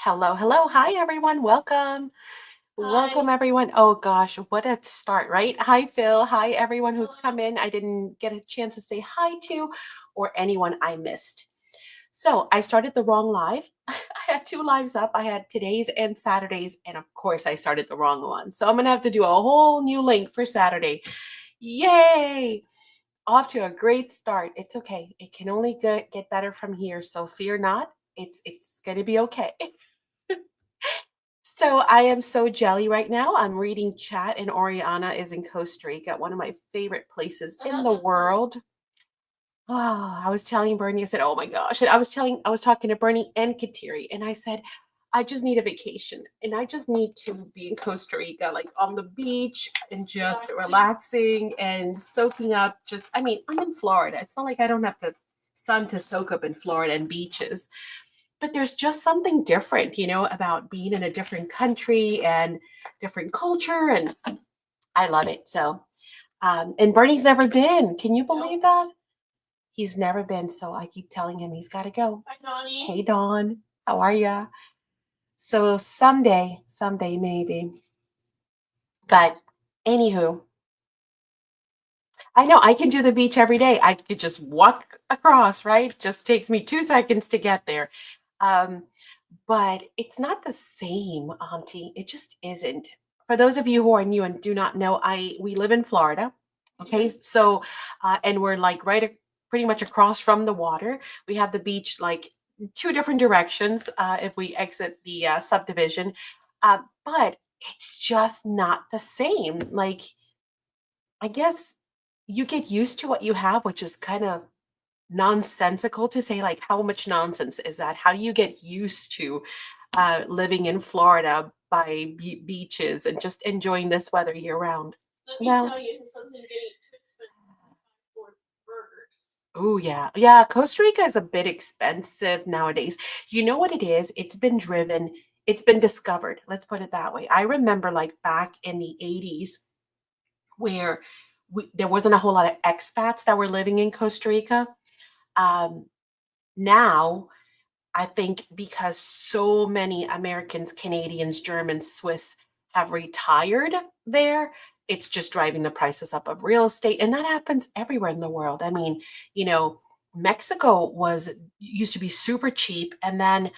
Hello, hello. Hi, everyone. Welcome. Welcome, Hi. everyone. Oh, gosh, what a start, right? Hi, Phil. Hi, everyone who's come in. I didn't get a chance to say hi to or anyone I missed. So I started the wrong live. I had two lives up. I had today's and Saturday's. And of course, I started the wrong one. So I'm going to have to do a whole new link for Saturday. Yay! Off to a great start. It's okay. It can only get better from here. So fear not. It's going to be okay. So I am so jelly right now. I'm reading chat, and Oriana is in Costa Rica, one of my favorite places in the world. I was telling Bernie, I said, "Oh my gosh!" And I was talking to Bernie and Kateri, and I said, "I just need a vacation, and I just need to be in Costa Rica, like on the beach, and just relaxing and soaking up. Just, I mean, I'm in Florida. It's not like I don't have the sun to soak up in Florida and beaches." But there's just something different, about being in a different country and different culture, and I love it. So, and Bernie's never been. Can you believe that? He's never been. So I keep telling him he's got to go. Hi, Donnie. Hey, Dawn, how are ya? So someday maybe. But anywho, I know I can do the beach every day. I could just walk across, right? Just takes me 2 seconds to get there. Um, but it's not the same, Auntie. It just isn't. For those of you who are new and do not know, we live in Florida. Okay, so and we're like pretty much across from the water. We have the beach like two different directions if we exit the subdivision, but it's just not the same. Like I guess you get used to what you have, which is kind of nonsensical to say. Like, how much nonsense is that? How do you get used to living in Florida by beaches and just enjoying this weather year round? Let me Well, tell you, it something getting too expensive for burgers. oh yeah. Yeah, Costa Rica is a bit expensive nowadays. You know what it is? It's been discovered. Let's put it that way. I remember like back in the 80s where there wasn't a whole lot of expats that were living in Costa Rica. Um, Now, I think because so many Americans, Canadians, Germans, Swiss have retired there, it's just driving the prices up of real estate. And that happens everywhere in the world. I mean, you know, Mexico was used to be super cheap, and then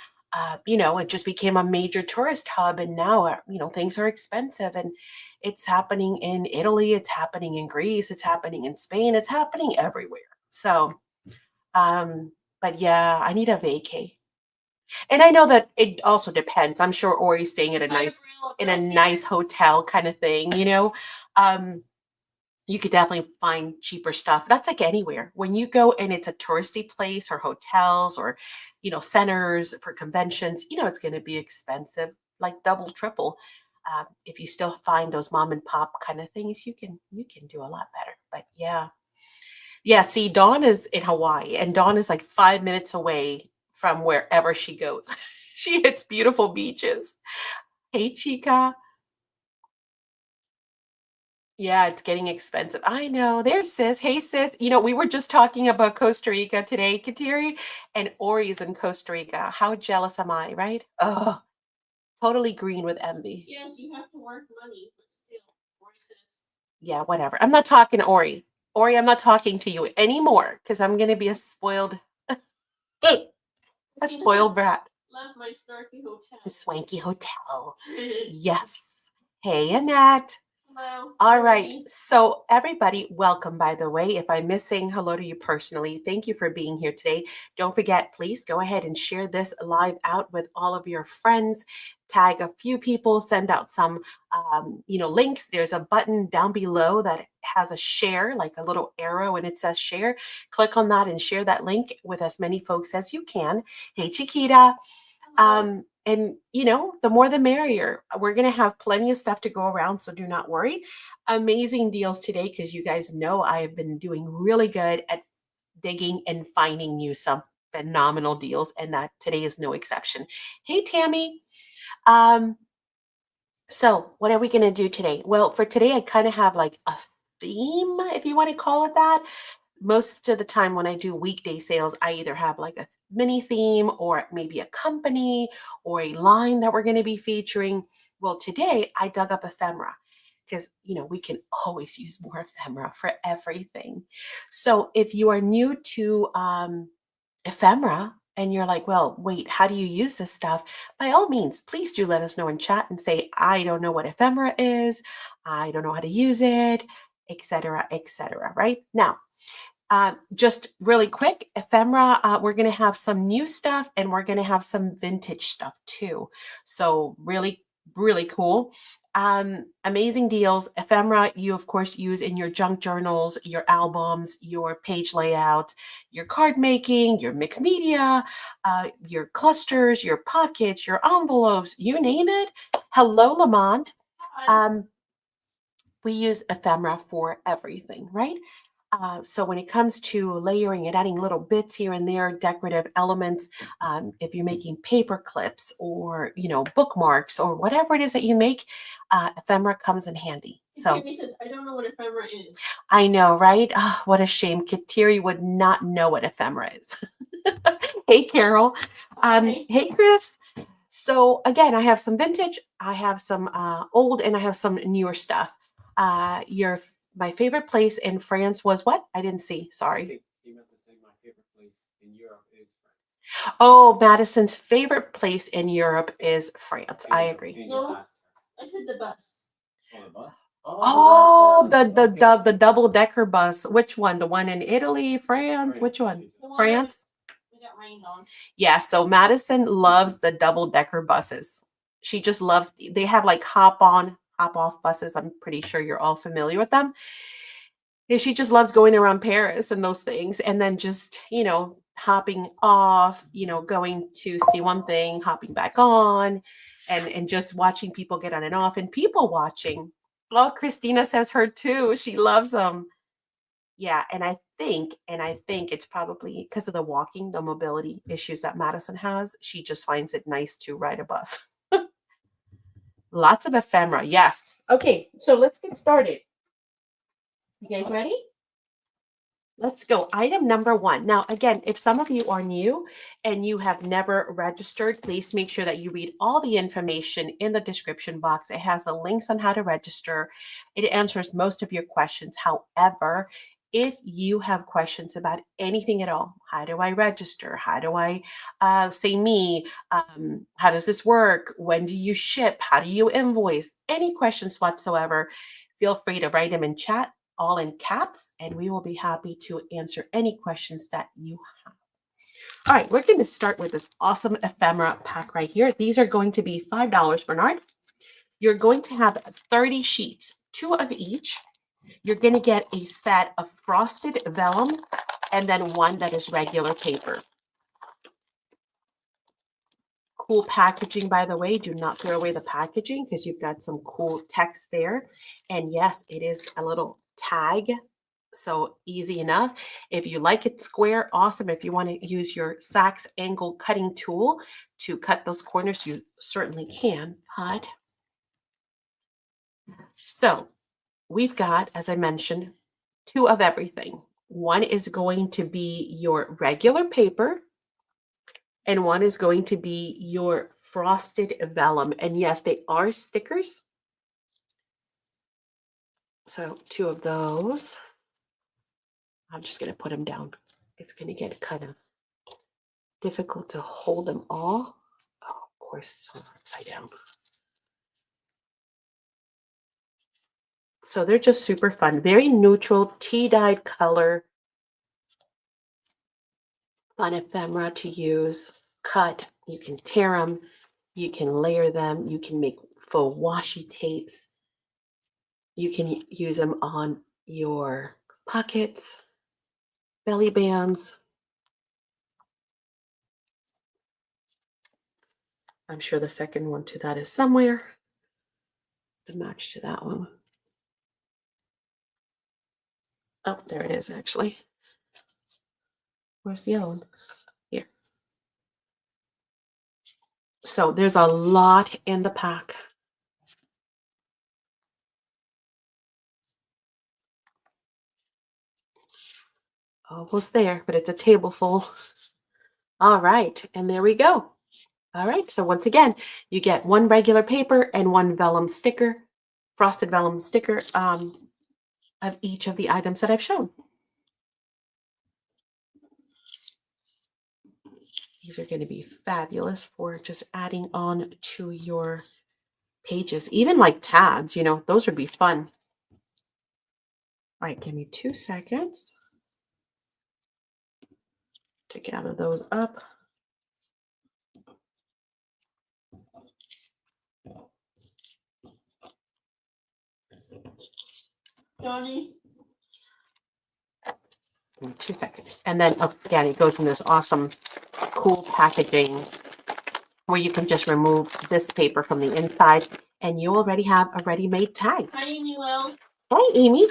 it just became a major tourist hub, and now things are expensive, and it's happening in Italy, it's happening in Greece, it's happening in Spain, it's happening everywhere. So but yeah, I need a vacay. And I know that it also depends. I'm sure Ori's staying at a nice hotel kind of thing. Um, you could definitely find cheaper stuff. That's like anywhere. When you go and it's a touristy place or hotels or, centers for conventions, it's going to be expensive, like double, triple. If you still find those mom and pop kind of things, you can do a lot better. But yeah. Yeah, see, Dawn is in Hawaii, and Dawn is like 5 minutes away from wherever she goes. She hits beautiful beaches. Hey, Chica. Yeah, it's getting expensive. I know. There's sis. Hey, sis. We were just talking about Costa Rica today, Kateri, and Ori's in Costa Rica. How jealous am I, right? Oh, totally green with envy. Yes, you have to work money, but still, racist. Yeah, whatever. I'm not talking to Ori. Ori, I'm not talking to you anymore because I'm going to be a spoiled, a spoiled brat. Love my snarky hotel. Swanky hotel. Yes. Hey, Annette. Hello. All right. So, everybody, welcome, by the way. If I'm missing, hello to you personally. Thank you for being here today. Don't forget, please go ahead and share this live out with all of your friends. Tag a few people, send out some, links. There's a button down below that has a share, like a little arrow, and it says share. Click on that and share that link with as many folks as you can. Hey, Chiquita. And the more the merrier. We're going to have plenty of stuff to go around, so do not worry. Amazing deals today because you guys know I have been doing really good at digging and finding you some phenomenal deals, and that today is no exception. Hey, Tammy. Um, so what are we going to do today? Well, for today, I kind of have like a theme, if you want to call it that. most of the time when I do weekday sales, I either have like a mini theme or maybe a company or a line that we're going to be featuring. Well, today I dug up ephemera because, we can always use more ephemera for everything. So if you are new to ephemera and you're like, well, wait, how do you use this stuff? By all means, please do let us know in chat and say, I don't know what ephemera is, I don't know how to use it, etc., etc. Right now, just really quick, ephemera, we're going to have some new stuff and we're going to have some vintage stuff too. So really, really cool. Amazing deals. Ephemera, you of course use in your junk journals, your albums, your page layout, your card making, your mixed media, your clusters, your pockets, your envelopes, you name it. Hello, Lamont. Hi. We use ephemera for everything, right? So when it comes to layering and adding little bits here and there, decorative elements, if you're making paper clips or bookmarks or whatever it is that you make, ephemera comes in handy. So Kimmy says, I don't know what ephemera is. I know, right? Oh, what a shame. Kateri would not know what ephemera is. Hey, Carol. Hi. Hey, Chris. So again, I have some vintage, I have some old, and I have some newer stuff. Your My favorite place in France was what? I didn't see. Sorry. He meant to say my favorite place in Europe is France. Oh, Madison's favorite place in Europe is France. I agree. And you No. asked I said the bus. her. Oh, the bus? Oh, the bus. Okay. the double-decker bus. Which one? The one in Italy, France? Which one? She said. The one France? we got rained on. Yeah, so Madison loves the double-decker buses. She just loves, they have like hop on, hop off buses. I'm pretty sure you're all familiar with them. And she just loves going around Paris and those things and then just, hopping off, going to see one thing, hopping back on, and just watching people get on and off and people watching. Oh, Christina says her too. She loves them. Yeah, and I think it's probably because of the walking, the mobility issues that Madison has. She just finds it nice to ride a bus. Lots of ephemera. Yes. Okay, so let's get started. You guys ready? Let's go. Item number one. Now, again, if some of you are new and you have never registered, please make sure that you read all the information in the description box. It has the links on how to register. It answers most of your questions. However, if you have questions about anything at all, how do I register? How do I say me? How does this work? When do you ship? How do you invoice? Any questions whatsoever, feel free to write them in chat all in caps, and we will be happy to answer any questions that you have. All right, we're going to start with this awesome ephemera pack right here. These are going to be $5, Bernard. You're going to have 30 sheets, 2 of each. You're going to get a set of frosted vellum and then one that is regular paper. Cool packaging, by the way. Do not throw away the packaging because you've got some cool text there. And yes, it is a little tag, so easy enough. If you like it square, awesome. If you want to use your Saks angle cutting tool to cut those corners, you certainly can. But so we've got, as I mentioned, 2 of everything. One is going to be your regular paper, and one is going to be your frosted vellum. And yes, they are stickers. So 2 of those. I'm just going to put them down. It's going to get kind of difficult to hold them all. Oh, of course, it's all upside down. So they're just super fun. Very neutral, tea-dyed color. Fun ephemera to use. Cut. You can tear them. You can layer them. You can make faux washi tapes. You can use them on your pockets, belly bands. I'm sure the second one to that is somewhere to match to that one. Oh, there it is, actually. Where's the other one? Here. So there's a lot in the pack. Almost there, but it's a table full. All right, and there we go. All right, so once again, you get one regular paper and one vellum sticker, frosted vellum sticker of each of the items that I've shown. These are going to be fabulous for just adding on to your pages, even like tabs, you know, those would be fun. All right, give me 2 seconds to gather those up. Johnny. Give me 2 seconds. And then again, it goes in this awesome, cool packaging where you can just remove this paper from the inside and you already have a ready-made tag. Hi, Amy Will. Hey, Amy.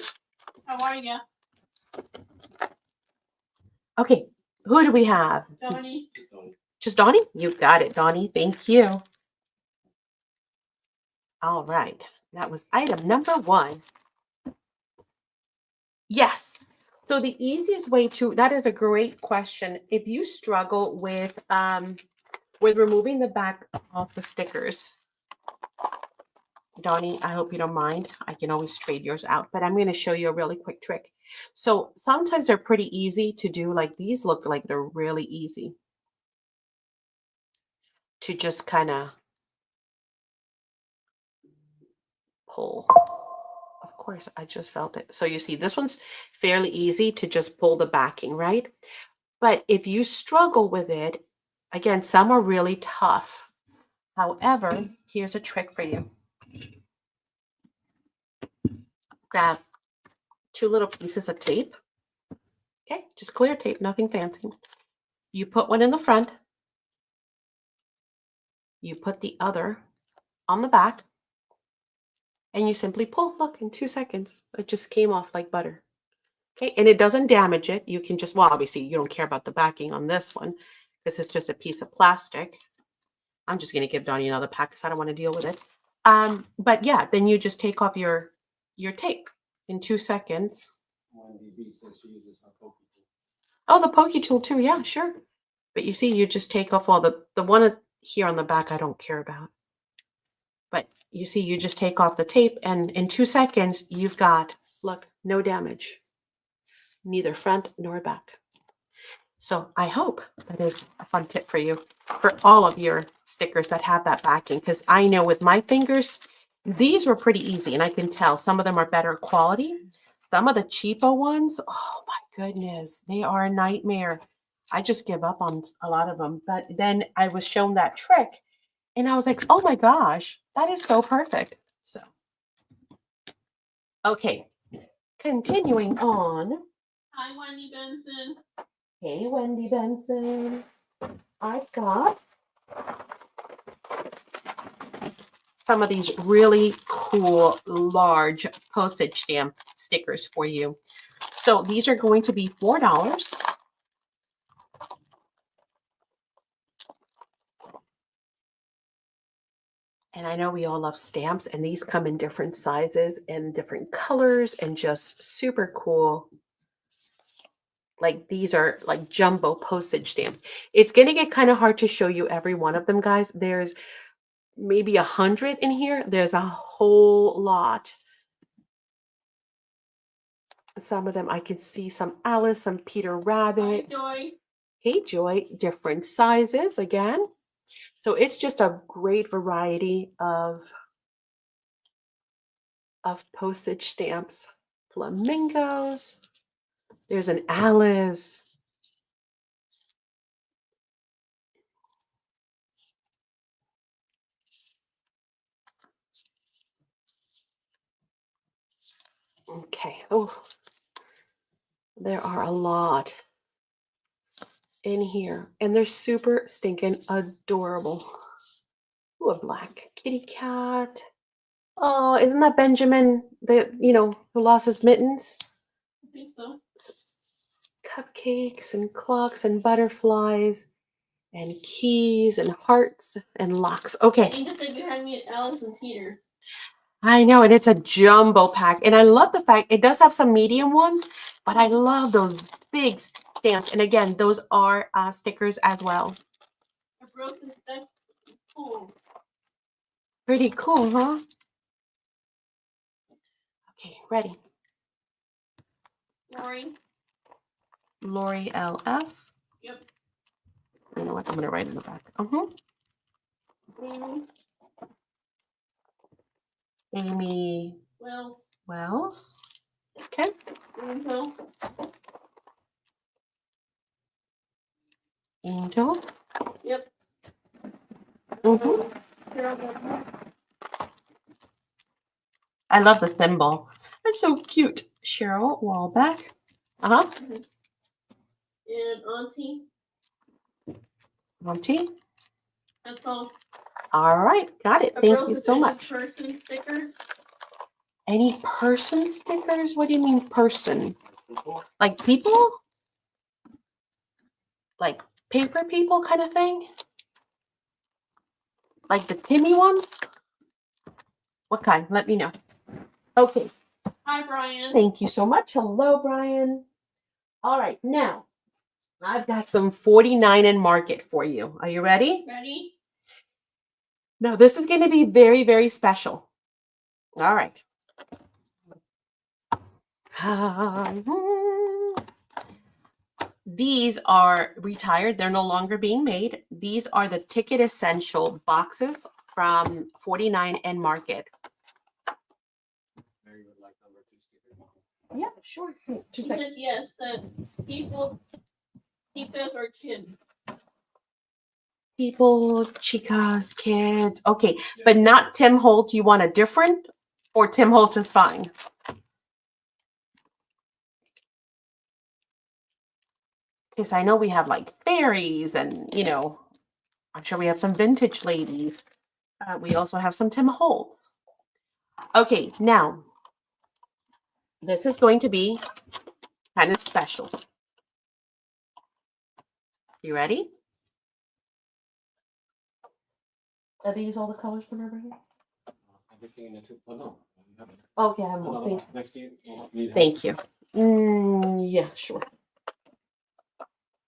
How are you? Okay, who do we have? Johnny. Just Donnie? You got it, Donnie. Thank you. All right, that was item number 1. Yes. So the easiest way to, that is a great question. If you struggle with removing the back off the stickers, Donnie, I hope you don't mind. I can always trade yours out, but I'm going to show you a really quick trick. So sometimes they're pretty easy to do. Like these look like they're really easy to just kind of pull. Of course, I just felt it. So you see, this one's fairly easy to just pull the backing, right? But if you struggle with it, again, some are really tough. However, here's a trick for you. Grab 2 little pieces of tape. Okay, just clear tape, nothing fancy. You put one in the front. You put the other on the back. And you simply pull. Look, in 2 seconds, it just came off like butter. Okay, and it doesn't damage it. You can just, well, obviously you don't care about the backing on this one because it's just a piece of plastic. I'm just going to give Donnie another pack because I don't want to deal with it. But yeah, then you just take off your tape in 2 seconds. Oh, the pokey tool too. Yeah, sure. But you see, you just take off all the one here on the back I don't care about. But you see, you just take off the tape and in 2 seconds, you've got, look, no damage, neither front nor back. So I hope that is a fun tip for you for all of your stickers that have that backing. Because I know with my fingers, these were pretty easy. And I can tell some of them are better quality. Some of the cheapo ones, oh my goodness, they are a nightmare. I just give up on a lot of them. But then I was shown that trick and I was like, oh my gosh, that is so perfect. So, okay, continuing on. Hi, Wendy Benson. Hey, Wendy Benson. I've got some of these really cool, large postage stamp stickers for you. So these are going to be $4. And I know we all love stamps, and these come in different sizes and different colors and just super cool. Like these are like jumbo postage stamps. It's going to get kind of hard to show you every one of them, guys. There's maybe 100 in here. There's a whole lot. Some of them I can see some Alice, some Peter Rabbit. Hi, Joy. Hey, Joy, different sizes again. So it's just a great variety of postage stamps. Flamingos. There's an Alice. Okay. Oh, there are a lot in here. And they're super stinking adorable. Ooh, a black kitty cat. Oh, isn't that Benjamin, who lost his mittens? I think so. Cupcakes and clocks and butterflies and keys and hearts and locks. I Okay. think the thing behind me is Alice and Peter. I know, and it's a jumbo pack. And I love the fact it does have some medium ones, but I love those big stamps. And again, those are stickers as well. A broken set. Cool. Pretty cool, huh? Okay, ready. Lori LF. Yep. You know what? I'm gonna write in the back. Uh-huh. Amy Wells. Okay. Angel. Yep. I love the thimble. That's so cute. Cheryl Wallback. Uh-huh. And Auntie. Auntie. That's all. All right. Got it. Thank you so much. Person stickers. Any person stickers? What do you mean person? Like people? Like paper people kind of thing? Like the Timmy ones? What kind? Let me know. Okay. Hi, Brian. Thank you so much. Hello, Brian. All right. Now, I've got some 49 and Market for you. Are you ready? Ready? No, this is going to be very, very special. All right. These are retired. They're no longer being made. These are the Ticket Essential boxes from 49 and Market. Mary would like number 2 sticker. Yeah, sure. She said yes, that people or kids. People, chicas, kids. Okay, but not Tim Holtz. You want a different, or Tim Holtz is fine? Because I know we have like fairies and, you know, I'm sure we have some vintage ladies. We also have some Tim Holtz. Okay, now, this is going to be kind of special. You ready? Are these all the colors from over here? Everything in the 2. Oh, no. You have it. Okay, I have No, more. no, no. Next to you. Need help. Thank you. Yeah, sure.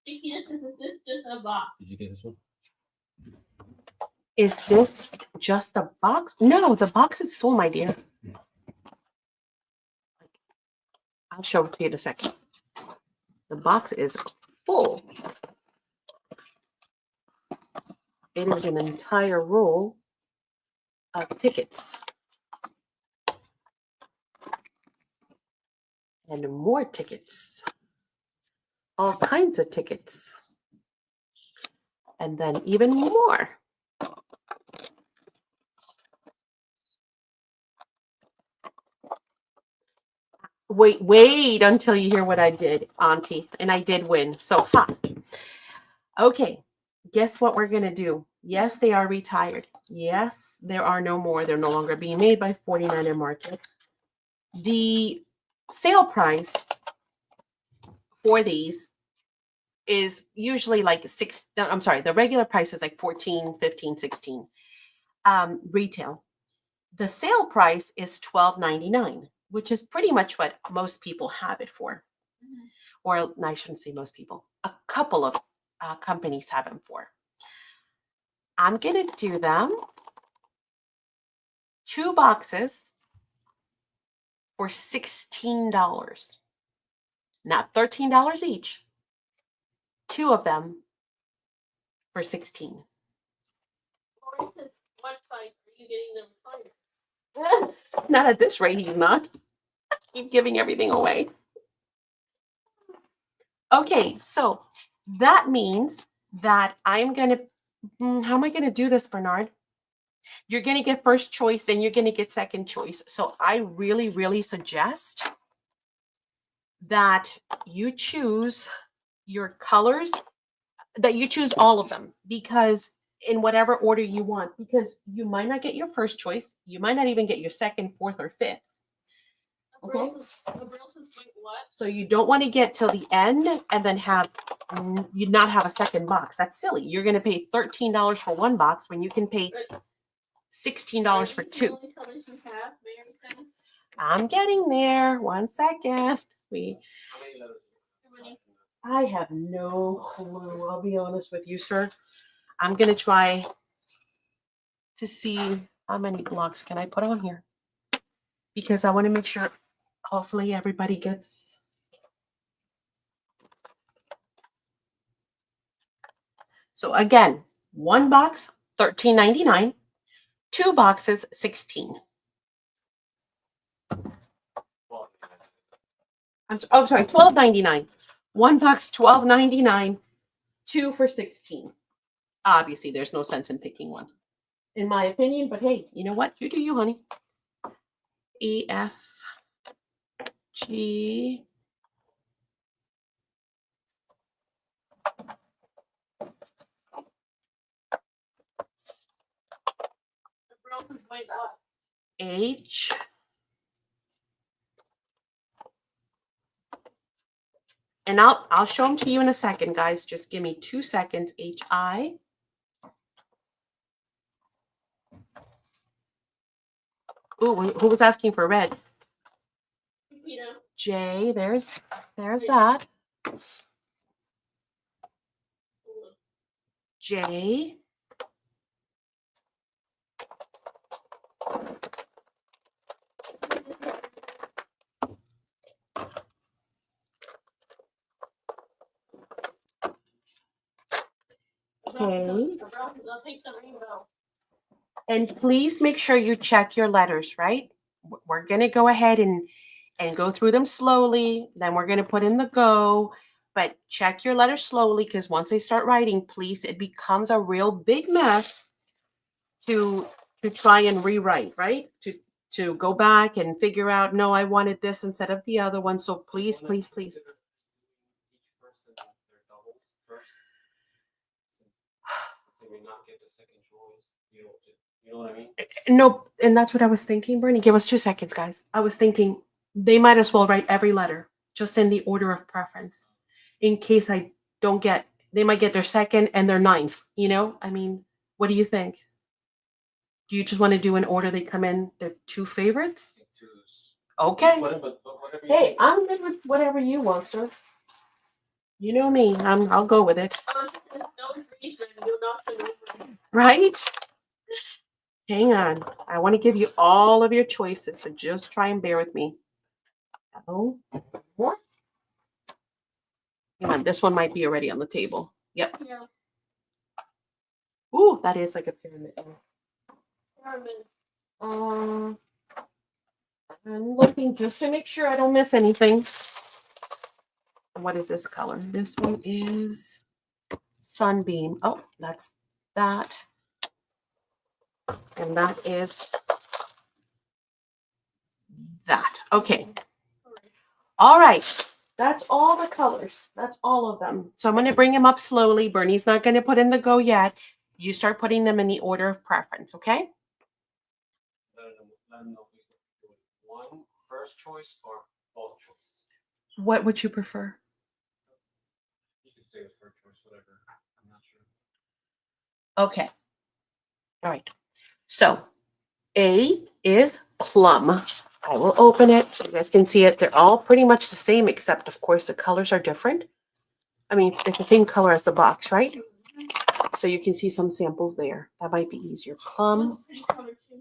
Vicky, this is just a box. Did you get this one? Is this just a box? No, the box is full, my dear. I'll show it to you in a second. The box is full. It is an entire roll of tickets. And more tickets. All kinds of tickets. And then even more. Wait until you hear what I did, Auntie. And I did win. So, ha. Okay. Guess what we're going to do? Yes, they are retired. Yes, there are no more. They're no longer being made by 49er Market. The sale price for these is usually like the regular price is like 14, 15, 16 retail. The sale price is $12.99, which is pretty much what most people have it for. Or I shouldn't say most people. A couple of companies have them for. I'm going to do them 2 boxes for $16. Not $13 each. 2 of them for $16. What website are you getting them from? Not at this rate, he's not. Keep giving everything away. Okay, so that means that I'm going to, how am I going to do this, Bernard? You're going to get first choice, then you're going to get second choice. So I really, really suggest that you choose your colors, that you choose all of them, because in whatever order you want, because you might not get your first choice. You might not even get your second, fourth, or fifth. Okay. So you don't want to get till the end and then have you not have a second box. That's silly. You're going to pay $13 for one box when you can pay $16 for Are these the 2. only colors you have, Mary says? I'm getting there. 1 second. How many letters? How many? I have no clue. I'll be honest with you, sir. I'm going to try to see how many blocks can I put on here. Because I want to make sure, hopefully, everybody gets. So again, 1 box, $13.99. 2 boxes, $16. Well, I'm sorry, $12.99. 1 box, $12.99. 2 for $16. Obviously, there's no sense in picking one, in my opinion. But hey, you know what? You do you, honey. E F G. The brown is white what? H. And I'll show them to you in a second, guys. Just give me 2 seconds. H I. Ooh, who was asking for red? You know, J. There's that. J. Okay. the brown, I'll take the rainbow. And please make sure you check your letters, right? We're going to go ahead and go through them slowly. Then we're going to put in the go. But check your letters slowly, because once they start writing, please, it becomes a real big mess to try and rewrite, right? To go back and figure out, no, I wanted this instead of the other one. So please, please, please. Each person their doubles first. Since they may not get the second choice, you know what I mean? No, and that's what I was thinking, Bernie. Give us 2 seconds, guys. I was thinking they might as well write every letter just in the order of preference, in case I don't get. They might get their second and their ninth. You know, I mean, what do you think? Do you just want to do an order they come in, their 2 favorites? Okay. Whatever you Hey, think. I'm good with whatever you want, sir. You know me. I'll go with it. No reason you're not the winner. Right? Hang on. I want to give you all of your choices, so just try and bear with me. Oh, more. Hang on, this one might be already on the table. Yep. Yeah. Ooh, that is like a pyramid. Pyramid. I'm looking just to make sure I don't miss anything. What is this color? This one is Sunbeam. Oh, that's that. And that is that. Okay. All right. That's all the colors. That's all of them. So I'm going to bring them up slowly. Bernie's not going to put in the go yet. You start putting them in the order of preference, okay? Let them know if you're doing one first choice or both choices. What would you prefer? You can say the first choice, whatever. I'm not sure. Okay. All right. So A is plum. I will open it so you guys can see it. They're all pretty much the same, except of course the colors are different. I mean, it's the same color as the box, right? So you can see some samples there. That might be easier. Plum, Pretty color too.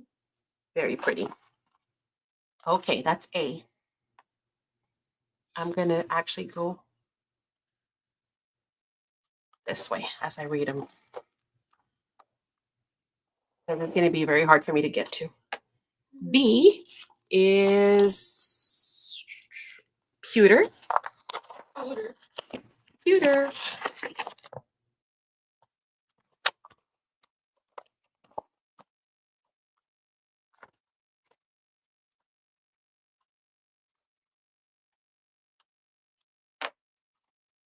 very pretty. Okay, that's A. I'm going to actually go this way as I read them. They're going to be very hard for me to get to. B is pewter. Powder. Pewter.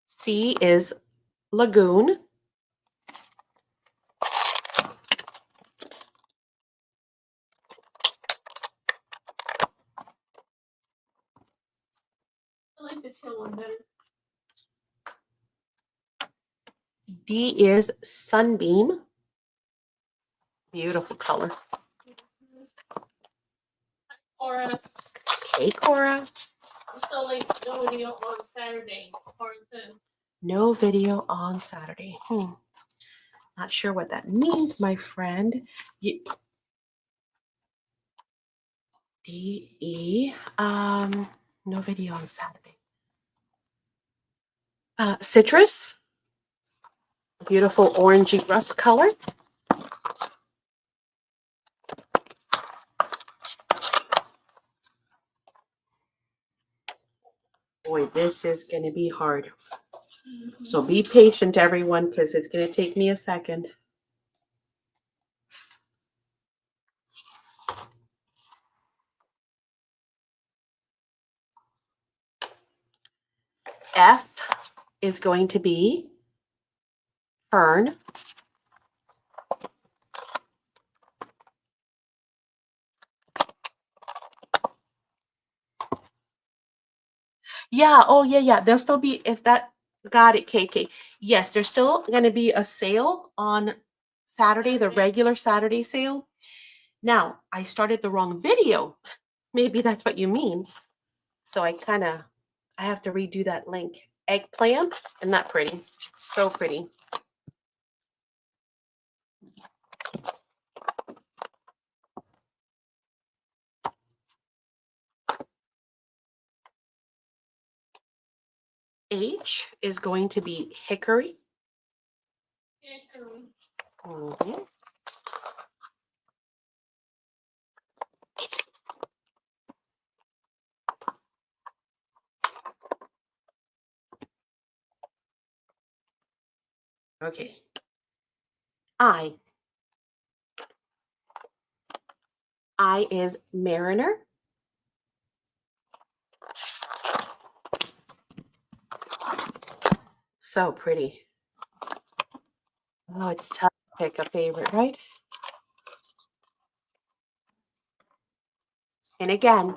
C is lagoon. I like the teal one better. D is sunbeam. Beautiful color. Cora, Hey, Cora. so like no video on Saturday. Cora says. No video on Saturday. Not sure what that means, my friend. DE. No video on Saturday. Citrus. Beautiful orangey rust color. Boy, this is going to be hard. So be patient, everyone, because it's going to take me a second. F is going to be fern. Yeah, oh yeah. There'll still be, if that, got it, KK. Yes, there's still going to be a sale on Saturday, the regular Saturday sale. Now, I started the wrong video. Maybe that's what you mean. So I have to redo that link. Eggplant, isn't that pretty? So pretty. H is going to be hickory. Mhm. Okay. I is mariner. So pretty. Oh, it's tough to pick a favorite, right? And again,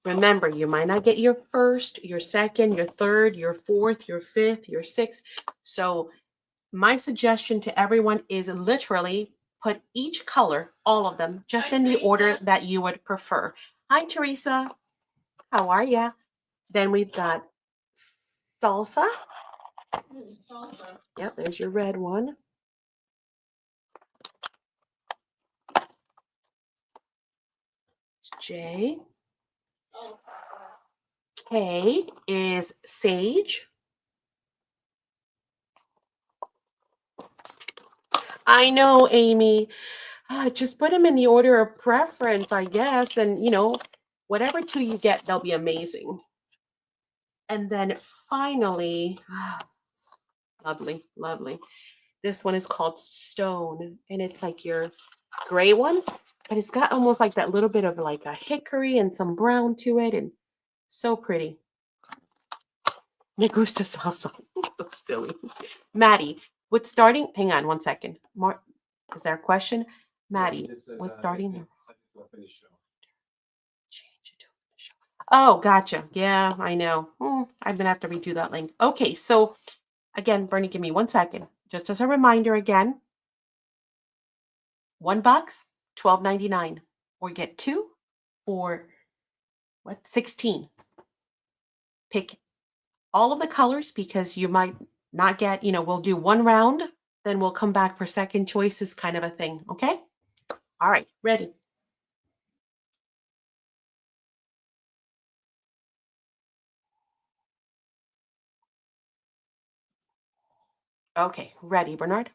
remember, you might not get your first, your second, your third, your fourth, your fifth, your sixth. So my suggestion to everyone is literally put each color, all of them, just Hi, in the order Teresa. that you would prefer. Hi, Teresa. How are ya? Then we've got salsa. Salsa. Yep, there's your red one. It's J. Oh. K is sage. I know, Amy. Just put them in the order of preference, I guess. And, whatever two you get, they'll be amazing. And then finally, lovely, lovely. This one is called Stone. And it's like your gray one, but it's got almost like that little bit of like a hickory and some brown to it. And so pretty. Me gusta salsa. So silly. Maddie, what's starting? Hang on one second. Is there a question? Maddie, what's starting? Change it to official. Oh, gotcha. Yeah, I know. I'm gonna have to redo that link. Okay, so again, Bernie, give me 1 second. Just as a reminder again, $1, $12.99, or get two for what? 16. Pick all of the colors because you might not get, we'll do one round, then we'll come back for second choices kind of a thing. Okay. All right. Ready. Okay. Ready, Bernard?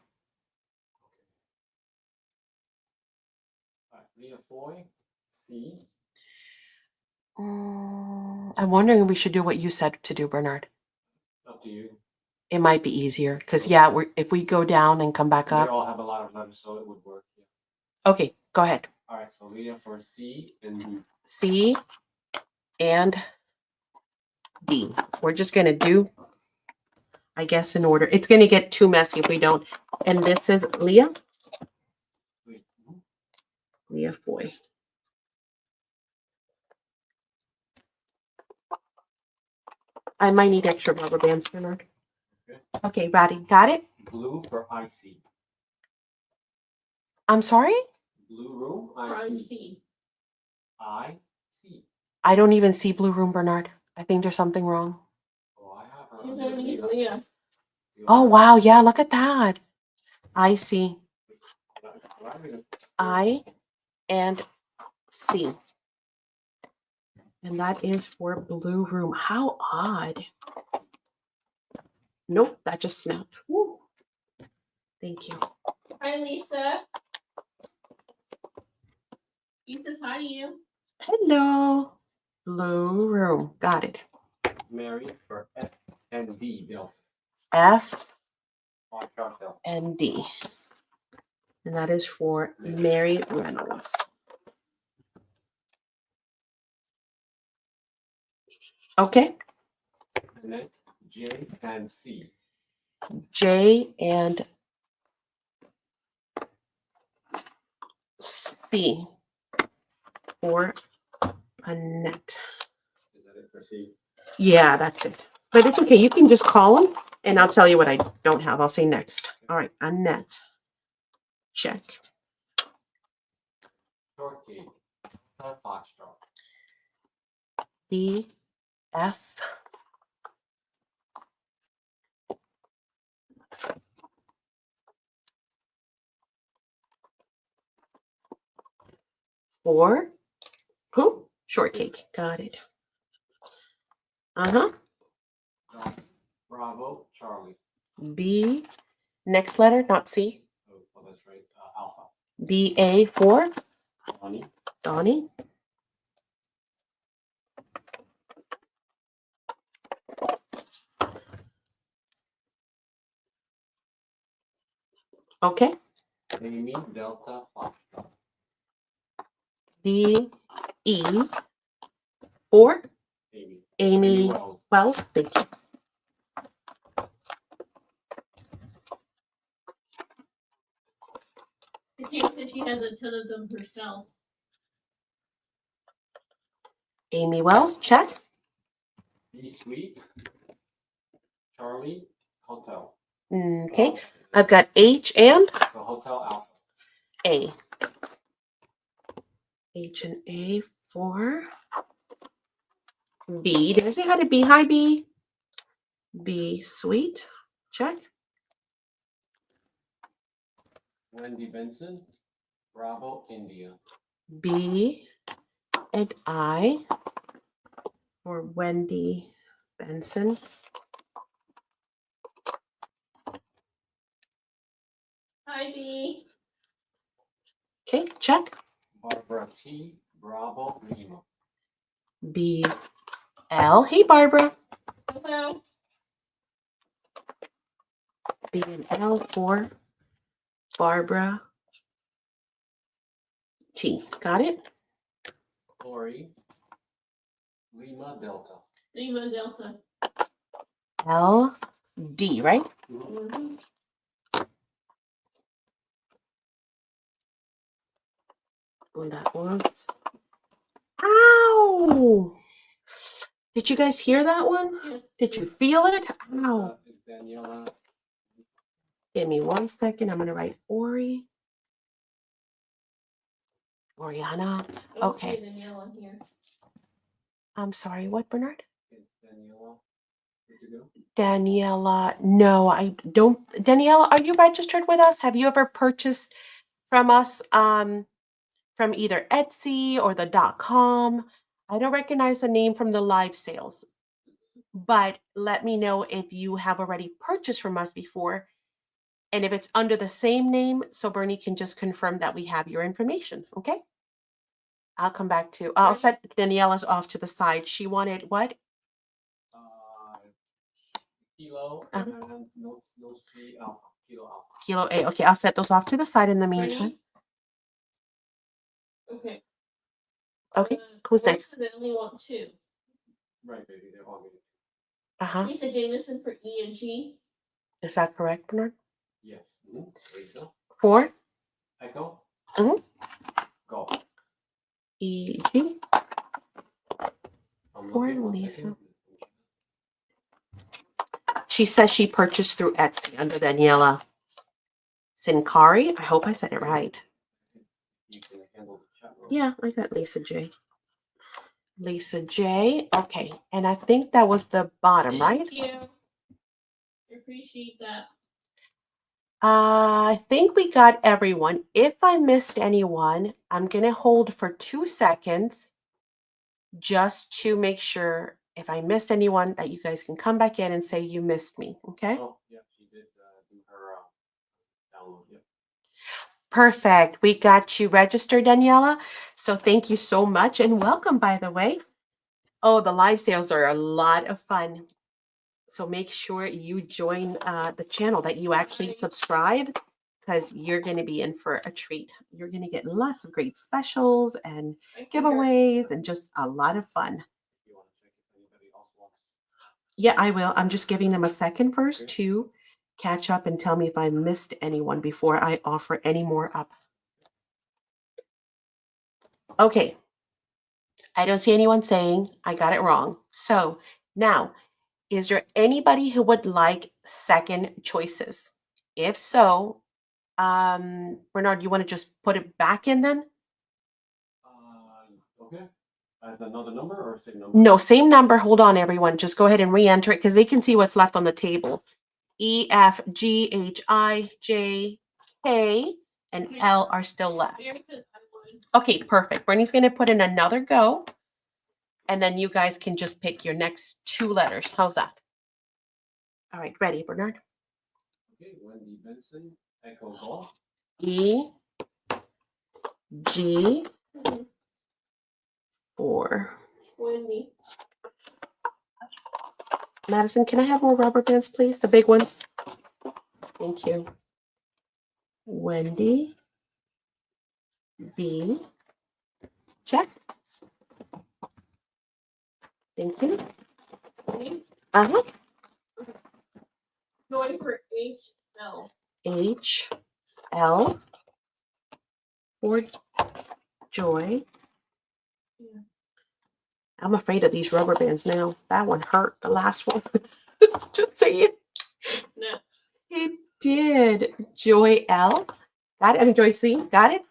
All right, Leah Foy, C. I'm wondering if we should do what you said to do, Bernard. Up to you. It might be easier because, yeah, if we go down and come back They up. all have a lot of letters, so it would work. Yeah. Okay, go ahead. All right, so Leah for C and D. C and D. We're just going to do, I guess, in order. It's going to get too messy if we don't. And this is Leah. Leah Foy. I might need extra rubber bands, Bernard. Okay, Ratty, got it? Blue for IC. I'm sorry? Blue room, I IC. see. IC. I don't even see Blue Room, Bernard. I think there's something wrong. Oh, I have her She's under underneath the, Leah. the Oh, other- wow. Yeah, look at that. I see. I'm gonna- I and C. And that is for Blue Room. How odd. Nope, that just snapped. Woo. Thank you. Hi, Lisa. He says hi to you. Hello. Blue Room. Got it. Mary for F and D Delta. F Foxtrot Delta. and D. And that is for Mary Reynolds. Okay. And next, J and C. J and C for Annette. Is that it for C? Yeah, that's it. But it's okay. You can just call them and I'll tell you what I don't have. I'll say next. All right. Annette. Check. Shortcake. Foxtrot. D, F. For who? Shortcake. Got it. Uh-huh. John. Bravo. Charlie. B, next letter, not C. Oh, that's right. Alpha. B, A for Bonnie. Donnie. Okay. Amy Delta Foxtrot. B, E for Amy. Amy Wells. Wells. Thank you. She said she has a ton of them herself. Amy Wells. Check. B Sweet. Charlie. Hotel. Okay. I've got H and The Hotel Alpha. A. H and A for B. Did I say how to B? Hi, B. B, sweet. Check. Wendy Benson. Bravo. India. B and I for Wendy Benson. Hi, B. Okay, check. Barbara T. Bravo. Lima. B, L. Hey, Barbara. Hello. B and L for Barbara T. Got it? Lori. Lima Delta. Lima Delta. L, D, right? Mm-hmm. And that was. Ow! Did you guys hear that one? Yeah. Did you feel it? Ow. Is Daniela. Give me 1 second. I'm going to write Ori. Oriana. I don't Okay. see Danielle on here. I'm sorry. What, Bernard? Is Daniela. Good to go? Daniela. No, I don't. Daniela, are you registered with us? Have you ever purchased from us from either Etsy or the .com? I don't recognize the name from the live sales, but let me know if you have already purchased from us before and if it's under the same name so Bernie can just confirm that we have your information, okay? I'll come back to, I'll Right. set Daniela's off to the side. She wanted what? Kilo Uh-huh. and no C Alpha. Kilo Alpha. Kilo A. Okay, I'll set those off to the side in the meantime. Ready? Okay. Okay, who's Lisa, next? They only want two. Right, baby. They're all good. Uh-huh. Lisa Jameson for E and G. Is that correct, Bernard? Yes. Mhm. Lisa. 4 Echo. Mhm. Go. E.G. I'm For looking, 1 Lisa. second. She says she purchased through Etsy under Daniela Sincari. I hope I said it right. You can handle the chat room. Yeah, I got Lisa J. Lisa J. Okay, and I think that was the bottom, right? Thank you. I appreciate that. I think we got everyone. If I missed anyone, I'm going to hold for 2 seconds just to make sure if I missed anyone that you guys can come back in and say you missed me. Okay. Oh, yeah, she did do her download. Yeah. Perfect. We got you registered, Daniela. So thank you so much and welcome, by the way. Oh, the live sales are a lot of fun. So make sure you join the channel, that you actually subscribe, because you're going to be in for a treat. You're going to get lots of great specials and I see her. giveaways and just a lot of fun. If you want to check if anybody else wants. Yeah, I will. I'm just giving them a second first Okay. to catch up and tell me if I missed anyone before I offer any more up. Okay. I don't see anyone saying I got it wrong. So now, is there anybody who would like second choices? If so, Bernard, you want to just put it back in then? Okay. As another number or same number? No, same number. Hold on, everyone. Just go ahead and re-enter it because they can see what's left on the table. E, F, G, H, I, J, K, and L are still left. Mary says I won. Okay, perfect. Bernie's going to put in another go, and then you guys can just pick your next 2 letters. How's that? All right, ready, Bernard? Okay, Wendy Benson, Echo Golf. E, G, Mhm. 4. Wendy. Madison, can I have more rubber bands, please? The big ones. Thank you. Wendy, B, check. Thank you. Me. Uh-huh. Joy for HL. H, L, for Joy. Yeah. I'm afraid of these rubber bands now. That one hurt, the last one. Just say it. No. It did. Joy L. Got it? I mean, Joy C. Got it?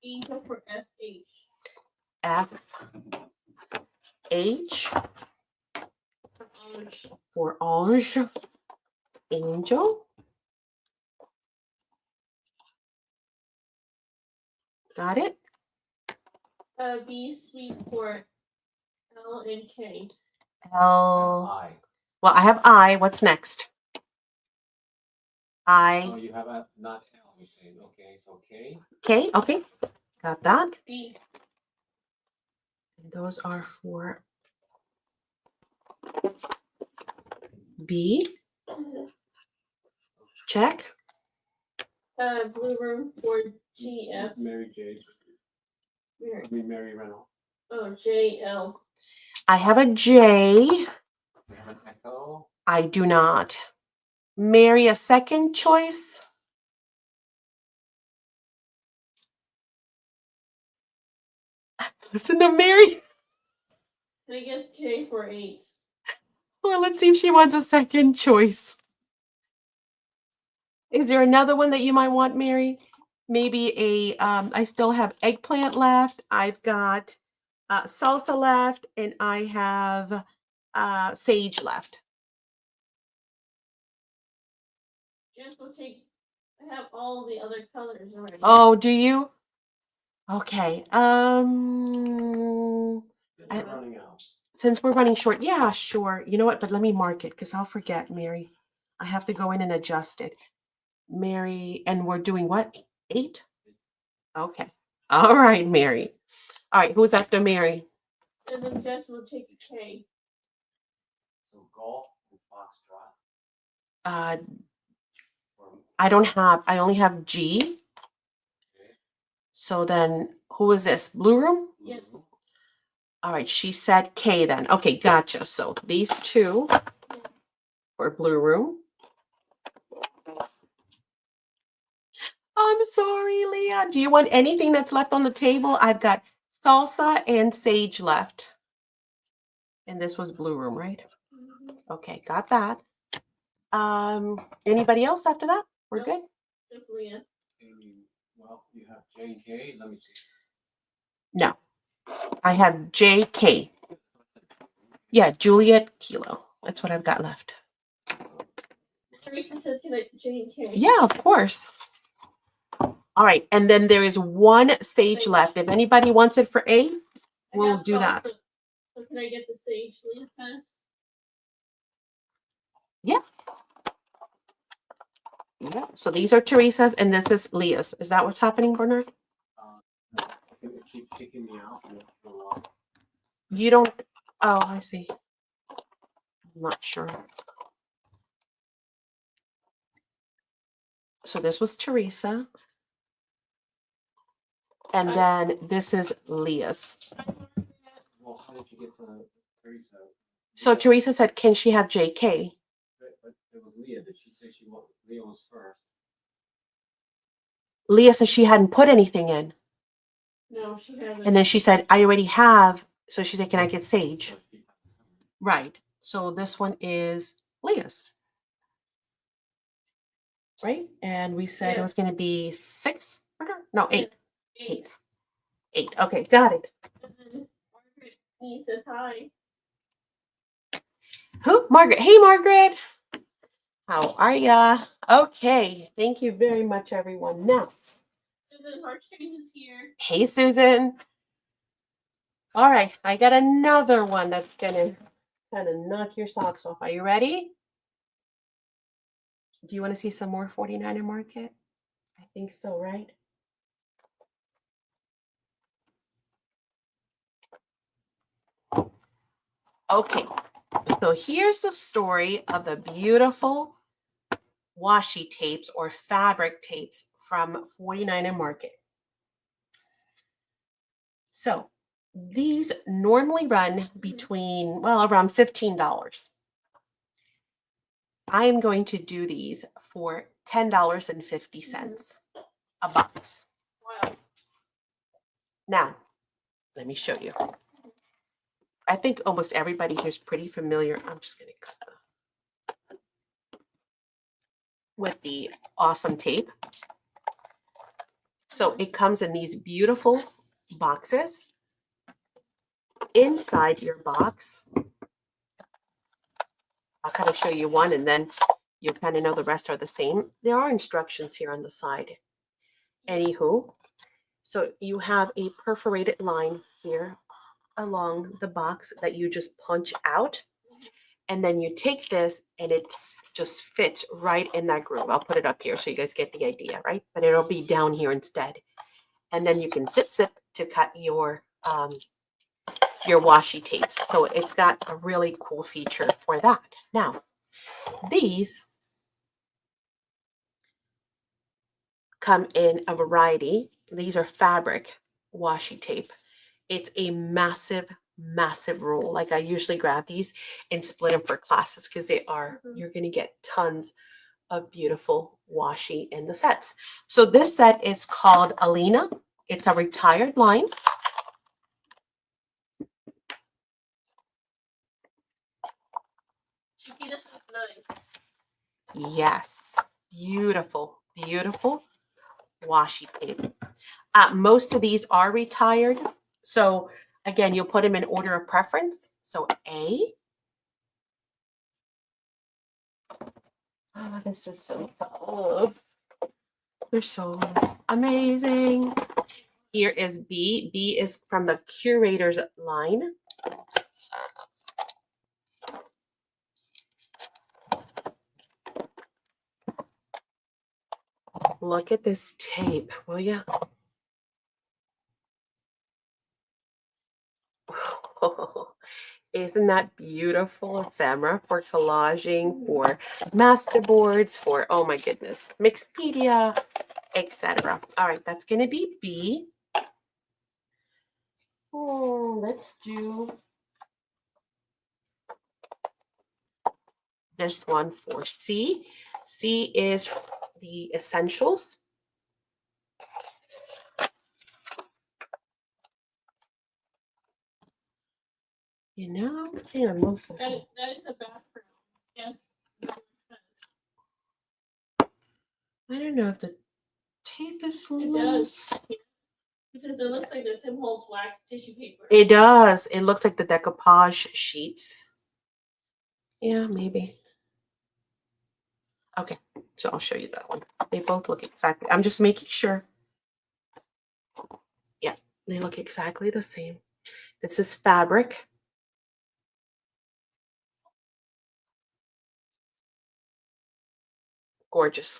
Angel for FH. F, H, Orange. for Orange. Angel. Got it? B sweet for L and K. L. I. Well, I have I. What's next? Oh, I. you have a not L, you're saying. Okay, so K. K. Okay. Got that. B. And those are for B. Check. Blue room for GF. Mary J. Mary. I mean, Mary Reynolds. Oh, JL. I have a J. You have an Echo. I do not. Mary, a second choice. Listen to Mary. Can I get J for 8? Well, let's see if she wants a second choice. Is there another one that you might want, Mary? Maybe I still have eggplant left. I've got salsa left, and I have sage left. Just will take. I have all the other colors already. Oh, do you? Okay. You're running out. Since we're running short, yeah, sure. You know what? But let me mark it because I'll forget, Mary. I have to go in and adjust it. Mary, and we're doing what? 8? Okay. All right, Mary. All right, who's after Mary? And then Jess will take a K. So Golf and Foxtrot. Uh, Or, I only have G. okay. So then who is this? Blue room? Yes. All right, she said K then. Okay, gotcha. So these 2 for blue room. I'm sorry, Leah. Do you want anything that's left on the table? I've got salsa and sage left. And this was blue room, right? Okay, got that. Anybody else after that? We're Nope. good? Just Leah. Well, you have J and K. Let me see. No. I have JK. Yeah, Juliet Kilo. That's what I've got left. Teresa says, can I J&K? Yeah, of course. All right, and then there is one sage Sage. left. If anybody wants it for A, I we'll have do some, that. So can I get the sage, Leah says? Yeah. Yeah. So these are Teresa's, and this is Leah's. Is that what's happening, Bernard? I think it keeps kicking me out for a while. You don't. Oh, I see. I'm not sure. So this was Teresa. And then this is Leah's. Well, how did you get to Teresa? So Teresa said, can she have JK? But it was Leah. Did she say Leah was first? Leah said she hadn't put anything in. No, she hasn't. And then she said, I already have. So she said, can I get sage? So she- Right. So this one is Leah's. Right? And we said it Yeah. was going to be 6? No, 8. Eight. 8. Okay, got it. And then Margaret E says hi. Who? Margaret. Hey, Margaret. How are ya? Okay. Thank you very much, everyone. Now, Susan Hartstring is here. hey, Susan. All right. I got another one that's going to kind of knock your socks off. Are you ready? Do you want to see some more 49er market? I think so, right? Okay. So here's the story of the beautiful washi tapes or fabric tapes from 49er Market. So these normally run between, well, around $15. I am going to do these for $10.50 a box. Wow. Now, let me show you. I think almost everybody here is pretty familiar. I'm just going to cut with the awesome tape. So it comes in these beautiful boxes. Inside your box, I'll kind of show you one and then you'll kind of know the rest are the same. There are instructions here on the side. Anywho, so you have a perforated line here along the box that you just punch out. And then you take this and it just fits right in that groove. I'll put it up here so you guys get the idea, right? But it'll be down here instead. And then you can zip to cut your washi tapes. So it's got a really cool feature for that. Now, these come in a variety. These are fabric washi tape. It's a massive, massive roll. Like I usually grab these and split them for classes because they are, you're going to get tons of beautiful washi in the sets. So this set is called Alina. It's a retired line. Chiquitas is nice. Yes, beautiful, beautiful washi tape. Most of these are retired. So again, you'll put them in order of preference. So A. Oh, this is so tough. They're so amazing. Here is B. B is from the Curator's line. Look at this tape, will you? Isn't that beautiful? Ephemera for collaging, for masterboards, for, oh my goodness, Mixpedia, etc. All right, that's going to be B. Oh, let's do this one for C. C is the essentials. You know, hang on one second. That is the background. Yes. I don't know if the tape is It loose. does. Because it looks like the Tim Holtz wax tissue paper. It does. It looks like the decoupage sheets. Yeah, maybe. Okay, so I'll show you that one. They both look exactly. I'm just making sure. Yeah, they look exactly the same. This is fabric. Gorgeous.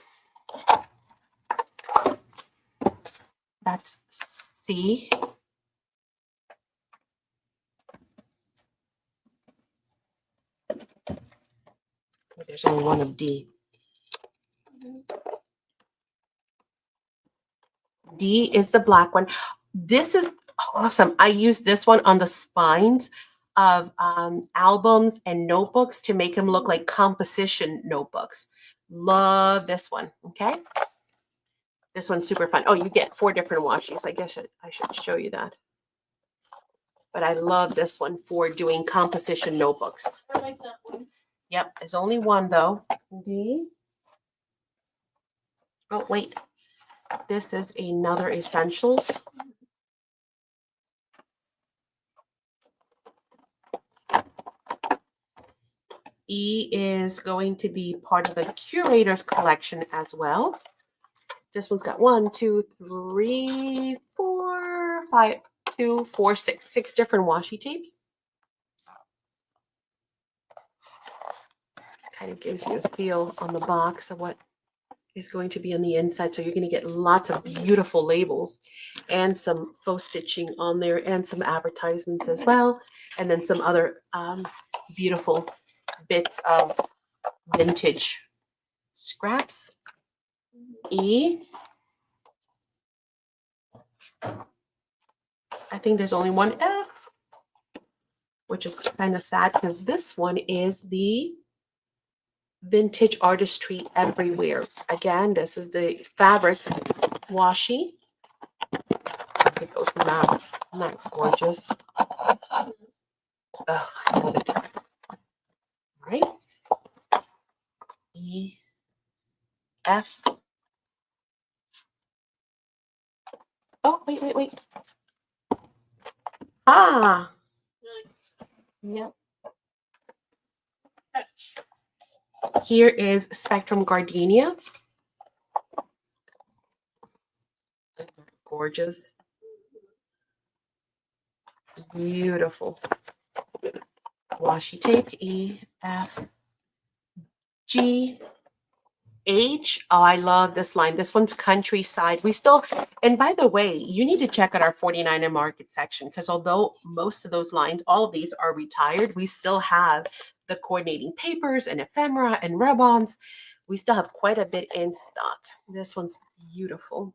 That's C. There's only one of D. D is the black one. This is awesome. I use this one on the spines of albums and notebooks to make them look like composition notebooks. Love this one. Okay. This one's super fun. Oh, you get 4 different washes. I guess I should show you that. But I love this one for doing composition notebooks. I like that one. Yep. There's only one though. D. Oh, wait. This is another essentials. E is going to be part of the curator's collection as well. This one's got 1, 2, 3, 4, 5, 2, 4, 6 different washi tapes. Kind of gives you a feel on the box of what is going to be on the inside. So you're going to get lots of beautiful labels and some faux stitching on there and some advertisements as well. And then some other beautiful bits of vintage scraps. E. I think there's only one F, which is kind of sad because this one is the vintage artistry everywhere. Again, this is the fabric washi. Look at those maps. Isn't that gorgeous? Oh, I love it. All right. E, F. Oh, wait. Ah. Nice. Yep. Here is Spectrum Gardenia. Gorgeous. Beautiful. Washi tape. E, F, G, H. Oh, I love this line. This one's countryside. We still, and by the way, you need to check out our 49 and market section because although most of those lines, all of these are retired, we still have the coordinating papers and ephemera and rub-ons. We still have quite a bit in stock. This one's beautiful.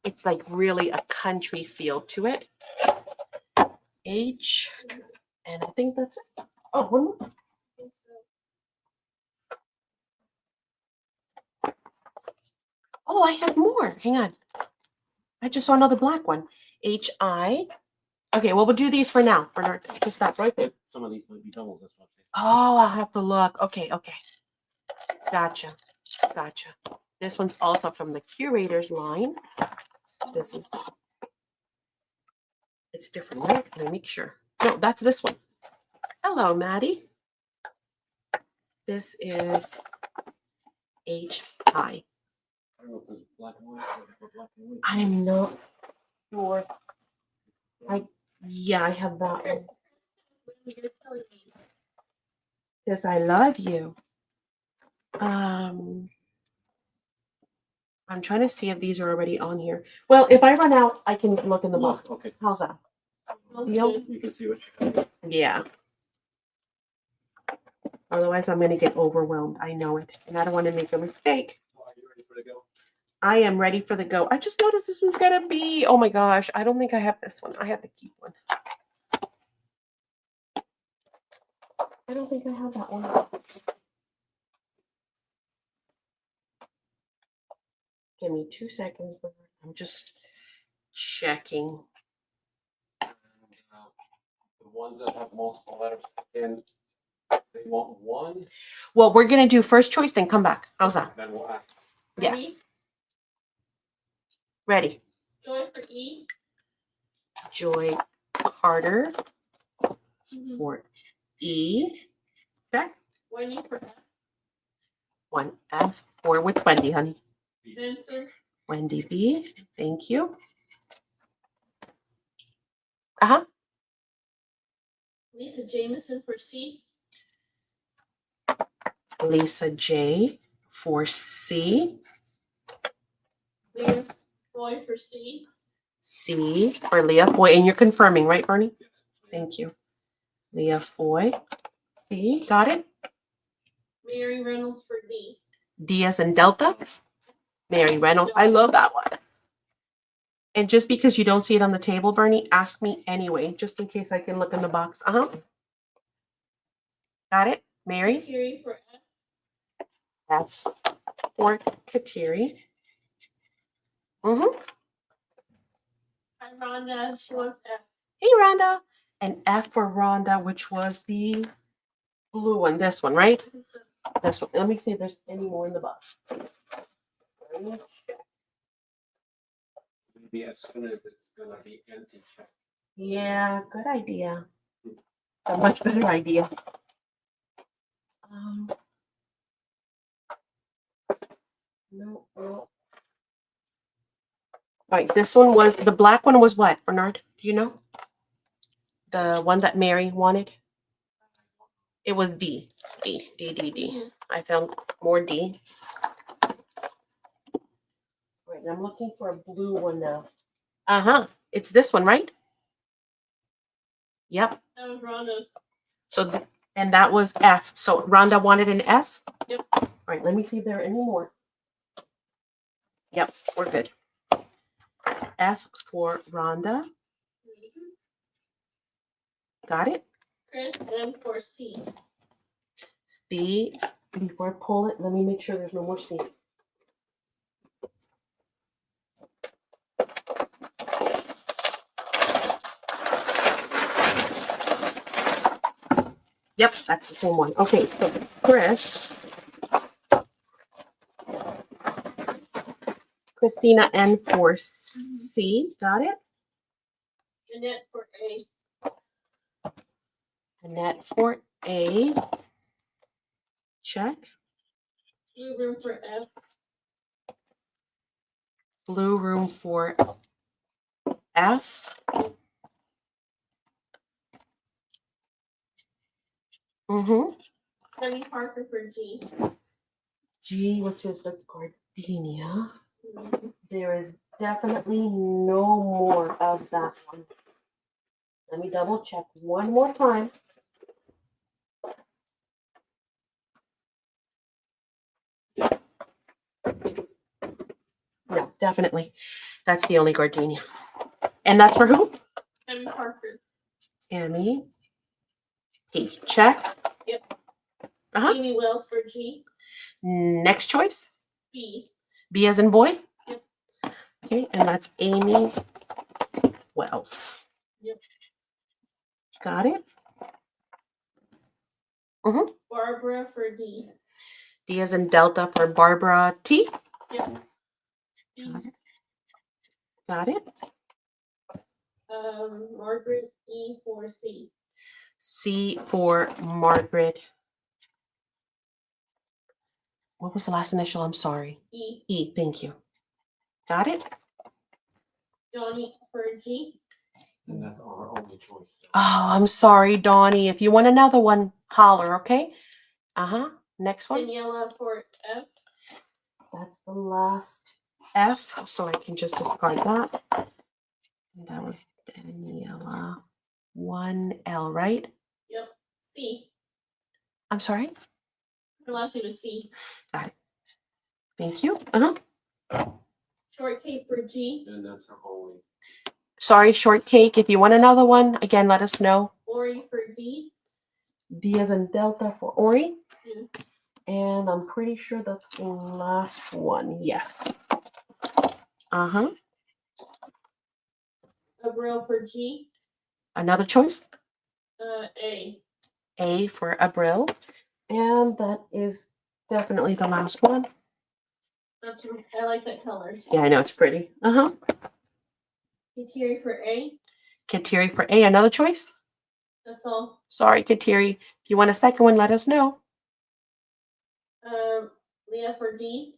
It's like really a country feel to it. H, and I think that's it. Oh, one more. I think so. Oh, I have more. Hang on. I just saw another black one. H-I. Okay, well, we'll do these for now. For just that right there. Some of these might be doubles. That's what I'm saying. Oh, I'll have to look. Okay. Gotcha. This one's also from the curator's line. This is, it's different, right? Let me make sure. No, that's this one. Hello, Maddie. This is H-I. I don't know if there's black and white or black and white. I'm not sure. Yeah, I have that one. You're telling me. Because I love you. I'm trying to see if these are already on here. Well, if I run out, I can look in the box. Okay. How's that? Smells Deal? good. You can see what you got. Yeah. Otherwise, I'm going to get overwhelmed. I know it. And I don't want to make a mistake. Are you ready for the go? I am ready for the go. I just noticed this one's going to be, oh my gosh, I don't think I have this one. I have to keep one. I don't think I have that one. Give me 2 seconds. I'm just checking. And, the ones that have multiple letters in, they want one. Well, we're going to do first choice, then come back. How's that? Then we'll ask. Yes. Ready. Joy for E. Joy Carter Mhm. for E. Check. Wendy for F. 1F for which Wendy, honey? Vincent. Wendy B. Thank you. Uh-huh. Lisa Jameson for C. Lisa J for C. Leah Boy for C. C for Leah Foy. And you're confirming, right, Bernie? Yes. Thank you. Leah Foy. C. Got it? Mary Reynolds for D. D as in Delta. Mary Reynolds. I love that one. And just because you don't see it on the table, Bernie, ask me anyway, just in case I can look in the box. Uh-huh. Got it? Mary. Kateri for F. F for Kateri. Mm-hmm. And Rhonda, she wants F. Hey, Rhonda. And F for Rhonda, which was the blue one. This one, right? This one. Let me see if there's any more in the box. Maybe as soon as it's gonna be empty, check. Yeah, good idea. A much better idea. No, no. All right, this one was, the black one was what, Bernard? Do you know? The one that Mary wanted? It was D. D, D, D, D. Mhm. I found more D. All right, I'm looking for a blue one now. Uh-huh. It's this one, right? Yep. That was Rhonda's. So, and that was F. So Rhonda wanted an F? Yep. All right, let me see if there are any more. Yep, we're good. F for Rhonda. Got it? Chris M for C. C. Before I pull it, let me make sure there's no more C. Yep, that's the same one. Okay, so Chris. Christina N for C. Got it? Annette for A. Annette for A. Check. Blue Room for F. Blue room for F. Mm-hmm. Penny Parker for G. G, which is the gardenia. Mhm. There is definitely no more of that one. Let me double check one more time. No, definitely. That's the only gardenia. And that's for who? Penny Parker. Emmy. P. Check. Yep. Uh-huh. Amy Wells for G. Next choice. B. B as in boy? Yep. Okay, and that's Amy Wells. Yep. Got it? Mm-hmm. Barbara for D. D as in Delta for Barbara T. Yep. Got it. Bees. Got it? Margaret E for C. C for Margaret. What was the last initial? I'm sorry. E. E, thank you. Got it? Johnny for G. And that's our only choice. Oh, I'm sorry, Donnie. If you want another one, holler, okay? Uh-huh. Next one. Daniela for F. That's the last F, so I can just discard that. And that was Daniela. 1L, right? Yep. C. I'm sorry? Her last name is C. Thank you. Uh-huh. Short K for G. And that's our only. Sorry, shortcake. If you want another one, again, let us know. Ori for D. D as in Delta for Ori. Mm. And I'm pretty sure that's the last one. Yes. Uh-huh. Abril for G. Another choice. A. A for Abril. And that is definitely the last one. That's I like that color. Yeah, I know it's pretty. Uh-huh. Kateri for A. Kateri for A. Another choice? That's all. Sorry, Kateri. If you want a second one, let us know. Leah for D.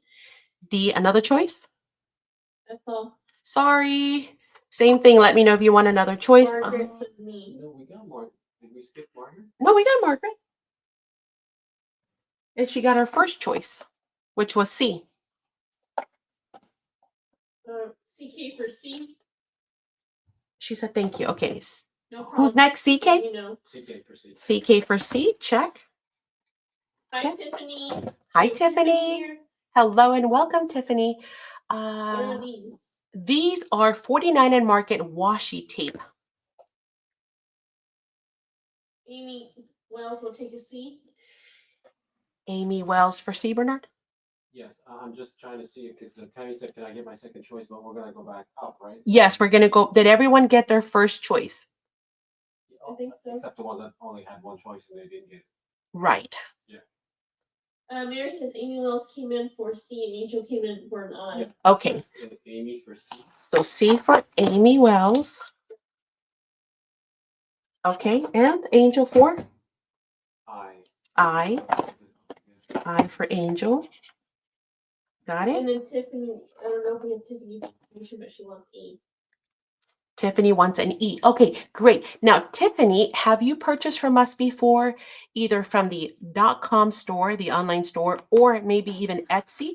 D. Another choice? That's all. Sorry. Same thing. Let me know if you want another choice. Margaret for me. No, we got Margaret. Did we skip Margaret? No, we got Margaret. And she got her first choice, which was C. CK for C. She said thank you. Okay. No problem. Who's next? CK? You know. CK for C. CK for C. Check. Hi, Okay. Tiffany. Hi, Is Tiffany. here? Hello and welcome, Tiffany. What are these? These are 49 and Market washi tape. Amy Wells will take a C. Amy Wells for C, Bernard? Yes, I'm just trying to see it because Tammy said, can I get my second choice? But we're gonna go back up, right? Yes, we're going to go. Did everyone get their first choice? I think so. Except the ones that only had one choice and they didn't get it. Right. Mary says Amy Wells came in for C and Angel came in for an I. Yeah. Okay. So it's Amy for C. So C for Amy Wells. Okay. And Angel for? I. I. I for Angel. Got And it. then Tiffany, I don't know if we have Tiffany information, but she wants E. Tiffany wants an E. Okay, great. Now, Tiffany, have you purchased from us before, either from the .com store, the online store, or maybe even Etsy?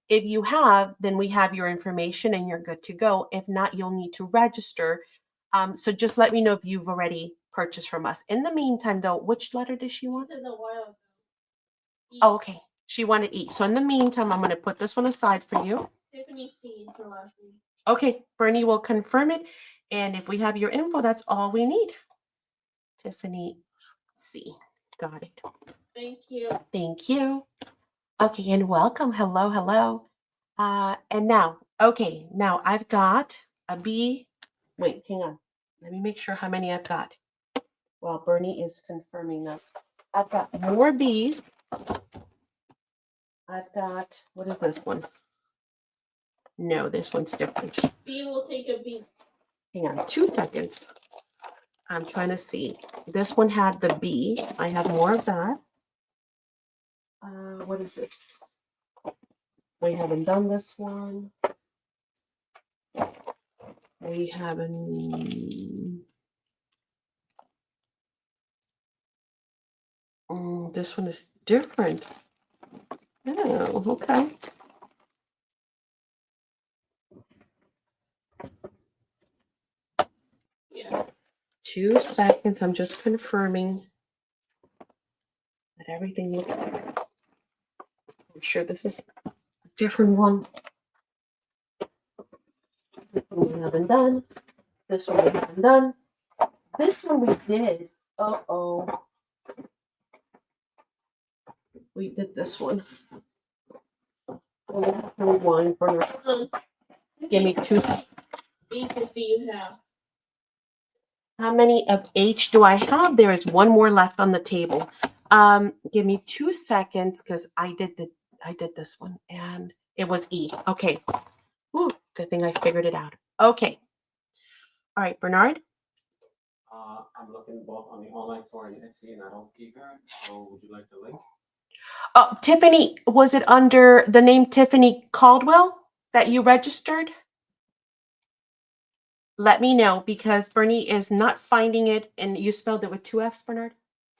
If you have, then we have your information and you're good to go. If not, you'll need to register. So just let me know if you've already purchased from us. In the meantime, though, which letter does she want? This is a while ago. E. Oh, okay. She wanted E. So in the meantime, I'm going to put this one aside for you. Tiffany C is her last name. Okay, Bernie will confirm it. And if we have your info, that's all we need. Tiffany C. Got it. Thank you. Thank you. Okay, and welcome. Hello, hello. And now, okay, now I've got a B. Wait, hang on. Let me make sure how many I've got. While Bernie is confirming that. I've got more B's. I've got, what is this one? No, this one's different. B will take a B. Hang on 2 seconds. I'm trying to see. This one had the B. I have more of that. What is this? We haven't done this one. We haven't. This one is different. Oh, okay. Yeah. 2 seconds. I'm just confirming that everything looks. I'm sure this is a different one. This one we haven't done. This one we haven't done. This one we did. Uh-oh. We did this one. We'll have to rewind for now. Give me 2 seconds. B to C you have. How many of H do I have? There is one more left on the table. Give me 2 seconds because I did this one and it was E. Okay. Ooh, good thing I figured it out. Okay. All right, Bernard. I'm looking both on the online store and Etsy, and I don't see her. So would you like the link? Oh, Tiffany, was it under the name Tiffany Caldwell that you registered? Let me know because Bernie is not finding it, and you spelled it with 2 F's, Bernard?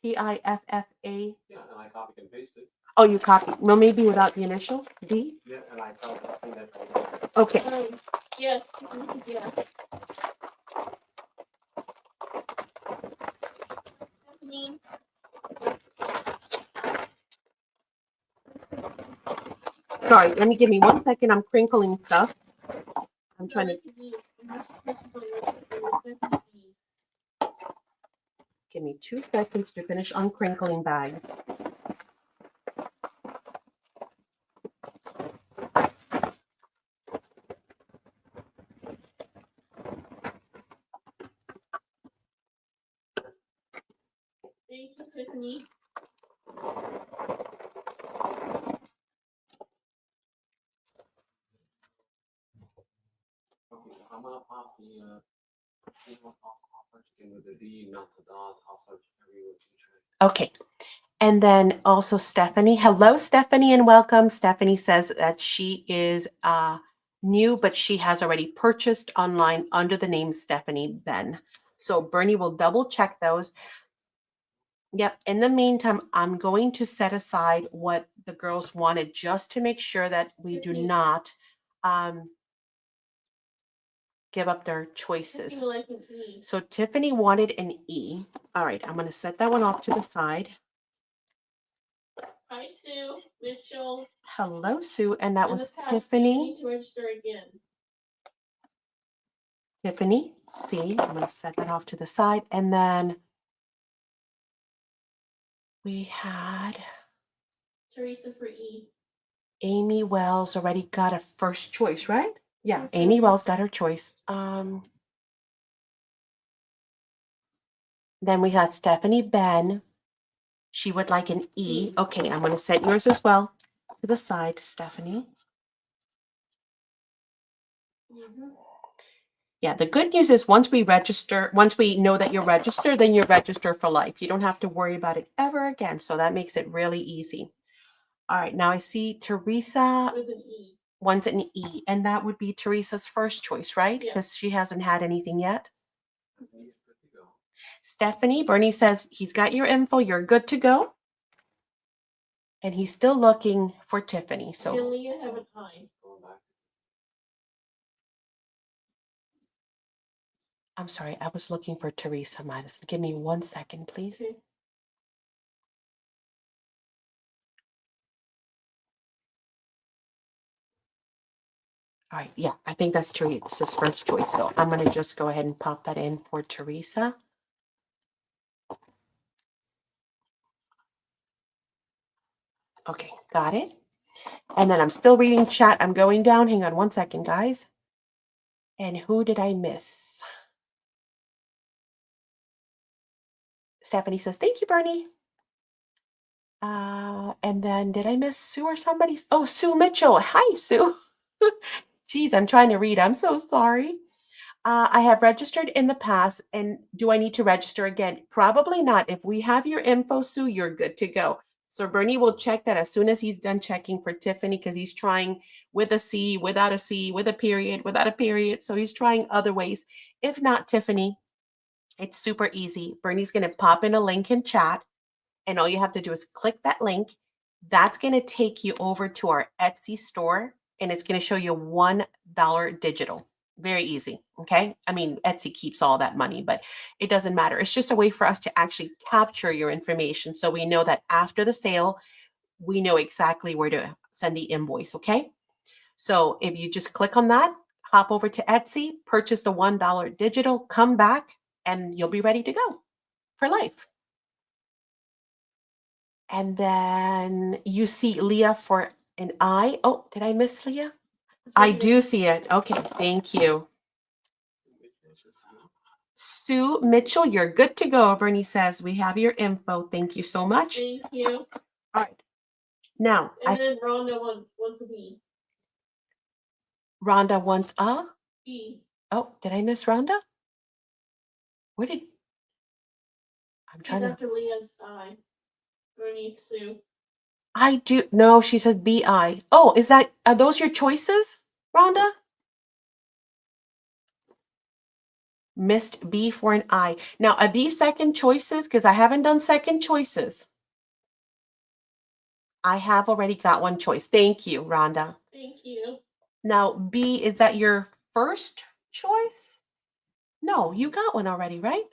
Tiffa. Yeah, and I copied and pasted. Oh, you copied. Well, maybe without the initial D. Yeah, and I found something that. Okay. Yes. Yes. Tiffany. Sorry, give me 1 second. I'm crinkling stuff. I'm trying to give me 2 seconds to finish uncrinkling bags. Thank you, Tiffany. Okay, so I'm gonna pop the With the D, not the dot, household everywhere. Okay. And then also Stephanie. Hello, Stephanie, and welcome. Stephanie says that she is new, but she has already purchased online under the name Stephanie Ben. So Bernie will double check those. Yep. In the meantime, I'm going to set aside what the girls wanted just to make sure that we do not give up their choices. Tiffany would like an E. So Tiffany wanted an E. All right. I'm going to set that one off to the side. Hi, Sue, Mitchell. Hello, Sue. And that In the was past, Tiffany. You need to register again. Tiffany, C. I'm going to set that off to the side. And then we had Teresa for E. Amy Wells already got a first choice, right? Yeah, First Amy choice. Wells got her choice. Then we had Stephanie Ben. She would like an E. Okay, I'm going to set yours as well to the side, Stephanie. Mm-hmm. Yeah, the good news is once we know that you're registered, then you're registered for life. You don't have to worry about it ever again. So that makes it really easy. All right, now I see Teresa With an E. wants an E, and that would be Teresa's first choice, right? Yeah. Because she hasn't had anything yet. He's good to go. Stephanie, Bernie says he's got your info. You're good to go. And he's still looking for Tiffany. Can So Leah have an I? Going back. I'm sorry, I was looking for Teresa. Midas. Give me 1 second, please. Okay. All right, yeah, I think that's Teresa's first choice. So I'm going to just go ahead and pop that in for Teresa. Okay, got it. And then I'm still reading chat. I'm going down. Hang on 1 second, guys. And who did I miss? Stephanie says, thank you, Bernie. And then did I miss Sue or somebody? Oh, Sue Mitchell. Hi, Sue. Geez, I'm trying to read. I'm so sorry. I have registered in the past, and do I need to register again? Probably not. If we have your info, Sue, you're good to go. So Bernie will check that as soon as he's done checking for Tiffany, because he's trying with a C, without a C, with a period, without a period. So he's trying other ways. If not Tiffany, it's super easy. Bernie's going to pop in a link in chat, and all you have to do is click that link. That's going to take you over to our Etsy store, and it's going to show you $1 digital. Very easy. Okay. I mean, Etsy keeps all that money, but it doesn't matter. It's just a way for us to actually capture your information. So we know that after the sale, we know exactly where to send the invoice. Okay. So if you just click on that, hop over to Etsy, purchase the $1 digital, come back, and you'll be ready to go for life. And then you see Leah for an I. Oh, did I miss Leah? I do see it. Okay, thank you. Sue Mitchell, you're good to go. Bernie says we have your info. Thank you so much. Thank you. All right. Now, And then Rhonda wants a B. Rhonda wants a B. Oh, did I miss Rhonda? Where did I'm She's trying to after Leah's I. Bernie, Sue. I do no, she says BI. Oh, are those your choices, Rhonda? Missed B for an I. Now, are these second choices? Because I haven't done second choices. I have already got one choice. Thank you, Rhonda. Thank you. Now, B, is that your first choice? No, you got one already, right?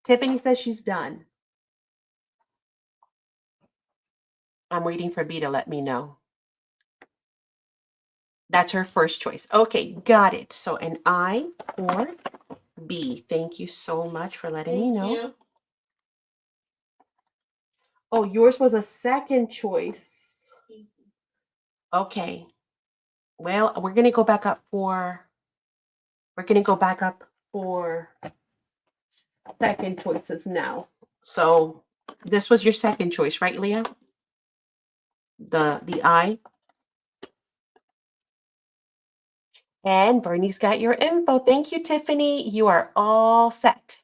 Tiffany says she's done. I'm waiting for B to let me know. That's her first choice. Okay, got it. So an I or B. Thank you so much for letting me know. You. Oh, yours was a second choice. Okay. Well, we're going to go back up for second choices now. So this was your second choice, right, Leah? The I. And Bernie's got your info. Thank you, Tiffany. You are all set.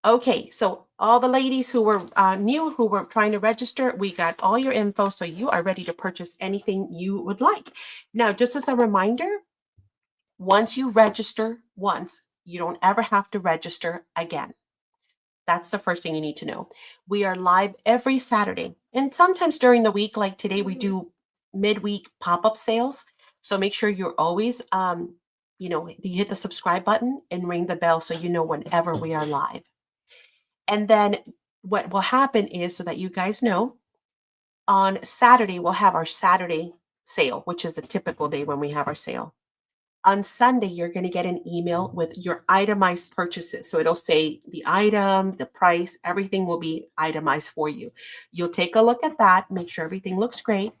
Okay, so all the ladies who were new, who were trying to register, we got all your info, so you are ready to purchase anything you would like. Now, just as a reminder, once you register once, you don't ever have to register again. That's the first thing you need to know. We are live every Saturday, and sometimes during the week, like today, we do midweek pop-up sales. So make sure you're always, you hit the subscribe button and ring the bell so you know whenever we are live. And then what will happen is, so that you guys know, on Saturday, we'll have our Saturday sale, which is the typical day when we have our sale. On Sunday, you're going to get an email with your itemized purchases. So it'll say the item, the price, everything will be itemized for you. You'll take a look at that, make sure everything looks great.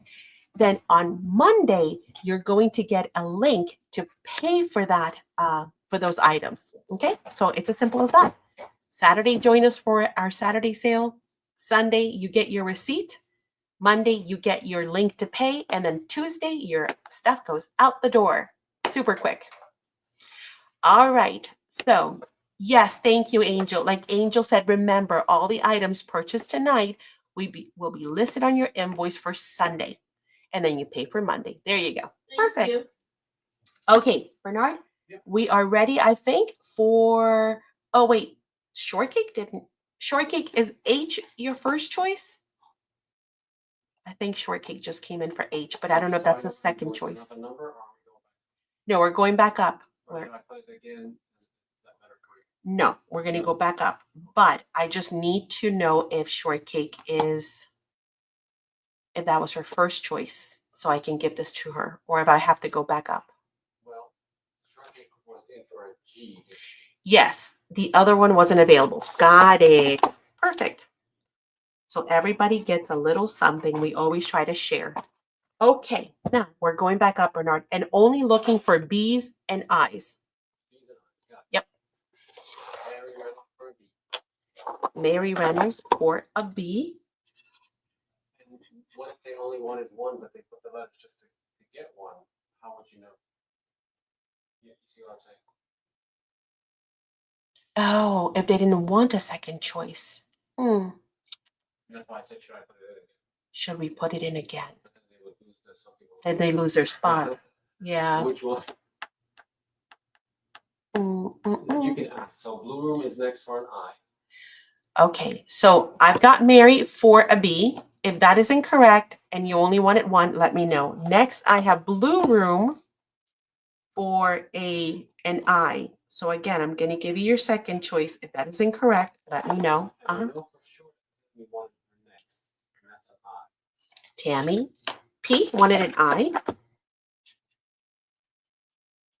Then on Monday, you're going to get a link to pay for that, for those items. Okay, so it's as simple as that. Saturday, join us for our Saturday sale. Sunday, you get your receipt. Monday, you get your link to pay. And then Tuesday, your stuff goes out the door. Super quick. All right. So, yes, thank you, Angel. Like Angel said, remember, all the items purchased tonight will be listed on your invoice for Sunday. And then you pay for Monday. There you go. Thank Perfect. you. Okay, Bernard, Yep. we are ready, I think, for, oh, wait, shortcake didn't. Shortcake, is H your first choice? I think shortcake just came in for H, but I don't know if that's a second choice. Another number, or are we going back? No, we're going back up. Or should I put it again? Is that better for you? No, we're going to go back up. But I just need to know if shortcake is, if that was her first choice, so I can give this to her, or if I have to go back up. Well, shortcake was in for a G. Yes, the other one wasn't available. Got it. Perfect. So everybody gets a little something. We always try to share. Okay, now we're going back up, Bernard, and only looking for B's and I's. Yep. Mary Reynolds for a B. And what if they only wanted one, but they put the letters just to get one? How would you know? Yeah, you see what I'm saying? Oh, if they didn't want a second choice. And that's why I said, should I put it in again? Should we put it in again? But then they would lose some people. Then they lose their spot. Yeah. Which one? You can ask. So blue room is next for an I. Okay, so I've got Mary for a B. If that is incorrect and you only wanted one, let me know. Next, I have blue room for an I. So again, I'm going to give you your second choice. If that is incorrect, let me know. And I know for sure we want it next, and that's an I. Tammy P wanted an I.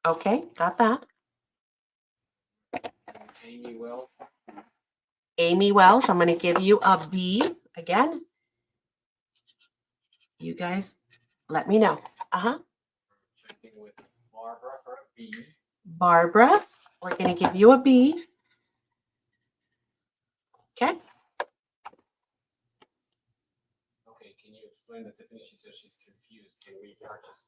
Okay, got that. And Amy Wells. Amy Wells, I'm going to give you a B again. You guys, let me know. Checking with Barbara for a B. Barbara, we're going to give you a B. Okay. Okay, can you explain that Tiffany? She says she's confused. Can we purchase?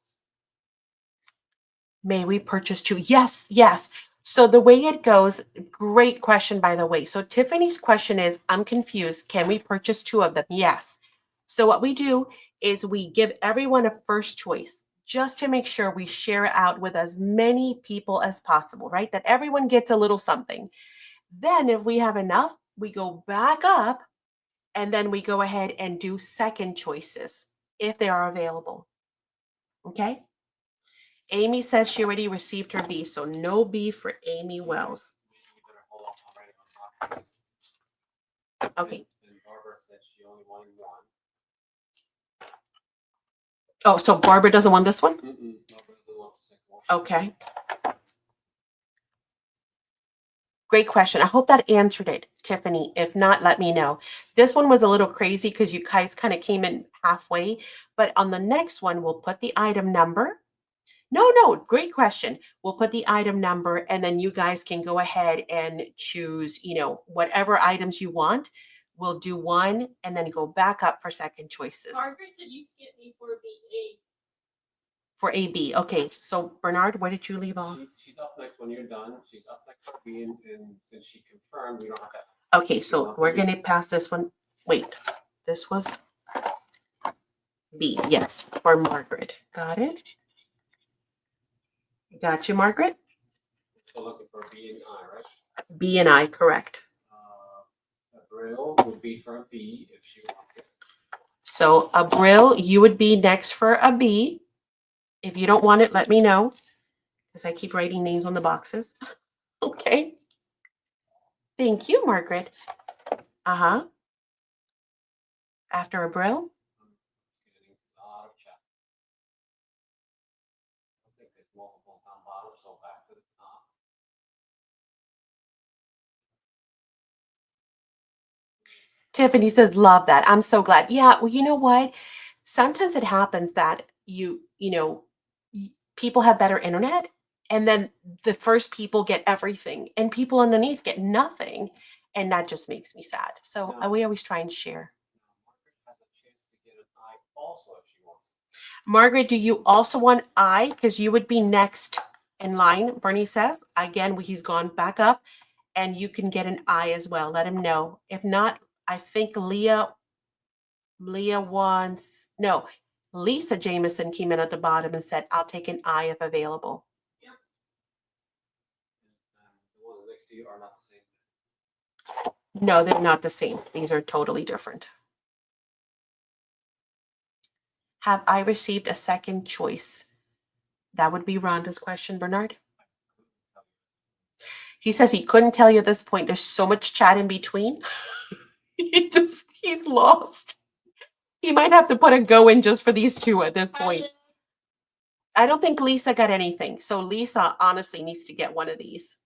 May we purchase two? Yes, yes. So the way it goes, great question, by the way. So Tiffany's question is, I'm confused. Can we purchase two of them? Yes. So what we do is we give everyone a first choice just to make sure we share it out with as many people as possible, right? That everyone gets a little something. Then if we have enough, we go back up and then we go ahead and do second choices if they are available. Okay? Amy says she already received her B, so no B for Amy Wells. You better hold off on writing on top. Okay. And Barbara said she only wanted one. Oh, so Barbara doesn't want this one? Barbara doesn't want the second one. Okay. Great question. I hope that answered it, Tiffany. If not, let me know. This one was a little crazy because you guys kind of came in halfway, but on the next one, we'll put the item number. No, great question. We'll put the item number and then you guys can go ahead and choose, whatever items you want. We'll do one and then go back up for second choices. Margaret said you skipped me for B8. For AB. Okay, so Bernard, where did you leave off? She's up next when you're done. She's up next for B, and since she confirmed, we don't have to. Okay, so we're gonna pass this one. Wait, this was B. Yes, for Margaret. Got it. Got you, Margaret. So looking for B and I, right? B and I, correct. Abril would be for a B if she wants it. So Abril, you would be next for a B. If you don't want it, let me know, because I keep writing names on the boxes. Okay. Thank you, Margaret. Uh-huh. After Abril? Getting a lot of chat. I think there's multiple down bottom, so back to the top. Tiffany says, love that. I'm so glad. Yeah, well, you know what? Sometimes it happens that people have better internet, and then the first people get everything, and people underneath get nothing. And that just makes me sad. So Yeah. we always try and share. Margaret has a chance to get an I also if she wants it. Margaret, do you also want I? Because you would be next in line, Bernie says. Again, he's gone back up, and you can get an I as well. Let him know. If not, I think Lisa Jameson came in at the bottom and said, I'll take an I if available. And the ones next to you are not the same. No, they're not the same. These are totally different. Have I received a second choice? That would be Rhonda's question, Bernard. He says he couldn't tell you at this point. There's so much chat in between. He's lost. He might have to put a go in just for these two at this point. I don't think Lisa got anything. So Lisa honestly needs to get one of these.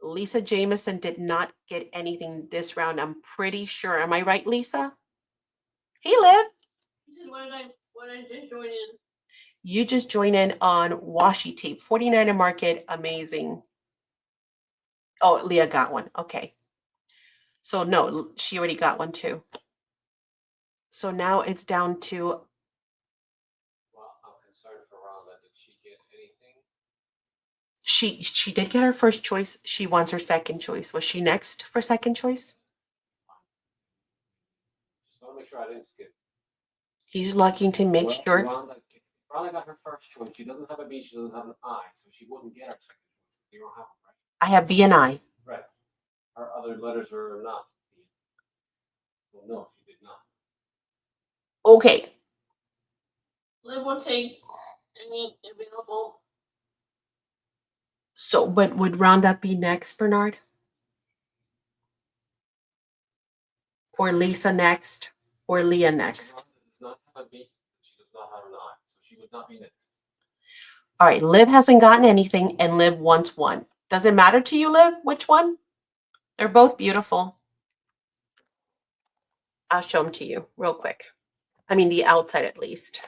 Lisa Jameson did not get anything this round. I'm pretty sure. Am I right, Lisa? Hey, Liv. You said what did I just join in? You just join in on washi tape. 49 a market. Amazing. Oh, Leah got one. Okay. So no, she already got one too. So now it's down to. Well, I'm concerned for Rhonda. Did she get anything? She did get her first choice. She wants her second choice. Was she next for second choice? Just want to make sure I didn't skip. He's looking to make sure. Rhonda got her first choice. She doesn't have a B. She doesn't have an I, so she wouldn't get her second choice. You don't have it, right? I have B and I. Right. Her other letters are not B. Well, no, she did not. Okay. Liv will take any available. So, but would Rhonda be next, Bernard? Or Lisa next? Or Leah next? Rhonda does not have a B. She does not have an I, so she would not be next. All right. Liv hasn't gotten anything, and Liv wants one. Does it matter to you, Liv? Which one? They're both beautiful. I'll show them to you real quick. I mean, the outside at least.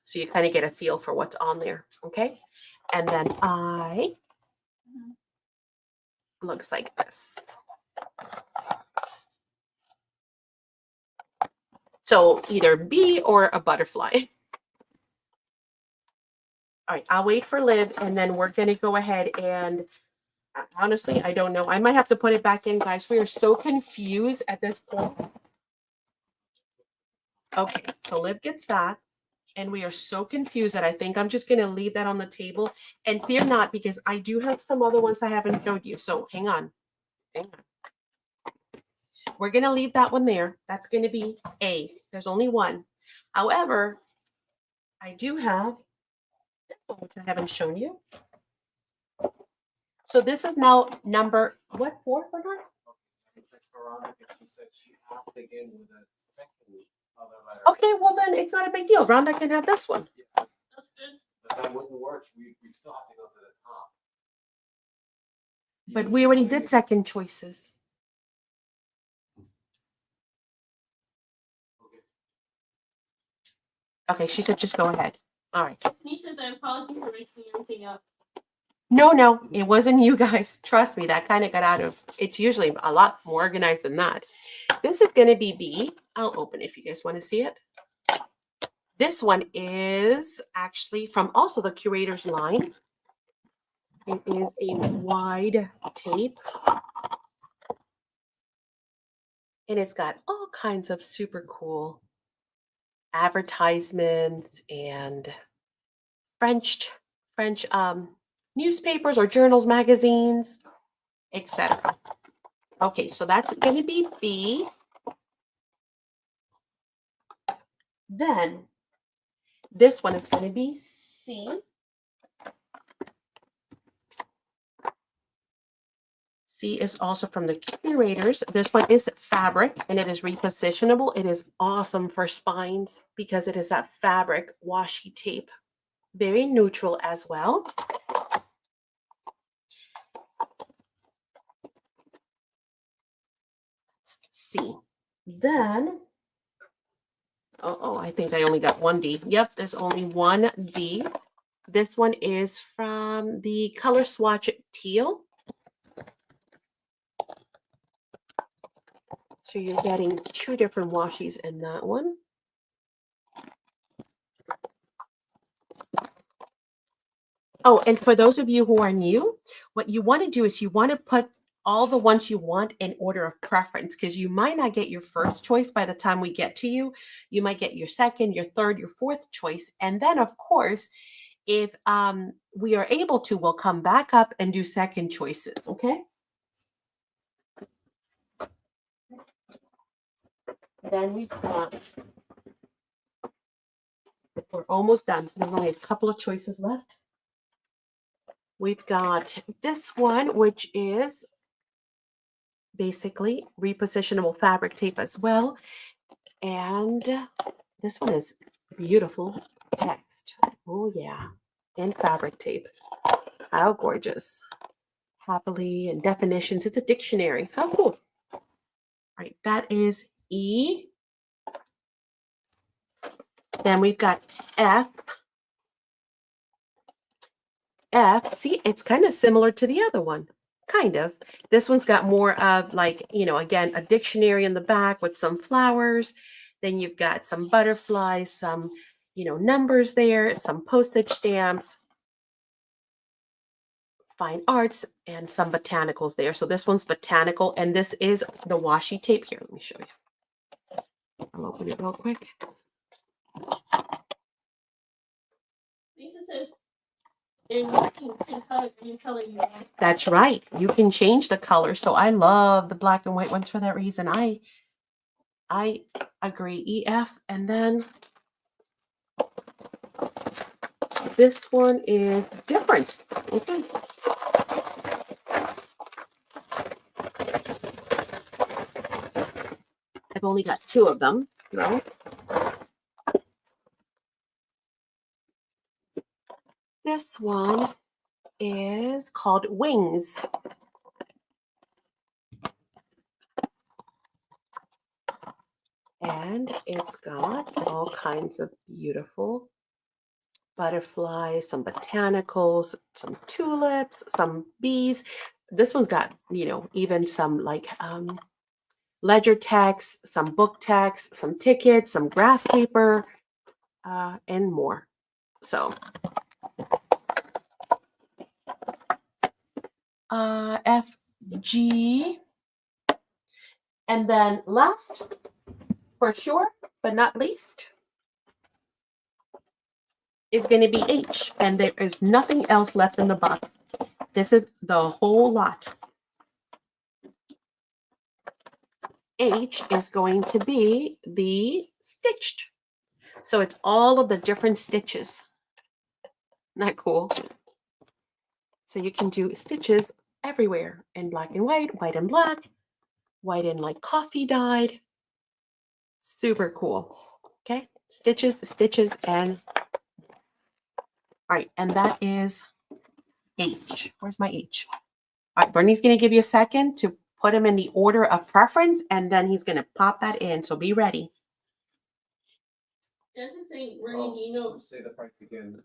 So you kind of get a feel for what's on there. Okay. And then I looks like this. So either B or a butterfly. All right, I'll wait for Liv, and then we're going to go ahead and honestly, I don't know. I might have to put it back in, guys. We are so confused at this point. Okay, so Liv gets that, and we are so confused that I think I'm just going to leave that on the table. And fear not, because I do have some other ones I haven't showed you. So hang on. Hang on. We're going to leave that one there. That's going to be A. There's only one. However, I do have this one, which I haven't shown you. So this is now number, what, 4, Bernard? Veronica, she said she asked again with a second other letter. Okay, well then it's not a big deal. Rhonda can have this one. Yeah, That's good. but that wouldn't work. We still have to go to the top. But we already did second choices. Okay, she said just go ahead. All right. He says I apologize for mixing everything up. No, it wasn't you guys. Trust me, that kind of got out of, it's usually a lot more organized than that. This is going to be B. I'll open it if you guys want to see it. This one is actually from also the Curator's line. It is a wide tape. And it's got all kinds of super cool advertisements and French newspapers or journals, magazines, etc. Okay, so that's going to be B. Then this one is going to be C. C is also from the Curators. This one is fabric and it is repositionable. It is awesome for spines because it is that fabric washi tape. Very neutral as well. C. Then, I think I only got one D. Yep, there's only one D. This one is from the Color Swatch Teal. So you're getting two different washies in that one. Oh, and for those of you who are new, what you want to do is you want to put all the ones you want in order of preference because you might not get your first choice by the time we get to you. You might get your second, your third, your fourth choice. And then, of course, if we are able to, we'll come back up and do second choices, okay? Then we've got, we're almost done. There's only a couple of choices left. We've got this one, which is basically repositionable fabric tape as well. And this one is beautiful text. Oh, yeah. And fabric tape. How gorgeous. Happily and definitions. It's a dictionary. How cool. All right, that is E. Then we've got F. F, see, it's kind of similar to the other one. Kind of. This one's got more of like, again, a dictionary in the back with some flowers. Then you've got some butterflies, some, numbers there, some postage stamps, fine arts, and some botanicals there. So this one's botanical, and this is the washi tape. Here, let me show you. I'll open it real quick. Lisa says, and you can color any color you want. That's right. You can change the color. So I love the black and white ones for that reason. I agree. EF. And then this one is different. Okay. I've only got two of them, right? This one is called Wings. And it's got all kinds of beautiful butterflies, some botanicals, some tulips, some bees. This one's got, even some like ledger text, some book text, some tickets, some graph paper, and more. So F, G, and then last, for sure, but not least, is going to be H, and there is nothing else left in the box. This is the whole lot. H is going to be the stitched. So it's all of the different stitches. Isn't that cool? So you can do stitches everywhere in black and white and black, white and like coffee dyed. Super cool. Okay, stitches, and all right, and that is H. Where's my H? All right, Bernie's going to give you a second to put them in the order of preference, and then he's going to pop that in. So be ready. Does it say, Bernie, do you know? Say the price again.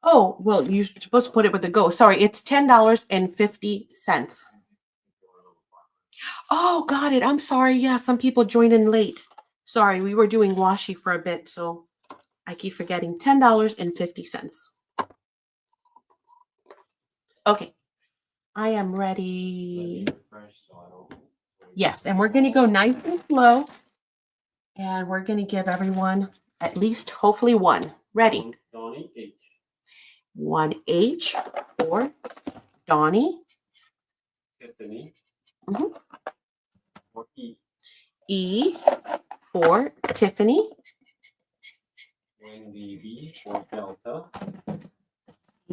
Oh, well, you're supposed to put it with the go. Sorry, it's $10.50. Oh, got it. I'm sorry. Yeah, some people joined in late. Sorry, we were doing washi for a bit, so I keep forgetting $10.50. Okay, I am ready. Fresh, so I don't. Yes, and we're going to go nice and slow. And we're going to give everyone at least, hopefully, one. Ready? Donnie H. 1H for Donnie. Tiffany. Mhm. Or E. E for Tiffany. Wendy B for Delta.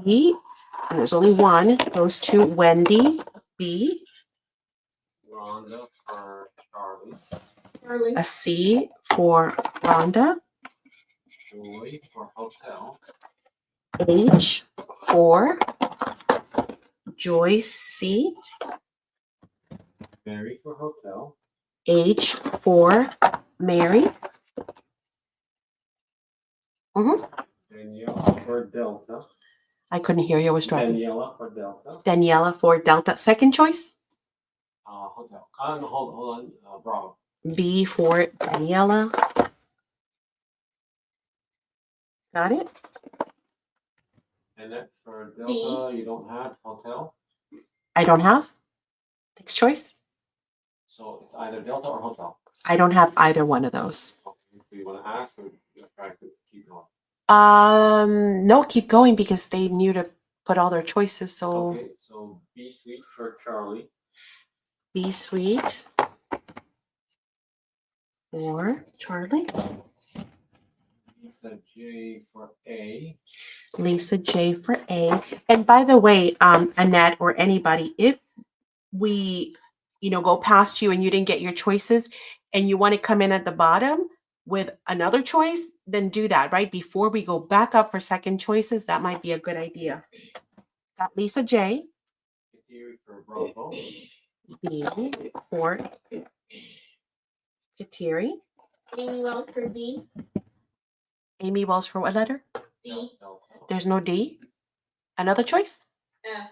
E, and there's only one, goes to Wendy B. Rhonda for Charlie. Charlie. A C for Rhonda. Joy for Hotel. H for Joyce C. Mary for Hotel. H for Mary. Daniela for Delta. I couldn't hear you. I was driving. Daniela for Delta. Daniela for Delta. Second choice. Hotel. No, hold on. Bravo. B for Daniela. Got it? And then for Delta, you don't have Hotel. I don't have. Next choice. So it's either Delta or Hotel. I don't have either one of those. Okay. Do you want to ask or try to keep going? No, keep going because they knew to put all their choices. So Okay, so B Suite for Charlie. B Suite for Charlie. Lisa J for A. Lisa J for A. And by the way, Annette or anybody, if we, go past you and you didn't get your choices and you want to come in at the bottom with another choice, then do that, right? Before we go back up for second choices, that might be a good idea. Got Lisa J. Kateri for Bravo. B for Kateri. Amy Wells for D. Amy Wells for what letter? D. Delta. There's no D. Another choice? F.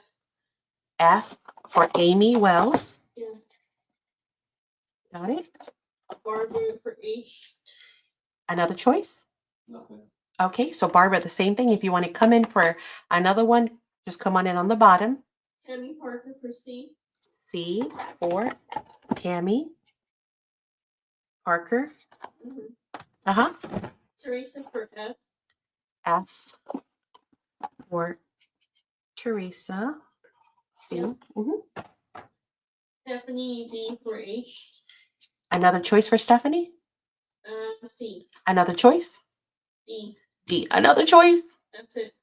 F for Amy Wells. Yes. Got it. Barbara for H. Another choice? Nothing. Okay, so Barbara, the same thing. If you want to come in for another one, just come on in on the bottom. Tammy Parker for C. C for Tammy Parker. Uh-huh. Teresa for F. F for Teresa. C. Yep. Mhm. Stephanie B for H. Another choice for Stephanie? C. Another choice? D. D. Another choice? That's it.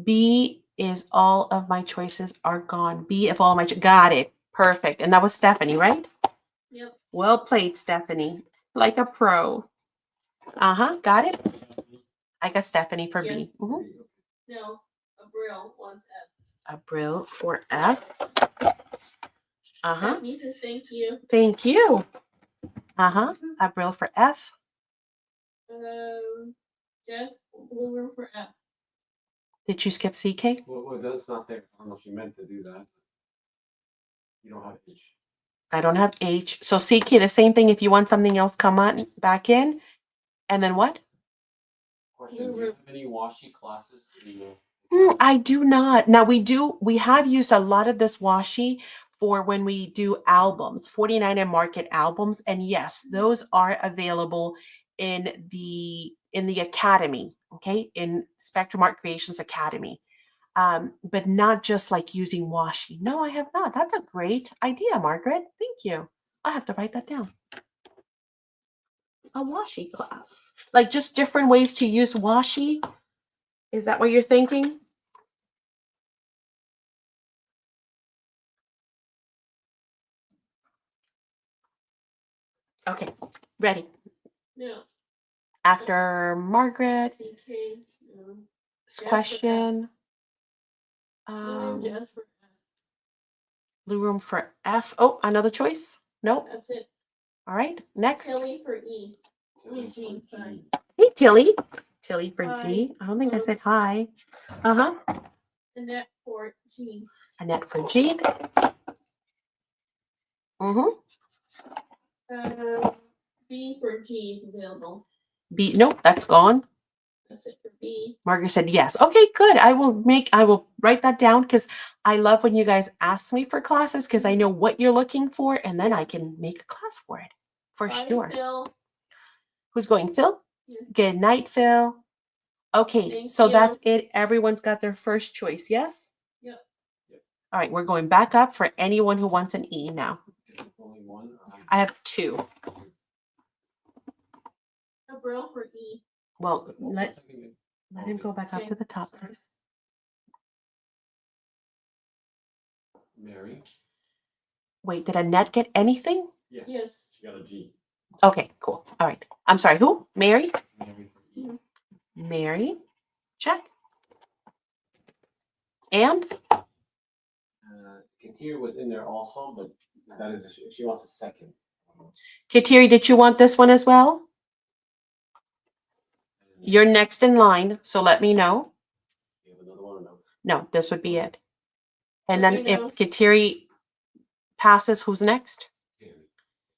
B is all of my choices are gone. B if all my got it. Perfect. And that was Stephanie, right? Yep. Well played, Stephanie. Like a pro. Uh-huh. Got it? I got Stephanie for B. Yes. No. Abril wants F. Abril for F. Uh-huh. Stephanie says thank you. Thank you. Uh-huh. Abril for F. Jess Blue Room for F. Did you skip CK? Well, that's not there. I don't know if you meant to do that. You don't have H. I don't have H. So CK, the same thing. If you want something else, come on back in. And then what? Question, do you have any washi classes in the I do not. Now we have used a lot of this washi for when we do albums, 49 and Market albums. And yes, those are available in the academy, okay, in Spectrum Art Creations Academy. But not just like using washi. No, I have not. That's a great idea, Margaret. Thank you. I have to write that down. A washi class. Like just different ways to use washi. Is that what you're thinking? Okay, ready. No. After Margaret, CK. No. question. Blue Room Jess for F. Blue room for F. Oh, another choice? Nope. That's it. All right, next. Tilly for E. G, sorry. Hey, Tilly. Tilly for Hi. G. I don't think I said hi. Uh-huh. Annette for G. Annette for G. Mm-hmm. B for G is available. B, nope, that's gone. That's it for B. Margaret said yes. Okay, good. I will write that down because I love when you guys ask me for classes because I know what you're looking for and then I can make a class for it. For Bye, sure. Phil. Who's going? Phil? Yeah. Good night, Phil. Okay, Thank so you. that's it. Everyone's got their first choice, yes? Yep. All right, we're going back up for anyone who wants an E now. Only one? I have two. A Braille for E. Well, let him go back up Okay. to the top, please. Mary. Wait, did Annette get anything? Yeah. Yes. She got a G. Okay, cool. All right. I'm sorry, who? Mary? Mary for E. Mhm. Mary. Check. And? Katir was in there also, but that is, she wants a second. Kateri, did you want this one as well? And You're next in line, so let me know. you have another one or no? No, this would be it. And Let then me if know. Kateri passes, who's next? Mary.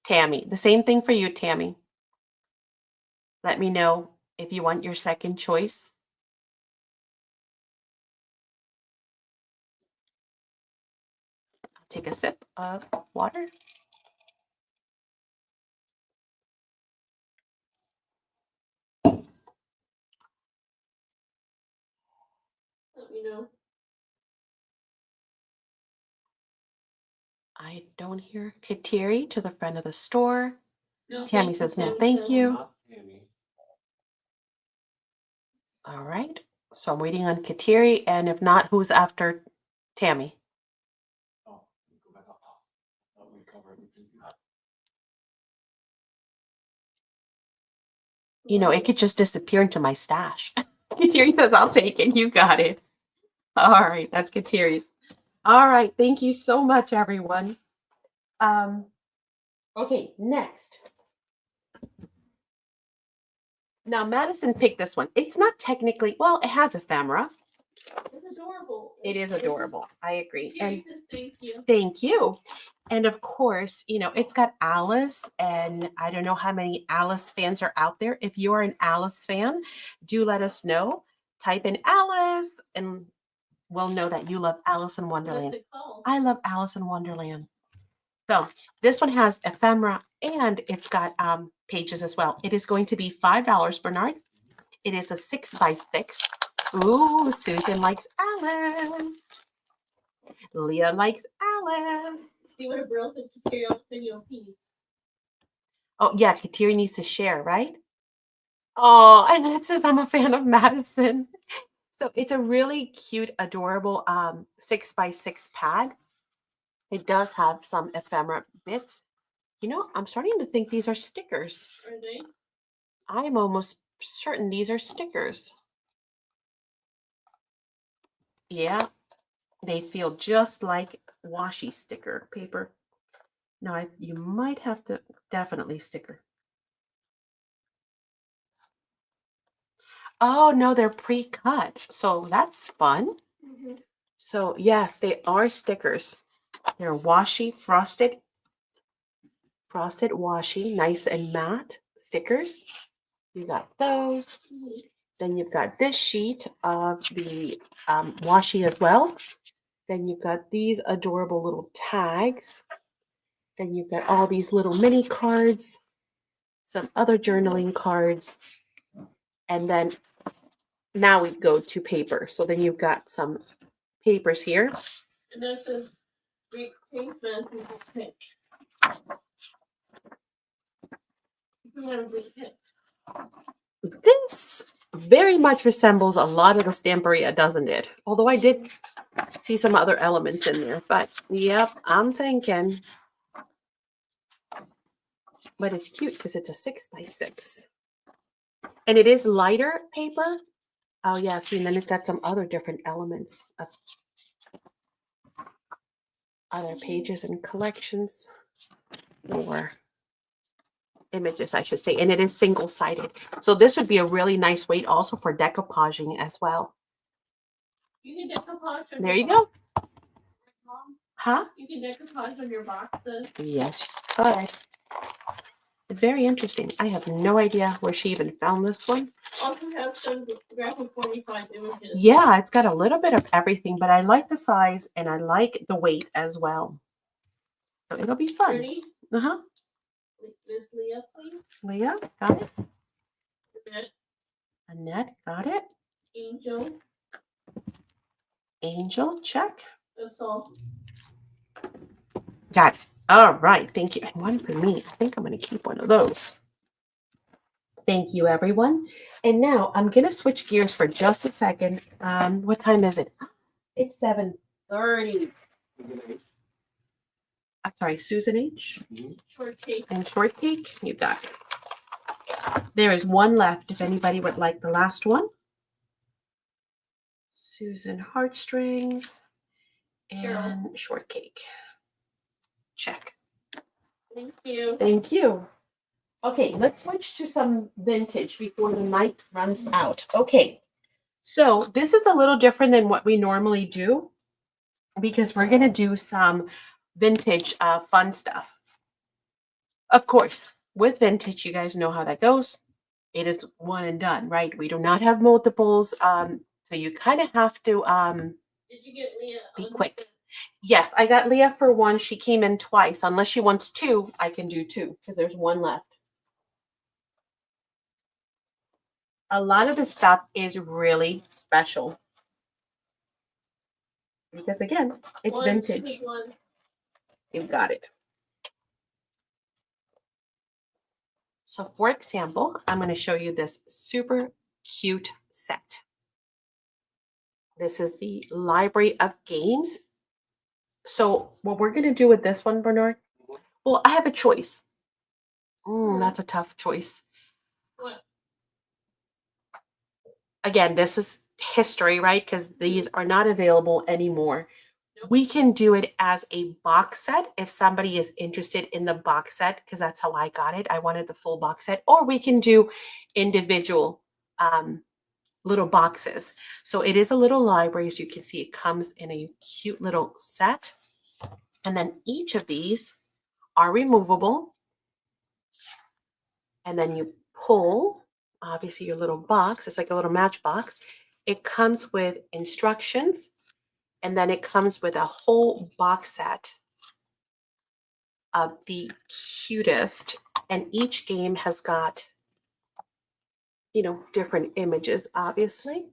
Tammy. The same thing for you, Tammy. Let me know if you want your second choice. I'll take a sip of water. Let me know. I don't hear Kateri to the front of the store. No, Tammy thank says you, no, Tammy thank says. you. Not Tammy. All right. So I'm waiting on Kateri, and if not, who's after Tammy? Oh, go back up top. Thought we covered everything. You know, it could just disappear into my stash. Kateri says, I'll take it. You got it. All right. That's Kateri's. All right. Thank you so much, everyone. Okay, next. Now, Madison picked this one. It's not technically, well, it has ephemera. It's adorable. It is adorable. I agree. And Terry says thank you. thank you. And of course, you know, it's got Alice, and I don't know how many Alice fans are out there. If you are an Alice fan, do let us know. Type in Alice, and we'll know that you love Alice in Wonderland. What's it called? I love Alice in Wonderland. So this one has ephemera, and it's got pages as well. It is going to be $5, Bernard. It is a 6x6. Ooh, Susan likes Alice. Leah likes Alice. See what a Braille said to carry out video piece. Oh, yeah, Kateri needs to share, right? Oh, and it says I'm a fan of Madison. So it's a really cute, adorable 6x6 pad. It does have some ephemera bits. You know, I'm starting to think these are stickers. Are they? I'm almost certain these are stickers. Yeah, they feel just like washi sticker paper. No, you might have to definitely sticker. Oh, no, they're pre-cut. So that's fun. Mm-hmm. So yes, they are stickers. They're washi, frosted washi, nice and matte stickers. You got those. Then you've got this sheet of the washi as well. Then you've got these adorable little tags. Then you've got all these little mini cards, some other journaling cards. And then now we go to paper. So then you've got some papers here. And that's a great pink Madison pick. You can have a great pick. This very much resembles a lot of the Stamperia, doesn't it? Although I did see some other elements in there, but yep, I'm thinking. But it's cute because it's a 6x6. And it is lighter paper. Oh yeah, see, and then it's got some other different elements of other pages and collections or images, I should say. And it is single-sided. So this would be a really nice weight also for decoupaging as well. You can decoupage on There your you go. Mom, Huh? you can decoupage on your boxes. Yes. All right. Very interesting. I have no idea where she even found this one. Also have some graphic 45 images. Yeah, it's got a little bit of everything, but I like the size and I like the weight as well. So it'll be fun. Ready? Uh-huh. Miss Leah, please. Leah, got it. Annette, Annette, got it. Angel. Angel, check. That's all. Got it. All right, thank you. And one for me. I think I'm going to keep one of those. Thank you, everyone. And now I'm going to switch gears for just a second. What time is it? It's 7:30. I'm sorry, Susan H. Shortcake. And shortcake, you got it. There is one left if anybody would like the last one. Susan Heartstrings and shortcake. Check. Thank you. Thank you. Okay, let's switch to some vintage before the night runs out. Okay, so this is a little different than what we normally do because we're going to do some vintage fun stuff. Of course, with vintage, you guys know how that goes. It is one and done, right? We do not have multiples. So you kind of have to Did you get Leah? be on quick. the- Yes, I got Leah for one. She came in twice. Unless she wants two, I can do two because there's one left. A lot of the stuff is really special because again, it's One, vintage. two, one. You've got it. So for example, I'm going to show you this super cute set. This is the Library of Games. So what we're going to do with this one, Bernard, well, I have a choice. That's a tough choice. What? Again, this is history, right? Because these are not available anymore. We can do it as a box set if somebody is interested in the box set, because that's how I got it. I wanted the full box set, or we can do individual little boxes. So it is a little library. As you can see, it comes in a cute little set. And then each of these are removable. And then you pull, obviously, your little box. It's like a little matchbox. It comes with instructions. And then it comes with a whole box set of the cutest. And each game has got, you know, different images, obviously.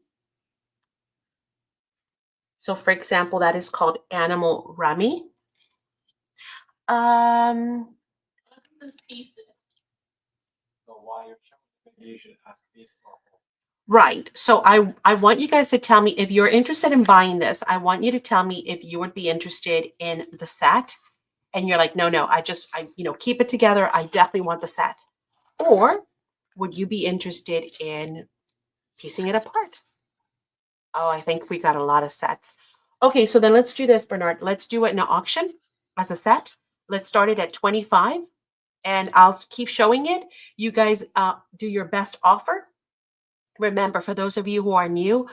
So for example, that is called Animal Rummy. This piece. So while you're showing, maybe you should ask these people. Right. So I want you guys to tell me if you're interested in buying this. I want you to tell me if you would be interested in the set. And you're like, no, I keep it together. I definitely want the set. Or would you be interested in piecing it apart? Oh, I think we got a lot of sets. Okay, so then let's do this, Bernard. Let's do it in an auction as a set. Let's start it at 25 and I'll keep showing it. You guys do your best offer. Remember, for those of you who are new,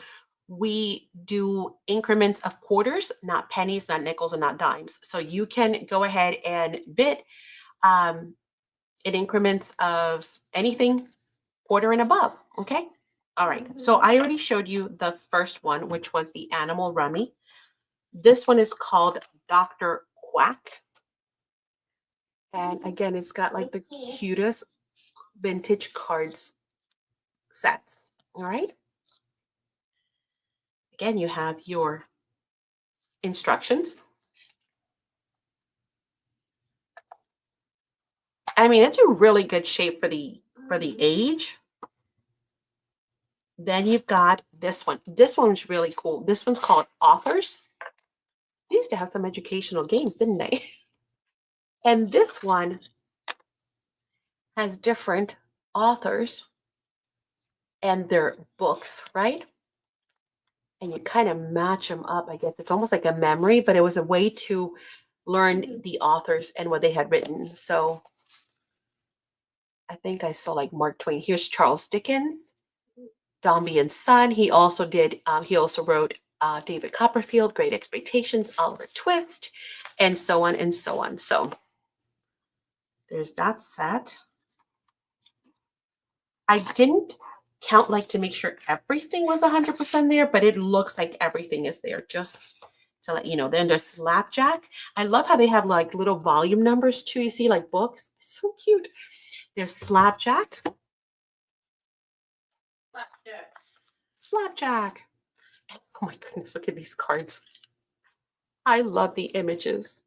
we do increments of quarters, not pennies, not nickels, and not dimes. So you can go ahead and bid in increments of anything quarter and above. Okay. All right. So I already showed you the first one, which was the Animal Rummy. This one is called Dr. Quack. And again, it's got like the cutest vintage cards sets. All right. Again, you have your instructions. I mean, it's a really good shape for the age. Then you've got this one. This one's really cool. This one's called Authors. They used to have some educational games, didn't they? And this one has different authors and their books, right? And you kind of match them up, I guess. It's almost like a memory, but it was a way to learn the authors and what they had written. So I think I saw like Mark Twain. Here's Charles Dickens, Dombey and Son. He also wrote David Copperfield, Great Expectations, Oliver Twist, and so on and so on. So there's that set. I didn't count like to make sure everything was 100% there, but it looks like everything is there, just to let you know. Then there's Slapjack. I love how they have like little volume numbers too. You see, like books. It's so cute. There's Slapjack. Flapjacks. Slapjack. Oh my goodness, look at these cards. I love the images.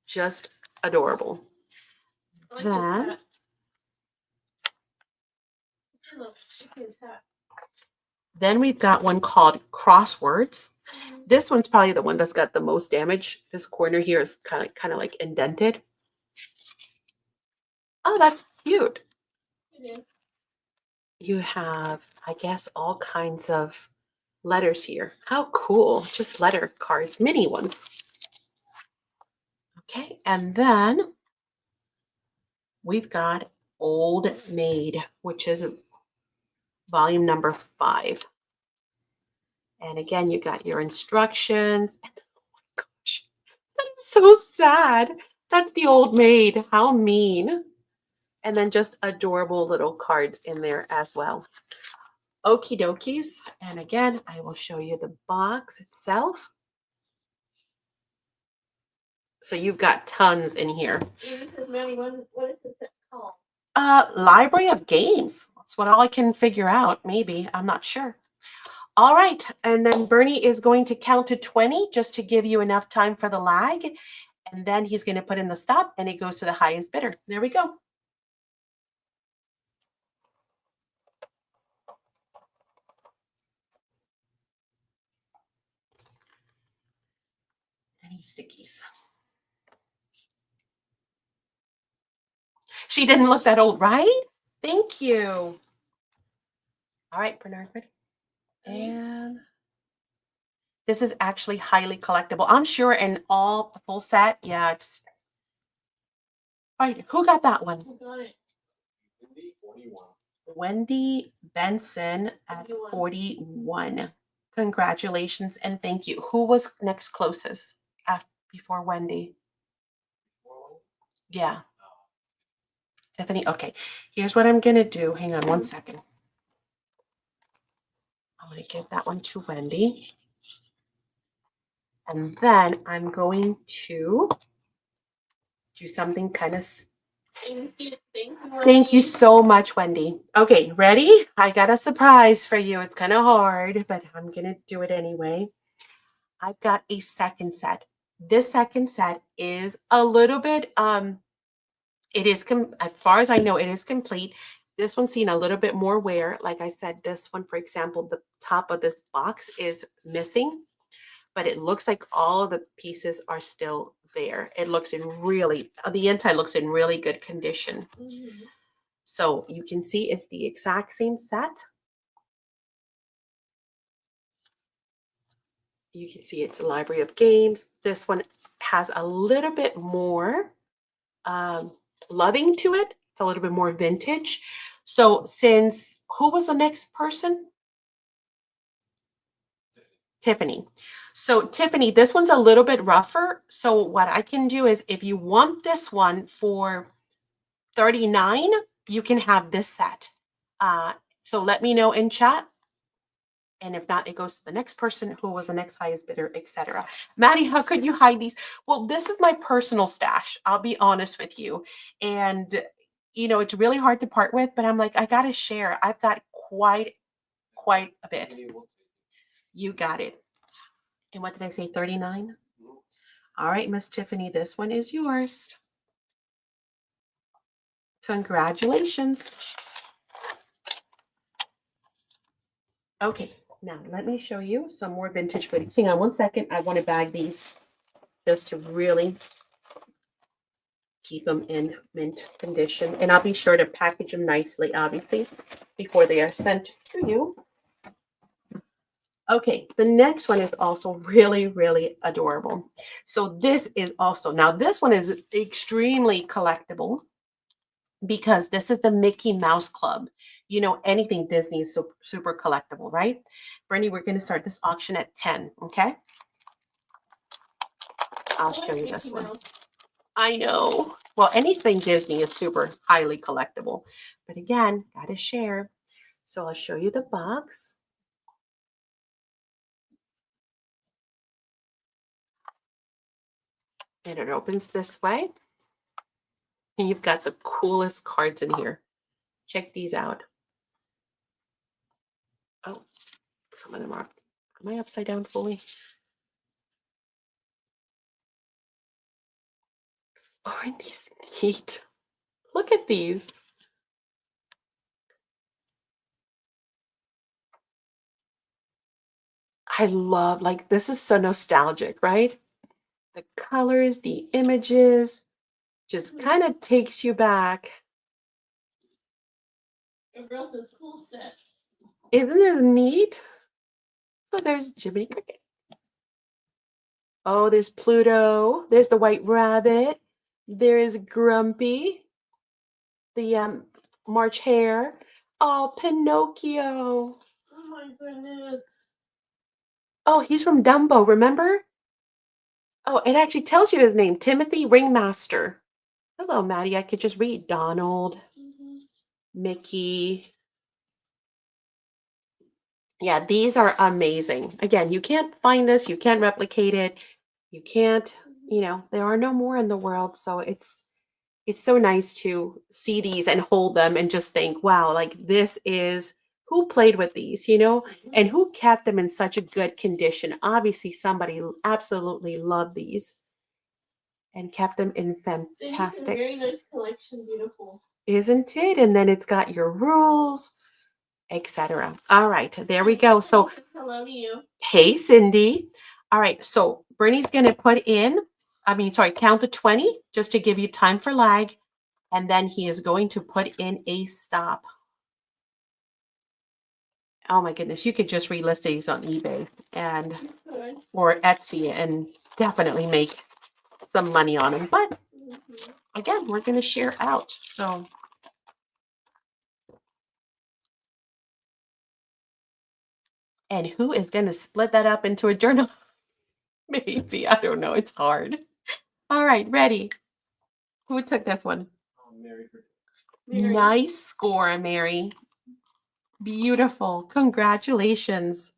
Just adorable. I like Then- this hat. Look, look at his hat. Then we've got one called Crosswords. This one's probably the one that's got the most damage. This corner here is kind of like indented. Oh, that's cute. It is. You have, I guess, all kinds of letters here. How cool. Just letter cards, mini ones. Okay, and then we've got Old Maid, which is volume number 5. And again, you got your instructions. And oh my gosh, that's so sad. That's the Old Maid. How mean. And then just adorable little cards in there as well. Okie dokies. And again, I will show you the box itself. So you've got tons in here. Amy says, Maddie, what is this set called? Library of Games. That's what all I can figure out. Maybe. I'm not sure. All right. And then Bernie is going to count to 20 just to give you enough time for the lag. And then he's going to put in the stop and it goes to the highest bidder. There we go. Any stickies? She didn't look that old, right? Thank you. All right, Bernard. And this is actually highly collectible. I'm sure in all the full set, yeah, it's right. Who got that one? Who got it? 41. Wendy Benson at 41. Congratulations and thank you. Who was next closest before Wendy? Yeah. Tiffany. Okay. Here's what I'm going to do. Hang on one second. I'm going to give that one to Wendy. And then I'm going to do something kind of. Thank you so much, Wendy. Okay, ready? I got a surprise for you. It's kind of hard, but I'm going to do it anyway. I've got a second set. This second set is a little bit, it is, as far as I know, it is complete. This one's seen a little bit more wear. Like I said, this one, for example, the top of this box is missing, but it looks like all of the pieces are still there. It looks in really, the inside looks in really good condition. Mm-hmm. So you can see it's the exact same set. You can see it's a library of games. This one has a little bit more loving to it. It's a little bit more vintage. So since, who was the next person? Tiffany. So Tiffany, this one's a little bit rougher. So what I can do is if you want this one for $39, you can have this set. So let me know in chat. And if not, it goes to the next person who was the next highest bidder, etc. Maddie, how could you hide these? Well, this is my personal stash. I'll be honest with you. And, you know, it's really hard to part with, but I'm like, I got to share. I've got quite a bit. You got it. And what did I say, 39? All right, Miss Tiffany, this one is yours. Congratulations. Okay, now let me show you some more vintage goodies. Hang on one second. I want to bag these just to really keep them in mint condition. And I'll be sure to package them nicely, obviously, before they are sent to you. Okay, the next one is also really, really adorable. So this is also, now this one is extremely collectible because this is the Mickey Mouse Club. You know, anything Disney is super, super collectible, right? Brittany, we're going to start this auction at 10, okay? I'll show you this one. I know. Well, anything Disney is super highly collectible. But again, gotta share. So I'll show you the box. And it opens this way. And you've got the coolest cards in here. Check these out. Oh, some of them are. Am I upside down fully? Aren't these neat? Look at these. I love, like, this is so nostalgic, right? The colors, the images, just kind of takes you back. Your girl says cool sets. Isn't it neat? Oh, there's Jimmy Cricket. Oh, there's Pluto. There's the White Rabbit. There is Grumpy. The March Hare. Oh, Pinocchio. Oh my goodness. Oh, he's from Dumbo, remember? Oh, it actually tells you his name, Timothy Ringmaster. Hello, Maddie. I could just read Donald, Mickey. Yeah, these are amazing. Again, you can't find this, you can't replicate it. You can't, there are no more in the world, so it's so nice to see these and hold them and just think, wow, like this is who played with these, and who kept them in such a good condition. Obviously, somebody absolutely loved these and kept them in This is a fantastic, very nice collection. Beautiful. isn't it? And then it's got your rules, etc. All right, there we go. So, Hello to you. hey, Cindy. All right, so Bernie's going to count to 20 just to give you time for lag. And then he is going to put in a stop. Oh my goodness, you could just relist these on eBay and or Etsy and definitely make some money on them. But again, we're going to share out. So and who is going to split that up into a journal? Maybe. I don't know. It's hard. All right, ready. Who took this one? Mary. Nice score, Mary. Beautiful. Congratulations.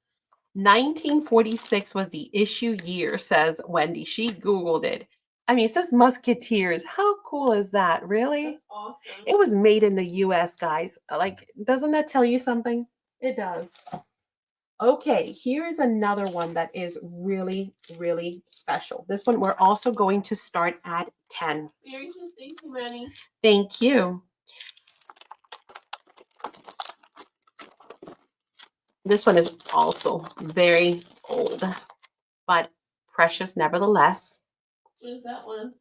1946 was the issue year, says Wendy. She Googled it. I mean, it says Musketeers. How cool is that? Really? That's awesome. It was made in the US, guys. Like, doesn't that tell you something? It does. Okay, here is another one that is really, really special. This one, we're also going to start at 10. Mary says thank you, Manny. Thank you. This one is also very old, but precious nevertheless. What is that one?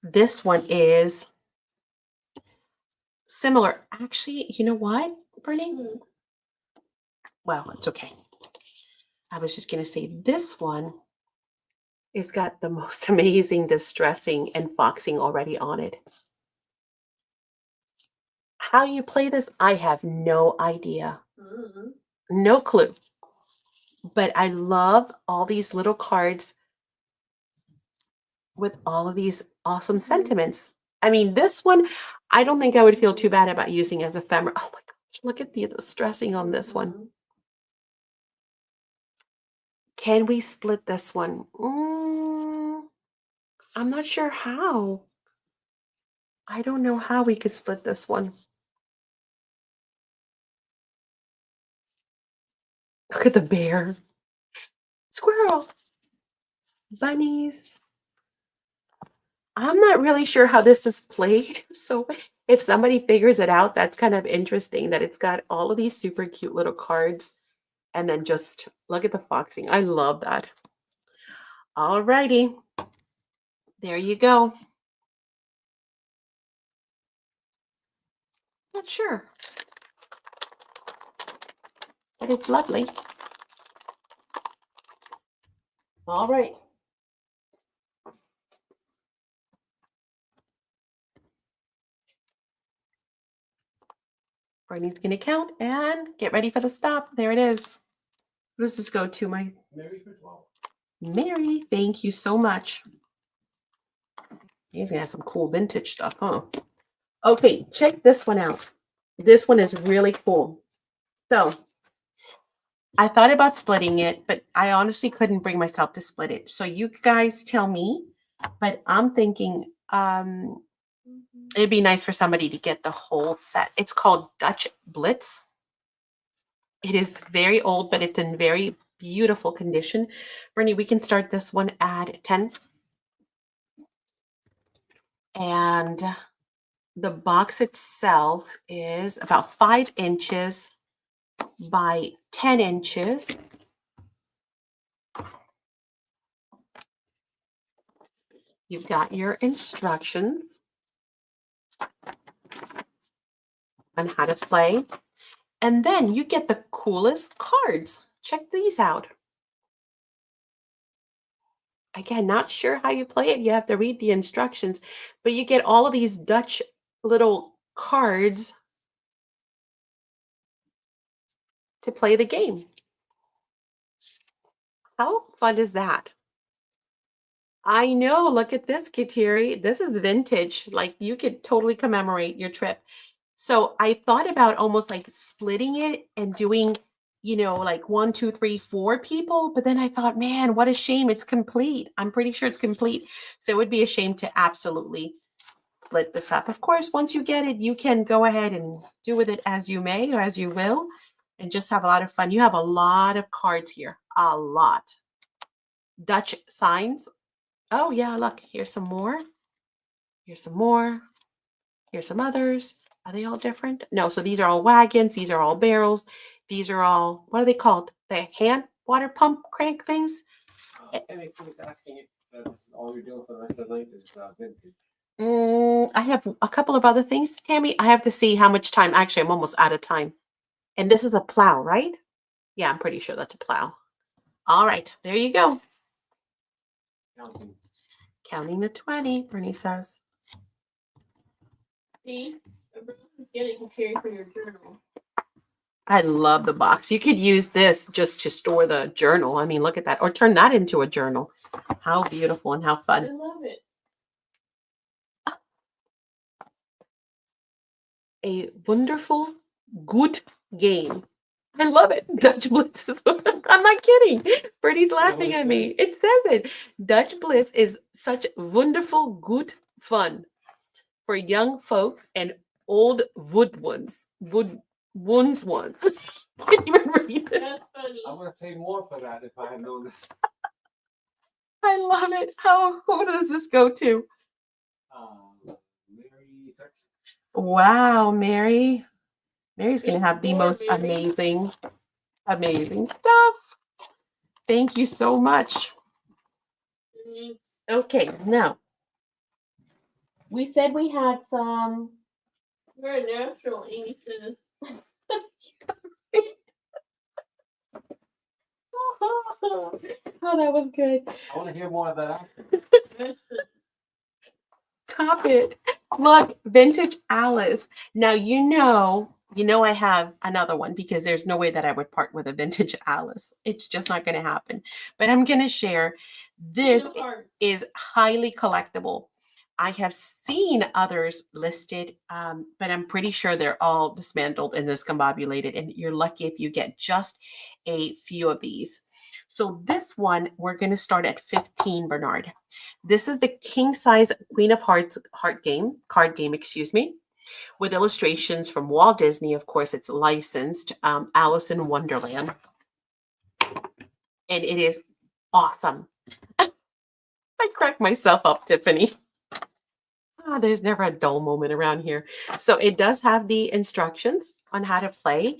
This one is similar. Actually, you know what, Bernie? Well, it's okay. I was just going to say this one has got the most amazing distressing and foxing already on it. How you play this, I have no idea. No clue. But I love all these little cards with all of these awesome sentiments. I mean, this one, I don't think I would feel too bad about using as ephemera. Oh my gosh, look at the distressing on this one. Can we split this one? I'm not sure how. I don't know how we could split this one. Look at the bear. Squirrel. Bunnies. I'm not really sure how this is played. So if somebody figures it out, that's kind of interesting that it's got all of these super cute little cards. And then just look at the foxing. I love that. All righty. There you go. Not sure. But it's lovely. All right. Bernie's gonna count and get ready for the stop. There it is. What does this go to? My Maybe for 12. Mary, thank you so much. He's gonna have some cool vintage stuff, huh? Okay, check this one out. This one is really cool. So I thought about splitting it, but I honestly couldn't bring myself to split it. So you guys tell me, but I'm thinking it'd be nice for somebody to get the whole set. It's called Dutch Blitz. It is very old, but it's in very beautiful condition. Bernie, we can start this one at 10. And the box itself is about 5 inches by 10 inches. You've got your instructions on how to play. And then you get the coolest cards. Check these out. Again, not sure how you play it. You have to read the instructions, but you get all of these Dutch little cards to play the game. How fun is that? I know. Look at this, Kateri. This is vintage. Like you could totally commemorate your trip. So I thought about almost like splitting it and doing, like 1, 2, 3, 4 people. But then I thought, man, what a shame. It's complete. I'm pretty sure it's complete. So it would be a shame to absolutely split this up. Of course, once you get it, you can go ahead and do with it as you may or as you will and just have a lot of fun. You have a lot of cards here. A lot. Dutch signs. Oh, yeah, look, here's some more. Here's some more. Here's some others. Are they all different? No, so these are all wagons. These are all barrels. These are all, what are they called? The hand water pump crank things? And if someone's asking if this is all you're doing for the rest of the night, is vintage. I have a couple of other things, Tammy. I have to see how much time. Actually, I'm almost out of time. And this is a plow, right? Yeah, I'm pretty sure that's a plow. All right, there you go. Counting. Counting to 20, Bernie says. See, everyone's getting carry for your journal. I love the box. You could use this just to store the journal. I mean, look at that. Or turn that into a journal. How beautiful and how I fun. love it. A wonderful, good game. I love it. Dutch Blitz is, I'm not kidding. Bertie's laughing at me. It says it. Dutch Blitz is such wonderful, good fun for young folks and old wood ones. Wood ones ones. Can't even read it. That's funny. I would have paid more for that if I had known that. I love it. Who does this go to? Mary 13. Wow, Mary. Mary's going to have the More, most baby. amazing stuff. Thank you so much. Mhm. Okay, now we said we had some. You're a natural, Amy says. Oh, that was good. I want to hear more of that after. Listen, Stop it. Look, vintage Alice. Now you know I have another one because there's no way that I would part with a vintage Alice. It's just not going to happen. But I'm going to share. This Kingdom Hearts. is highly collectible. I have seen others listed, but I'm pretty sure they're all dismantled and discombobulated. And you're lucky if you get just a few of these. So this one, we're going to start at 15, Bernard. This is the king size Queen of Hearts card game, with illustrations from Walt Disney. Of course, it's licensed, Alice in Wonderland. And it is awesome. I crack myself up, Tiffany. There's never a dull moment around here. So it does have the instructions on how to play,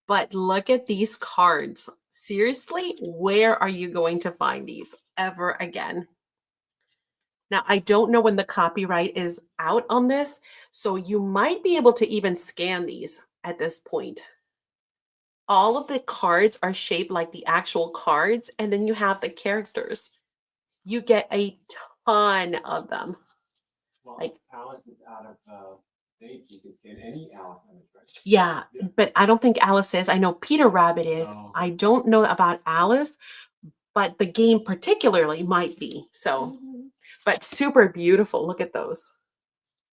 but look at these cards. Seriously, where are you going to find these ever again? Now, I don't know when the copyright is out on this, so you might be able to even scan these at this point. All of the cards are shaped like the actual cards, and then you have the characters. You get a ton of them. Well, Like- Alice is out of You can scan any Alice image, right? Yeah, Yeah. but I don't think Alice is. I know Peter Rabbit is. Oh. I don't know about Alice, but the game particularly might be. So, Mhm, but super beautiful. Look at those.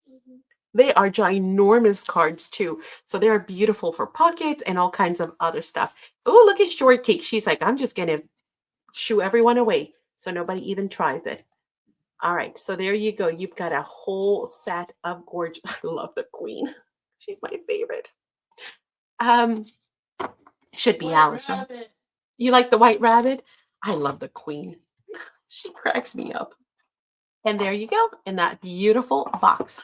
mhm. They are ginormous cards too. So they're beautiful for pockets and all kinds of other stuff. Oh, look at Shortcake. She's like, I'm just going to shoo everyone away so nobody even tries it. All right. So there you go. You've got a whole set of gorgeous. I love the queen. She's my favorite. Um, should be White Alice, right? rabbit. You like the white rabbit? I love the queen. She cracks me up. And there you go in that beautiful box.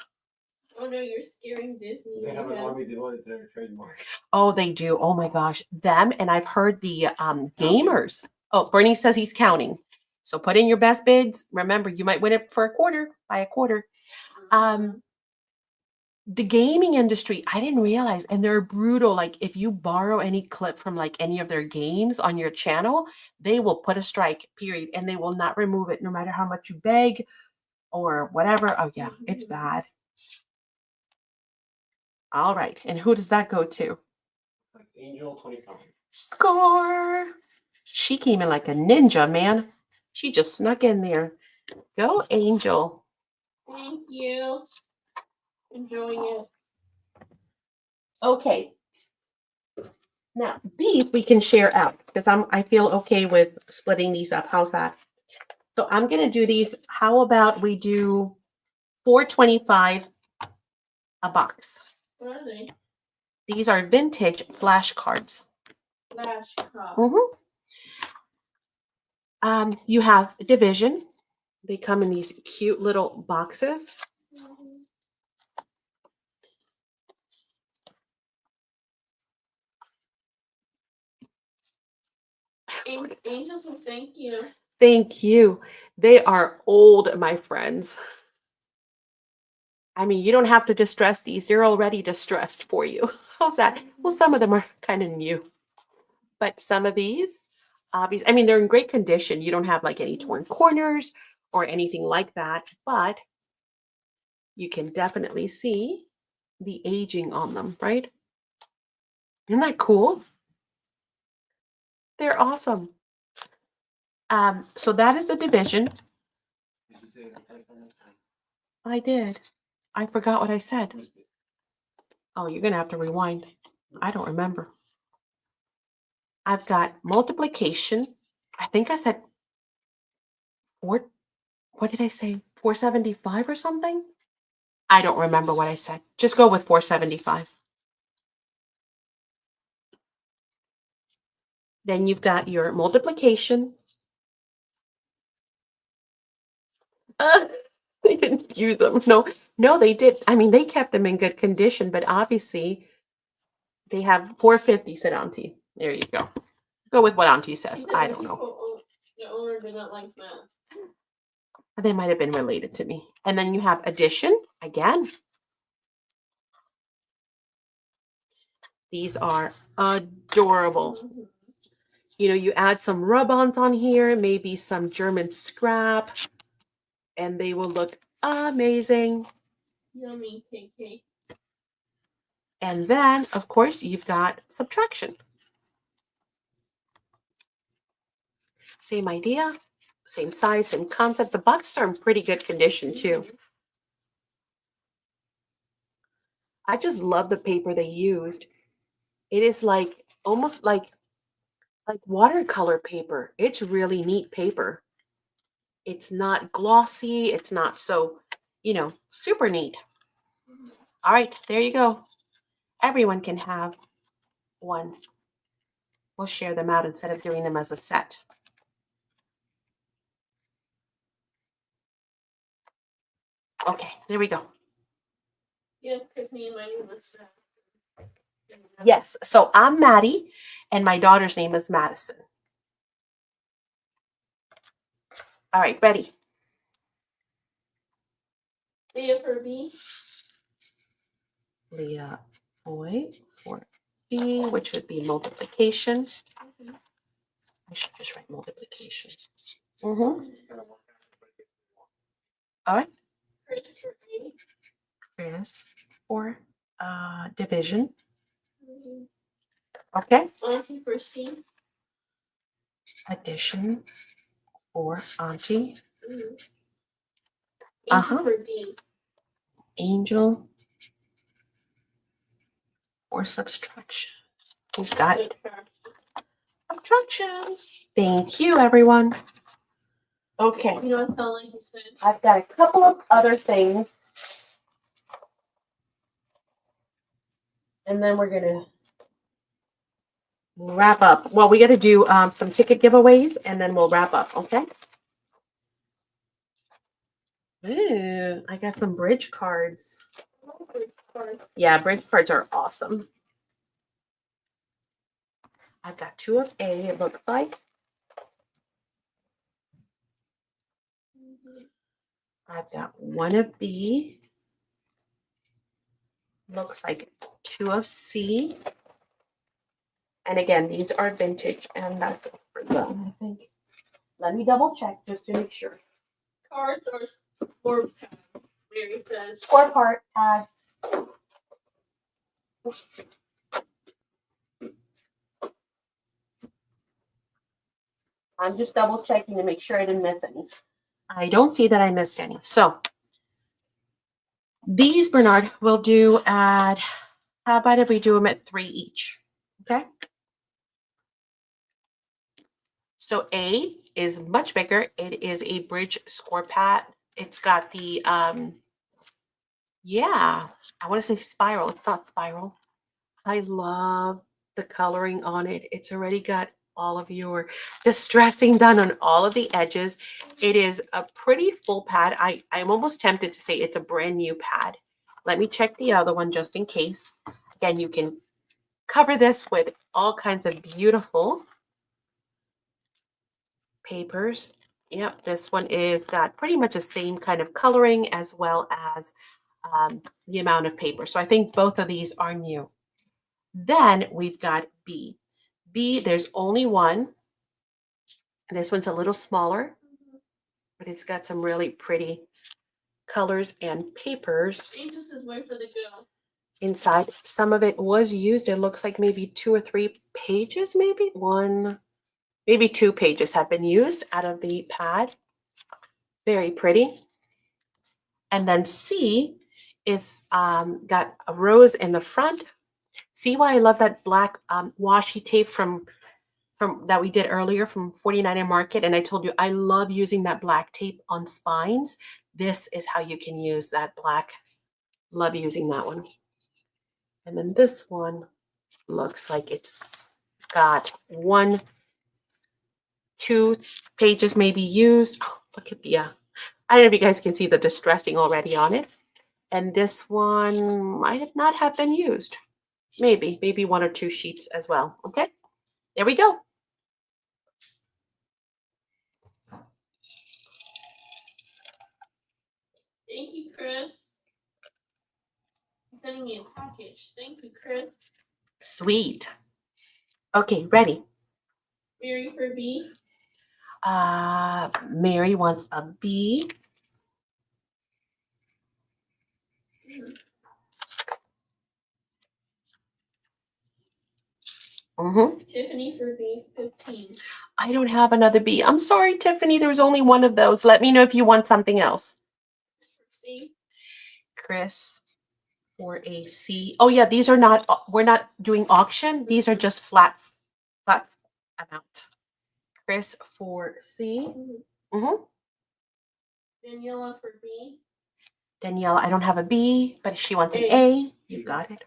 Oh no, you're scaring Disney. They have an again. army. They want it their trademark. Oh, they do. Oh my gosh. Them and I've heard the gamers. Oh, Bernie says he's counting. So put in your best bids. Remember, you might win it for a quarter, by a quarter. Mhm. The gaming industry, I didn't realize, and they're brutal. Like if you borrow any clip from like any of their games on your channel, they will put a strike, period, and they will not remove it no matter how much you beg or whatever. Oh yeah, it's bad. All right. And who does that go to? It's like Angel 25. Score. She came in like a ninja, man. She just snuck in there. Go, Angel. Thank you. Enjoying it. Okay. Now, these we can share out because I feel okay with splitting these up. How's that? So I'm gonna do these. How about we do $4.25 a box? What are they? These are vintage flashcards. Flashcards. You have division. They come in these cute little boxes. Mhm. Angel says thank you. Thank you. They are old, my friends. I mean, you don't have to distress these. They're already distressed for you. How's that? Well, some of them are kind of new, but some of these, obviously, I mean, they're in great condition. You don't have like any torn corners or anything like that, but you can definitely see the aging on them, right? Isn't that cool? They're awesome. So that is the division. Did you say that type on that? I did. I forgot what I said. Missed it. Oh, you're gonna have to rewind. I don't remember. I've got multiplication. I think I said four. What did I say? 475 or something? I don't remember what I said. Just go with 475. Then you've got your multiplication. Uh, they didn't use them. No, they did. I mean, they kept them in good condition, but obviously they have 450, said Auntie. There you go. Go with what Auntie He says. said I the don't know. the owner did not like math. They might have been related to me. And then you have addition again. These are adorable. Mhm. You know, you add some rub-ons on here, maybe some German scrap, and they will look amazing. Yummy KK. And then, of course, you've got subtraction. Same idea, same size, same concept. The boxes are in pretty good condition too. Mhm. I just love the paper they used. It is like almost like watercolor paper. It's really neat paper. It's not glossy. It's not so, super neat. All right, there you go. Everyone can have one. We'll share them out instead of doing them as a set. Okay, there we go. Yes, pick me and my name is Yes, so I'm Maddie, and my daughter's name is Madison. All right, ready? Leah for B. Leah Boy for B, which would be multiplication. Mhm. I should just write multiplication. I'm Mm-hmm. just gonna work out everybody gets what they want. All right. Chris for A. Chris for division. Okay. Auntie for C. Addition for auntie. Angel for D. Angel for subtraction. Who's got it? Subtraction. Thank you, everyone. Okay. You know what spell like you said? I've got a couple of other things. And then we're going to wrap up. Well, we got to do some ticket giveaways and then we'll wrap up, okay? Ooh, I got some bridge cards. Yeah, bridge cards are awesome. I've got 2 of A, it looks like. I've got 1 of B. Looks like 2 of C. And again, these are vintage, and that's it for them, I think. Let me double check just to make sure. Cards or score pad, Mary says. Score part pads. I'm just double checking to make sure I didn't miss any. I don't see that I missed any. So these, Bernard, we'll do at, how about if we do them at 3 each? Okay. So A is much bigger. It is a bridge score pad. It's got the, yeah, I want to say spiral. It's not spiral. I love the coloring on it. It's already got all of your distressing done on all of the edges. It is a pretty full pad. I'm almost tempted to say it's a brand new pad. Let me check the other one just in case. Again, you can cover this with all kinds of beautiful papers. Yep, this one is got pretty much the same kind of coloring as well as the amount of paper. So I think both of these are new. Then we've got B. B, there's only one. This one's a little smaller, but it's got some really pretty colors and papers. Angel says wait for the go. Inside. Some of it was used. It looks like maybe 2 or 3 pages, maybe 1, maybe 2 pages have been used out of the pad. Very pretty. And then C is got a rose in the front. See why I love that black washi tape from that we did earlier from 49 and Market. And I told you I love using that black tape on spines. This is how you can use that black. Love using that one. And then this one looks like it's got 1, 2 pages maybe used. Oh, look at the, I don't know if you guys can see the distressing already on it. And this one might not have been used. Maybe 1 or 2 sheets as well. Okay, there we go. Thank you, Chris. Sending me a package. Thank you, Chris. Sweet. Okay, ready. Mary for B. Mary wants a B. Tiffany for B, 15. I don't have another B. I'm sorry, Tiffany. There was only one of those. Let me know if you want something else. C. Chris for a C. Oh yeah, these are not. We're not doing auction. These are just flat amount. Chris for C. Daniela for B. Danielle, I don't have a B, but she wants an A. You got it.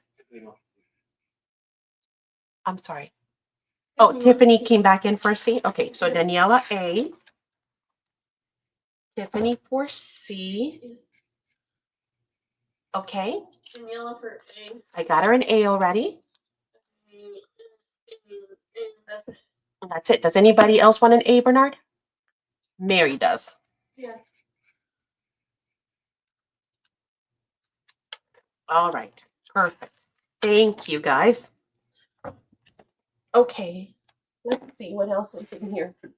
I'm sorry. Oh, Tiffany came back in for C. Okay, so Daniela A. Tiffany for C. Yes. Okay. Daniela for A. I got her an A already. That's it. That's it. Does anybody else want an A, Bernard? Mary does. Yes. All right. Perfect. Thank you, guys. Okay. Let's see what else is in here. All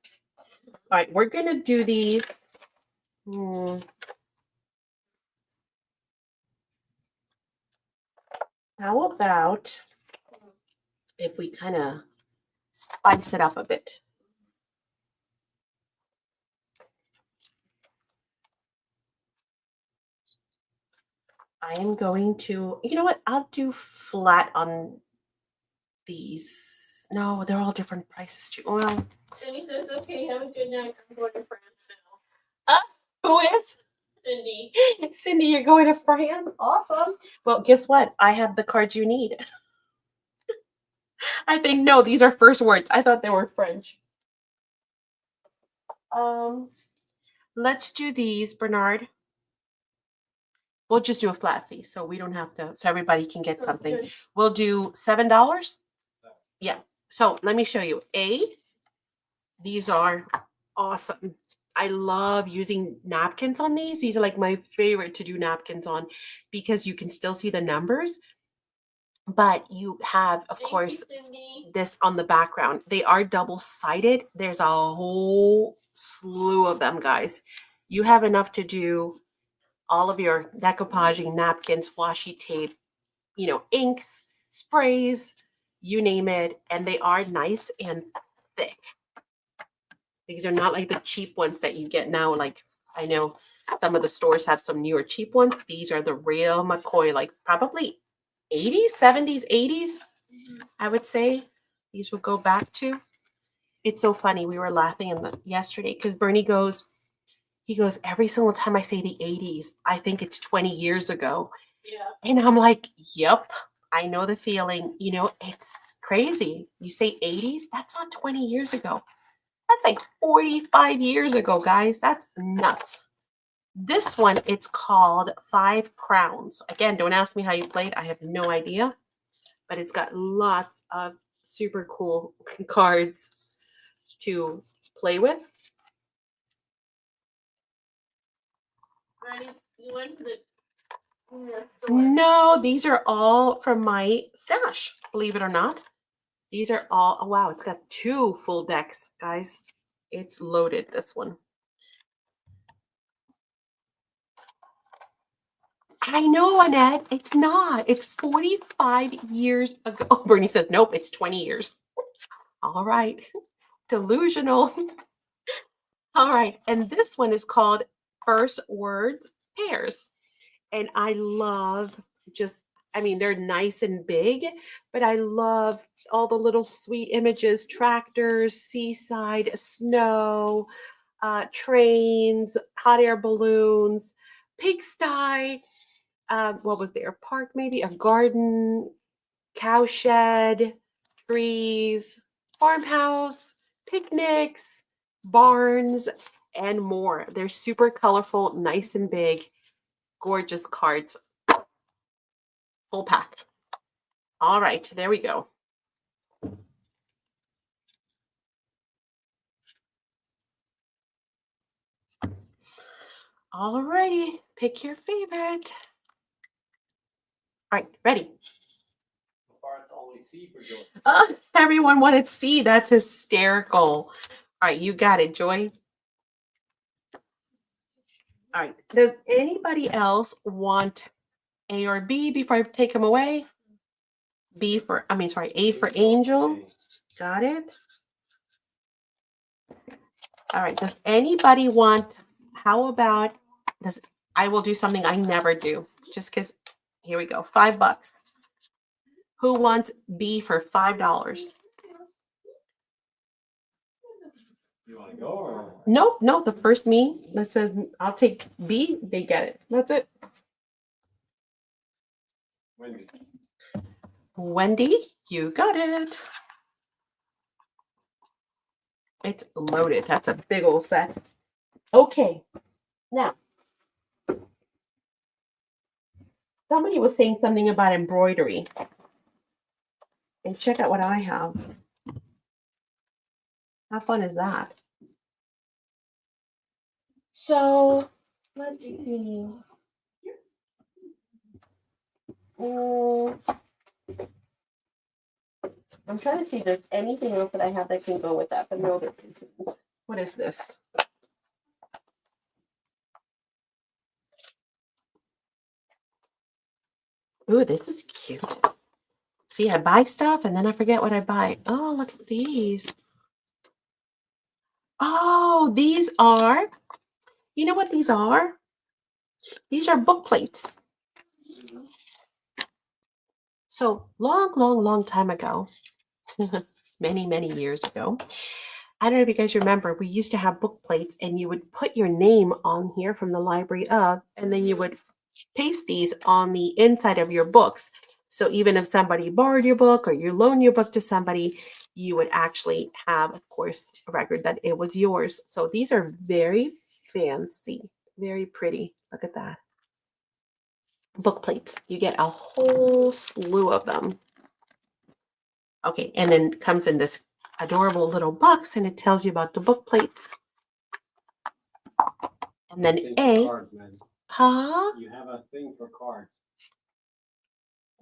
right. We're going to do these. How about if we kind of spice it up a bit? I am going to, you know what? I'll do flat on these. No, they're all different prices too. Well, Cindy says, okay, have a good night. I'm going to France now. who is? Cindy. Cindy, you're going to France? Awesome. Well, guess what? I have the cards you need. I think, no, these are first words. I thought they were French. Let's do these, Bernard. We'll just do a flat fee so we don't have to, so everybody can get Sounds something. good. We'll do $7. Yeah. So let me show you. These are awesome. I love using napkins on these. These are like my favorite to do napkins on because you can still see the numbers, but you have, of Thank course, you, Cindy. this on the background. They are double-sided. There's a whole slew of them, guys. You have enough to do all of your decoupaging, napkins, washi tape, you know, inks, sprays, you name it. And they are nice and thick. These are not like the cheap ones that you get now. Like, I know some of the stores have some newer cheap ones. These are the real McCoy, like probably 80s, 70s, 80s, I would say. These would go back to. It's so funny. We were laughing yesterday because Bernie goes, he goes, every single time I say the 80s, I think it's 20 years ago. Yeah. And I'm like, yep, I know the feeling. You know, it's crazy. You say 80s, that's not 20 years ago. That's like 45 years ago, guys. That's nuts. This one, it's called 5 Crowns. Again, don't ask me how you played. I have no idea. But it's got lots of super cool cards to play with. Ready? You went to the store. No, these are all from my stash, believe it or not. These are all, oh wow, it's got 2 full decks, guys. It's loaded, this one. I know, Annette, it's not. It's 45 years ago. Oh, Bernie says, nope, it's 20 years. All right, delusional. All right, and this one is called First Words Pairs. And I love just, I mean, they're nice and big, but I love all the little sweet images, tractors, seaside, snow, trains, hot air balloons, pigsty, what was there? Park, maybe a garden, cowshed, trees, farmhouse, picnics, barns, and more. They're super colorful, nice and big, gorgeous cards. Full pack. All right, there we go. All righty, pick your favorite. All right, ready. So far, it's only C for Joy. Everyone wanted C. That's hysterical. All right, you got it, Joy. All right, does anybody else want A or B before I take them away? A for Angel. Got it. All right, does anybody want, how about this? I will do something I never do, just because, here we go, $5. Who wants B for $5? You want to go or? Nope, no, the first me that says I'll take B, they get it. That's it. Wendy. Wendy, you got it. It's loaded. That's a big old set. Okay, now somebody was saying something about embroidery. And check out what I have. How fun is that? So let's see. I'm trying to see if there's anything else that I have that can go with that, but no, there isn't. What is this? Ooh, this is cute. See, I buy stuff and then I forget what I buy. Oh, look at these. Oh, these are, you know what these are? These are book plates. So long time ago, many years ago, I don't know if you guys remember, we used to have book plates and you would put your name on here from the library of, and then you would paste these on the inside of your books. So even if somebody borrowed your book or you loan your book to somebody, you would actually have, of course, a record that it was yours. So these are very fancy, very pretty. Look at that. Book plates. You get a whole slew of them. Okay, and then comes in this adorable little box and it tells you about the book plates. And then Thing for A, cards, man. huh? You have a thing for cards.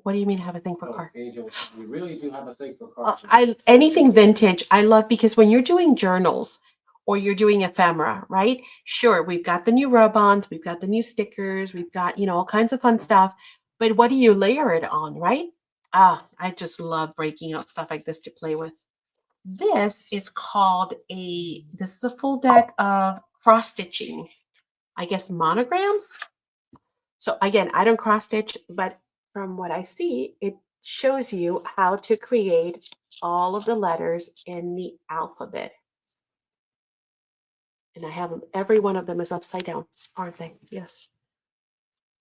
What do you mean have a thing for So, cards? Angel, you really do have a thing for cards. Anything vintage, I love because when you're doing journals or you're doing ephemera, right? Sure, we've got the new rub-ons, we've got the new stickers, we've got, all kinds of fun stuff. But what do you layer it on, right? I just love breaking out stuff like this to play with. This is this is a full deck of cross stitching, I guess monograms. So again, I don't cross stitch, but from what I see, it shows you how to create all of the letters in the alphabet. And I have them, every one of them is upside down, aren't they? Yes.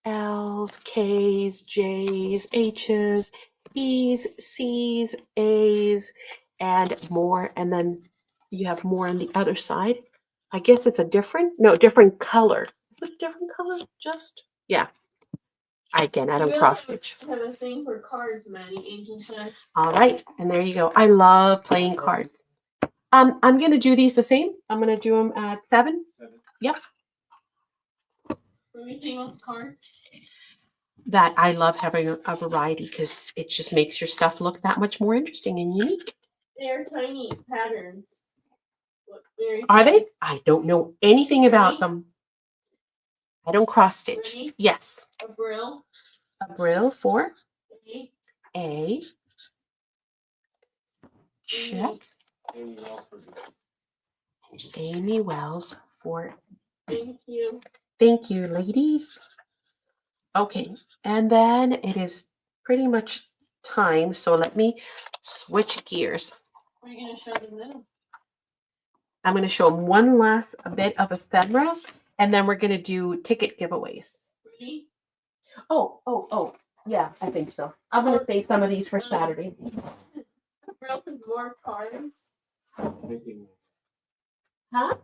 L's, K's, J's, H's, E's, C's, A's, and more. And then you have more on the other side. I guess it's different color. Is it a different color? Yeah. Again, I don't cross stitch. Have a thing for cards, Maddie. Angel says. All right, and there you go. I love playing cards. I'm gonna do these the same. I'm gonna do them at 7. Yep. What do you think about cards? That I love having a variety because it just makes your stuff look that much more interesting and unique. They're tiny patterns. Are they? I don't know anything about them. I don't cross stitch. Ready? Yes. A brill. A brill for A. Check. Amy Wells for Thank you. Thank you, ladies. Okay, and then it is pretty much time. So let me switch gears. What are you going to show them now? I'm going to show them one last bit of ephemera, and then we're going to do ticket giveaways. Ready? Oh, yeah, I think so. I'm going to save some of these for Saturday. Broken more cards. Huh?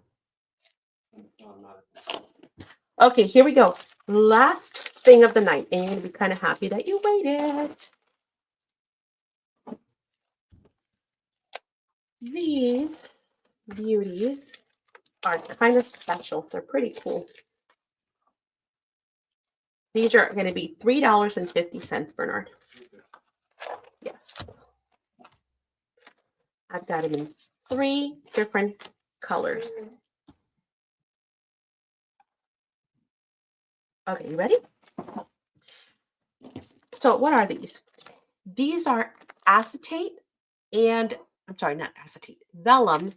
Okay, here we go. Last thing of the night, and you're going to be kind of happy that you waited. These beauties are kind of special. They're pretty cool. These are going to be $3.50, Bernard. Yes. I've got them in 3 different colors. Okay, you ready? So what are these? These are acetate and, I'm sorry, not acetate, vellum,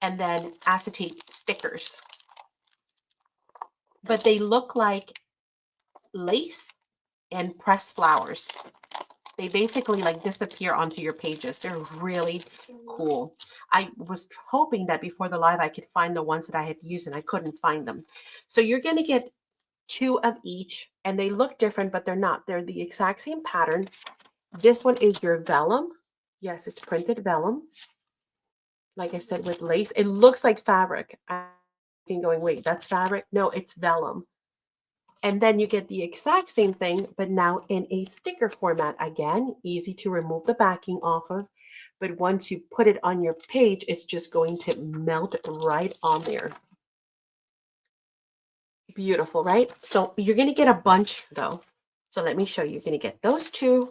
and then acetate stickers. But they look like lace and pressed flowers. They basically like disappear onto your pages. They're really cool. I was hoping that before the live I could find the ones that I had used and I couldn't find them. So you're going to get 2 of each, and they look different, but they're not. They're the exact same pattern. This one is your vellum. Yes, it's printed vellum. Like I said, with lace. It looks like fabric. I'm going, wait, that's fabric? No, it's vellum. And then you get the exact same thing, but now in a sticker format. Again, easy to remove the backing off of. But once you put it on your page, it's just going to melt right on there. Beautiful, right? So you're going to get a bunch, though. So let me show you. You're going to get those 2.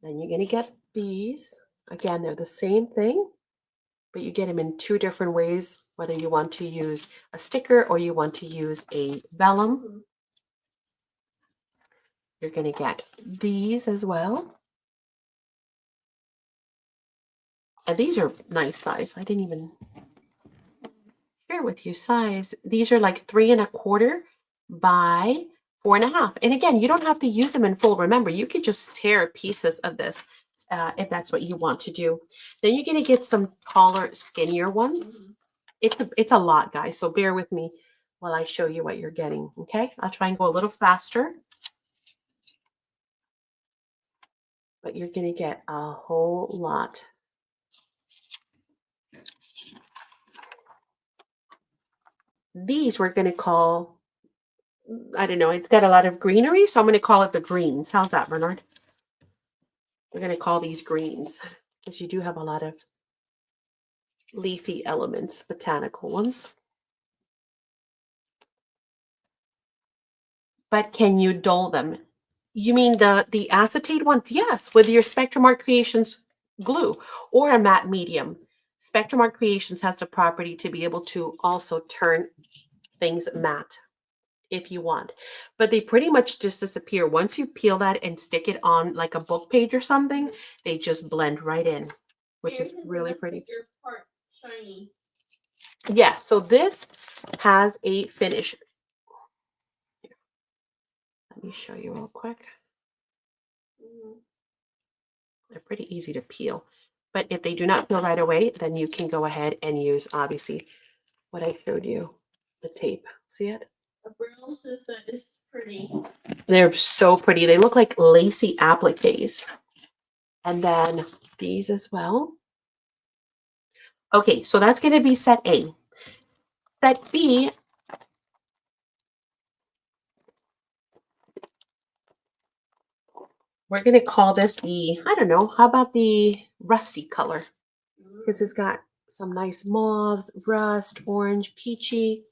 Then you're going to get these. Again, they're the same thing, but you get them in 2 different ways, whether you want to use a sticker or you want to use a vellum. You're going to get these as well. And these are nice size. I didn't even share with you size. These are like 3 1/4 by 4 1/2. And again, you don't have to use them in full. Remember, you can just tear pieces of this if that's what you want to do. Then you're going to get some taller, skinnier ones. It's a lot, guys. So bear with me while I show you what you're getting. Okay, I'll try and go a little faster. But you're going to get a whole lot. These we're going to call, I don't know, it's got a lot of greenery, so I'm going to call it the greens. How's that, Bernard? We're going to call these greens because you do have a lot of leafy elements, botanical ones. But can you dull them? You mean the acetate ones? Yes, with your Spectrum Art Creations glue or a matte medium. Spectrum Art Creations has the property to be able to also turn things matte if you want. But they pretty much just disappear. Once you peel that and stick it on like a book page or something, they just blend right in, which is really pretty. Your part shiny. Yeah, so this has a finish. Let me show you real quick. They're pretty easy to peel. But if they do not peel right away, then you can go ahead and use, obviously, what I showed you, the tape. See it? Abriel says that is pretty. They're so pretty. They look like lacy appliques. And then these as well. Okay, so that's going to be set A. Set B, we're going to call this the, I don't know, how about the rusty color? Because it's got some nice mauves, rust, orange, peachy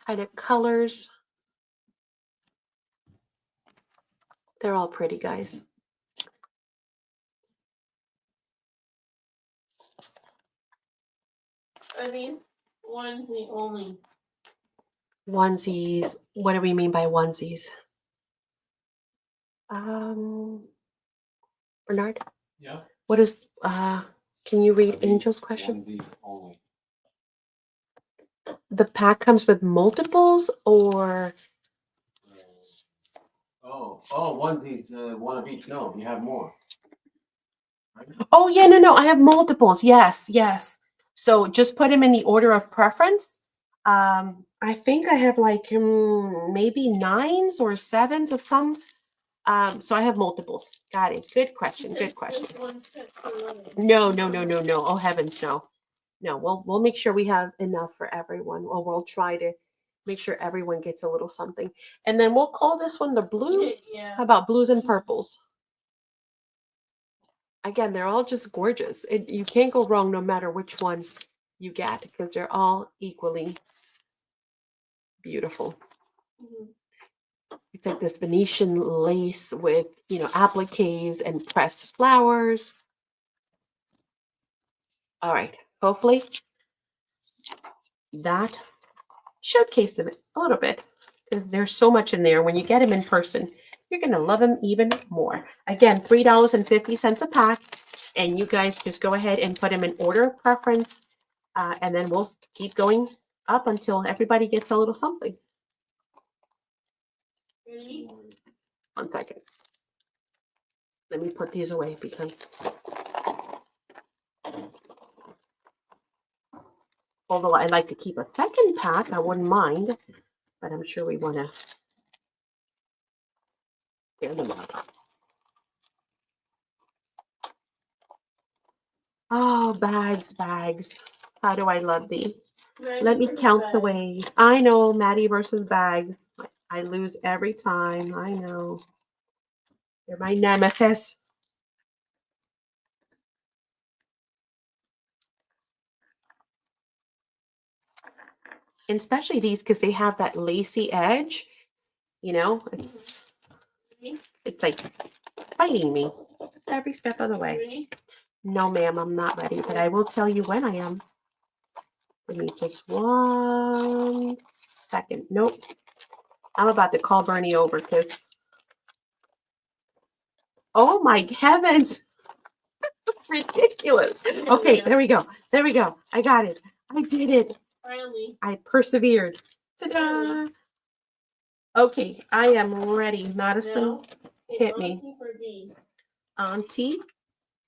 kind of colors. They're all pretty, guys. Are these onesie only? Onesies. What do we mean by onesies? Bernard? Yeah. What is, can you read Angel's question? Onesie only. The pack comes with multiples or? Oh, onesies, one of each. No, you have more. Right? Oh, yeah, no, I have multiples. Yes, yes. So just put them in the order of preference. I think I have like maybe 9s or 7s of some. So I have multiples. Got it. Good question. Good question. No. Oh heavens, no. No, we'll make sure we have enough for everyone, or we'll try to make sure everyone gets a little something. And then we'll call this one the blue. Yeah. How about blues and purples? Again, they're all just gorgeous. You can't go wrong no matter which one you get because they're all equally beautiful. It's like this Venetian lace with, appliques and pressed flowers. All right. Hopefully that showcased them a little bit because there's so much in there. When you get them in person, you're going to love them even more. Again, $3.50 a pack. And you guys just go ahead and put them in order of preference. And then we'll keep going up until everybody gets a little something. Ready? 1 second. Let me put these away because although I'd like to keep a second pack, I wouldn't mind, but I'm sure we want to tear them up. Oh, bags. How do I love thee? Let me count the ways. I know, Maddie versus bags. I lose every time. I know. They're my nemesis. And especially these because they have that lacy edge. It's like fighting me every step of the way. Ready? No, ma'am, I'm not ready, but I will tell you when I am. Give me just 1 second. Nope. I'm about to call Bernie over because Oh my heavens. That's ridiculous. Okay, Yeah. there we go. There we go. I got it. I did it. Finally. I persevered. Ta-da. Okay, I am ready. Madison, Now, hit me. Auntie for B. Auntie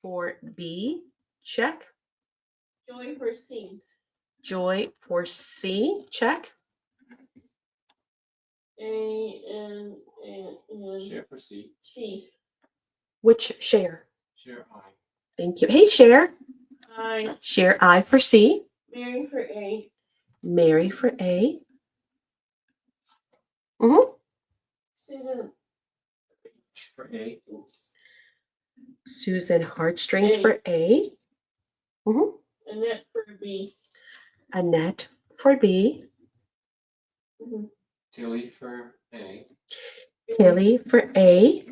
for B. Check. Joy for C. Joy for C. Check. A and Share for C. C. Which share? Share I. Thank you. Hey, share. I. Share I for C. Mary for A. Mary for A. Mm-hmm. Susan. For A. Oops. Susan heartstrings A. for A. Mm-hmm. Annette for B. Annette for B. Mm-hmm. Tilly for A. Tilly for A.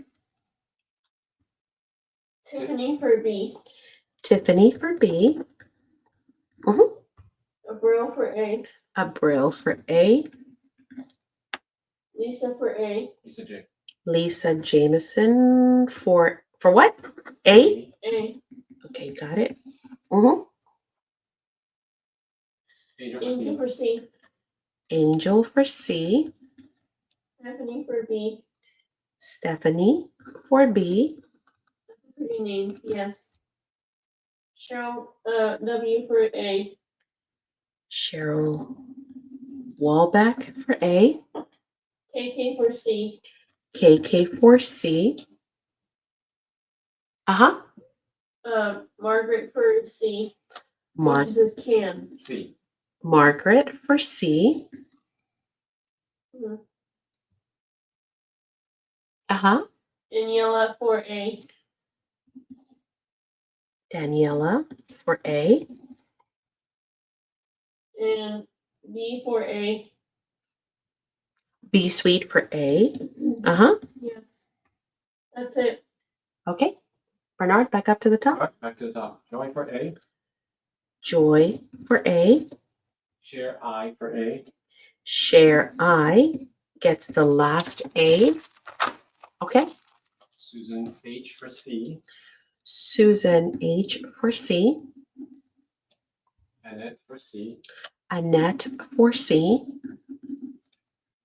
Tiffany for B. Tiffany for B. Mm-hmm. Abril for A. Abril for A. Lisa for A. Lisa J. Lisa Jameson for what? A? A. Okay, got it. Mm-hmm. Angel for Angel C. for C. Angel for C. Stephanie for B. Stephanie for B. That's a pretty name. Yes. Cheryl. W for A. Cheryl Walbeck for A. KK for C. KK for C. Uh-huh. Margaret for C. Mar- Which is can. C. Margaret for C. Mm-hmm. Uh-huh. Daniela for A. Daniela for A. And B for A. B Sweet for A. Uh-huh. Yes. That's it. Okay. Bernard, back up to the top. All right, back to the top. Joy for A. Joy for A. Share I for A. Share I gets the last A. Okay. Susan H for C. Susan H for C. Annette for C. Annette for C.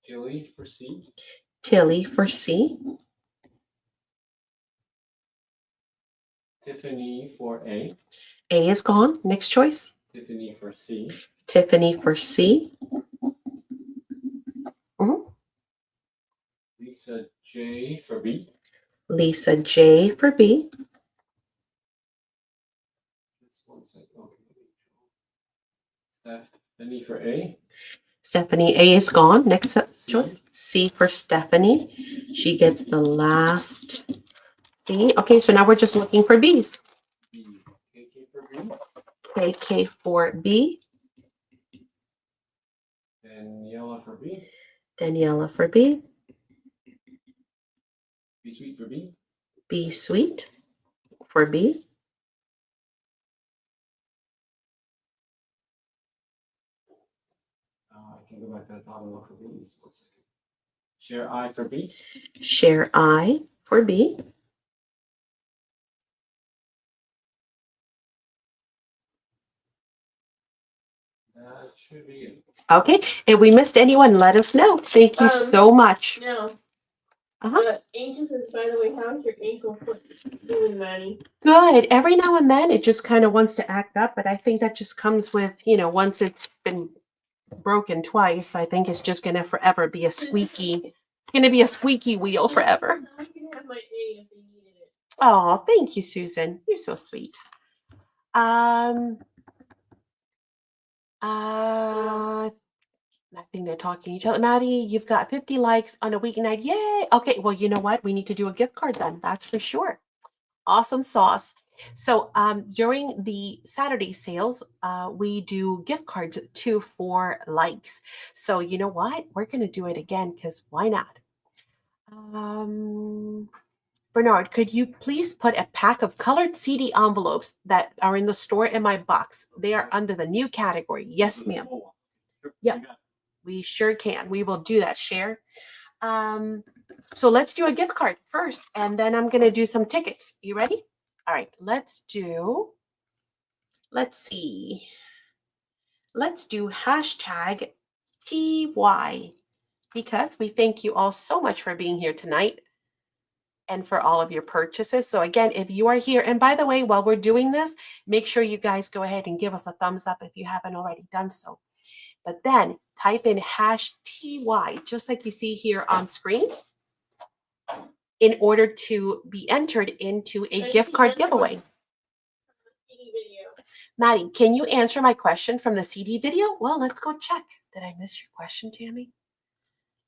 Tilly for C. Tilly for C. Tiffany for A. A is gone. Next choice. Tiffany for C. Tiffany for C. Mhm. Lisa J for B. Lisa J for B. Just one second. Okay. Stephanie for A. Stephanie, A is gone. Next C. choice. C for Stephanie. She gets the last C. Okay, so now we're just looking for B's. B. KK for B. KK for B. Daniela for B. Daniela for B. B Sweet for B. B Sweet for B. I can go back to the top and look for B's. 1 second. Share I for B. Share I for B. That should be it. Okay, if we missed anyone, let us know. Thank you so much. Now. Uh-huh. Angel says, by the way, how's your ankle foot doing, Maddie? Good. Every now and then it just kind of wants to act up, but I think that just comes with, once it's been broken twice, I think it's just going to forever be a squeaky. It's going to be a squeaky wheel forever. I can have my A if they needed it. Oh, thank you, Susan. You're so sweet. I think they're talking to each other. Maddie, you've got 50 likes on a weeknight. Yay. Okay, well, you know what? We need to do a gift card then. That's for sure. Awesome sauce. So during the Saturday sales, we do gift cards 2 for likes. So you know what? We're going to do it again because why not? Bernard, could you please put a pack of colored CD envelopes that are in the store in my box? They are under the new category. Yes, ma'am. Sure. Yep. We sure can. We will do that. Share. So let's do a gift card first, and then I'm going to do some tickets. You ready? All right, let's see. Let's do hashtag TY because we thank you all so much for being here tonight and for all of your purchases. So again, if you are here, and by the way, while we're doing this, make sure you guys go ahead and give us a thumbs up if you haven't already done so. But then type in #TY, just like you see here on screen, in order to be entered into a gift card giveaway. CD video. Maddie, can you answer my question from the CD video? Well, let's go check. Did I miss your question, Tammy?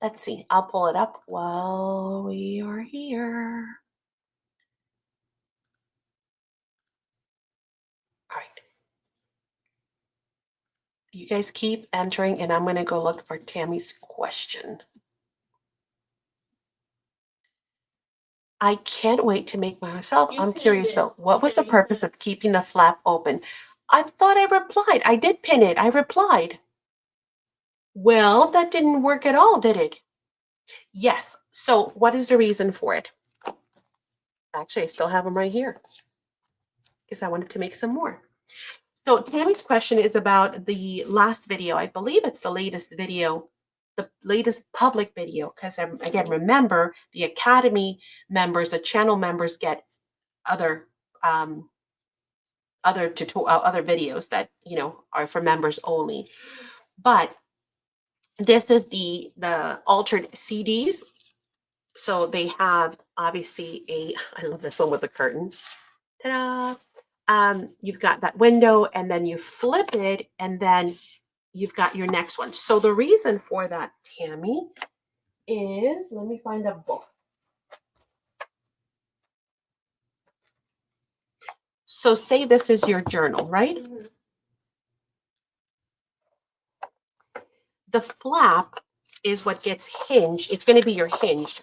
Let's see. I'll pull it up while we are here. All right. You guys keep entering, and I'm going to go look for Tammy's question. I can't wait to make myself. I'm curious though. What was the purpose of keeping the flap open? I thought I replied. I did pin it. I replied. Well, that didn't work at all, did it? Yes. So what is the reason for it? Actually, I still have them right here because I wanted to make some more. So Tammy's question is about the last video. I believe it's the latest video, the latest public video, because again, remember the Academy members, the channel members get other other videos that are for members only. But this is the altered CDs. So they have obviously I love this one with the curtain. Ta-da! You've got that window, and then you flip it, and then you've got your next one. So the reason for that, Tammy, is, let me find a book. So say this is your journal, right? Mm-hmm. The flap is what gets hinged. It's going to be your hinge.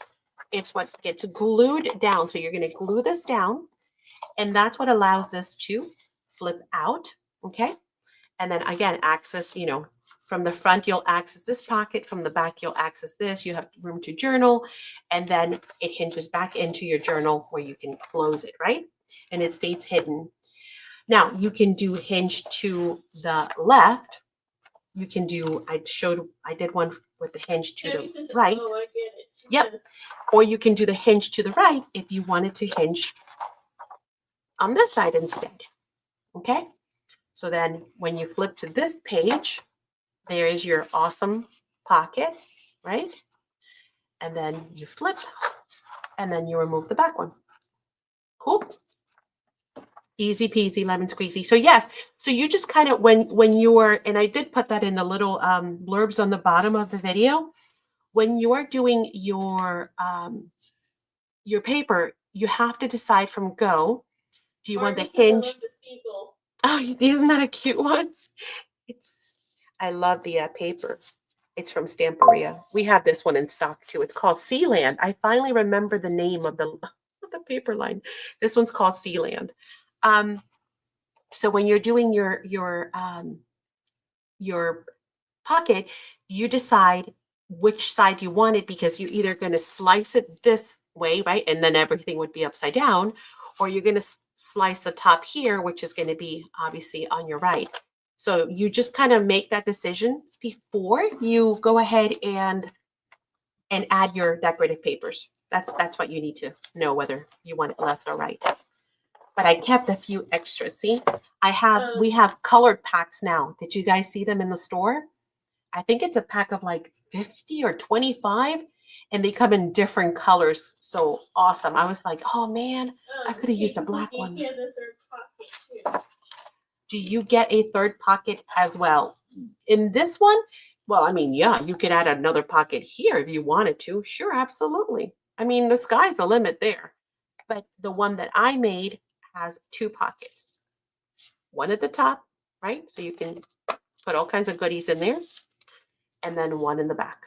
It's what gets glued down. So you're going to glue this down, and that's what allows this to flip out, okay? And then again, access, from the front, you'll access this pocket. From the back, you'll access this. You have room to journal, and then it hinges back into your journal where you can close it, right? And it stays hidden. Now, you can do hinge to the left. You can do, I did one with the hinge to the right. Oh, I get it. Yep. Yes. Or you can do the hinge to the right if you wanted to hinge on this side instead. Okay? So then when you flip to this page, there is your awesome pocket, right? And then you flip, and then you remove the back one. Cool. Easy peasy, lemon squeezy. So yes, so you just kind of, when you are, and I did put that in the little blurbs on the bottom of the video, when you are doing your paper, you have to decide from go, do you want the hinge? Oh, isn't that a cute one? I love the paper. It's from Stamperia. We have this one in stock too. It's called Sealand. I finally remember the name of the paper line. This one's called Sealand. So when you're doing your pocket, you decide which side you want it, because you're either going to slice it this way, right? And then everything would be upside down, or you're going to slice the top here, which is going to be obviously on your right. So you just kind of make that decision before you go ahead and add your decorative papers. That's what you need to know, whether you want it left or right. But I kept a few extras. See, we have colored packs now. Did you guys see them in the store? I think it's a pack of like 50 or 25, and they come in different colors. So awesome. I was like, oh man, I could have used a black one. Yeah, the third pocket too. Do you get a third pocket as well? In this one? Well, I mean, yeah, you could add another pocket here if you wanted to. Sure, absolutely. I mean, the sky's the limit there. But the one that I made has 2 pockets. One at the top, right? So you can put all kinds of goodies in there. And then one in the back.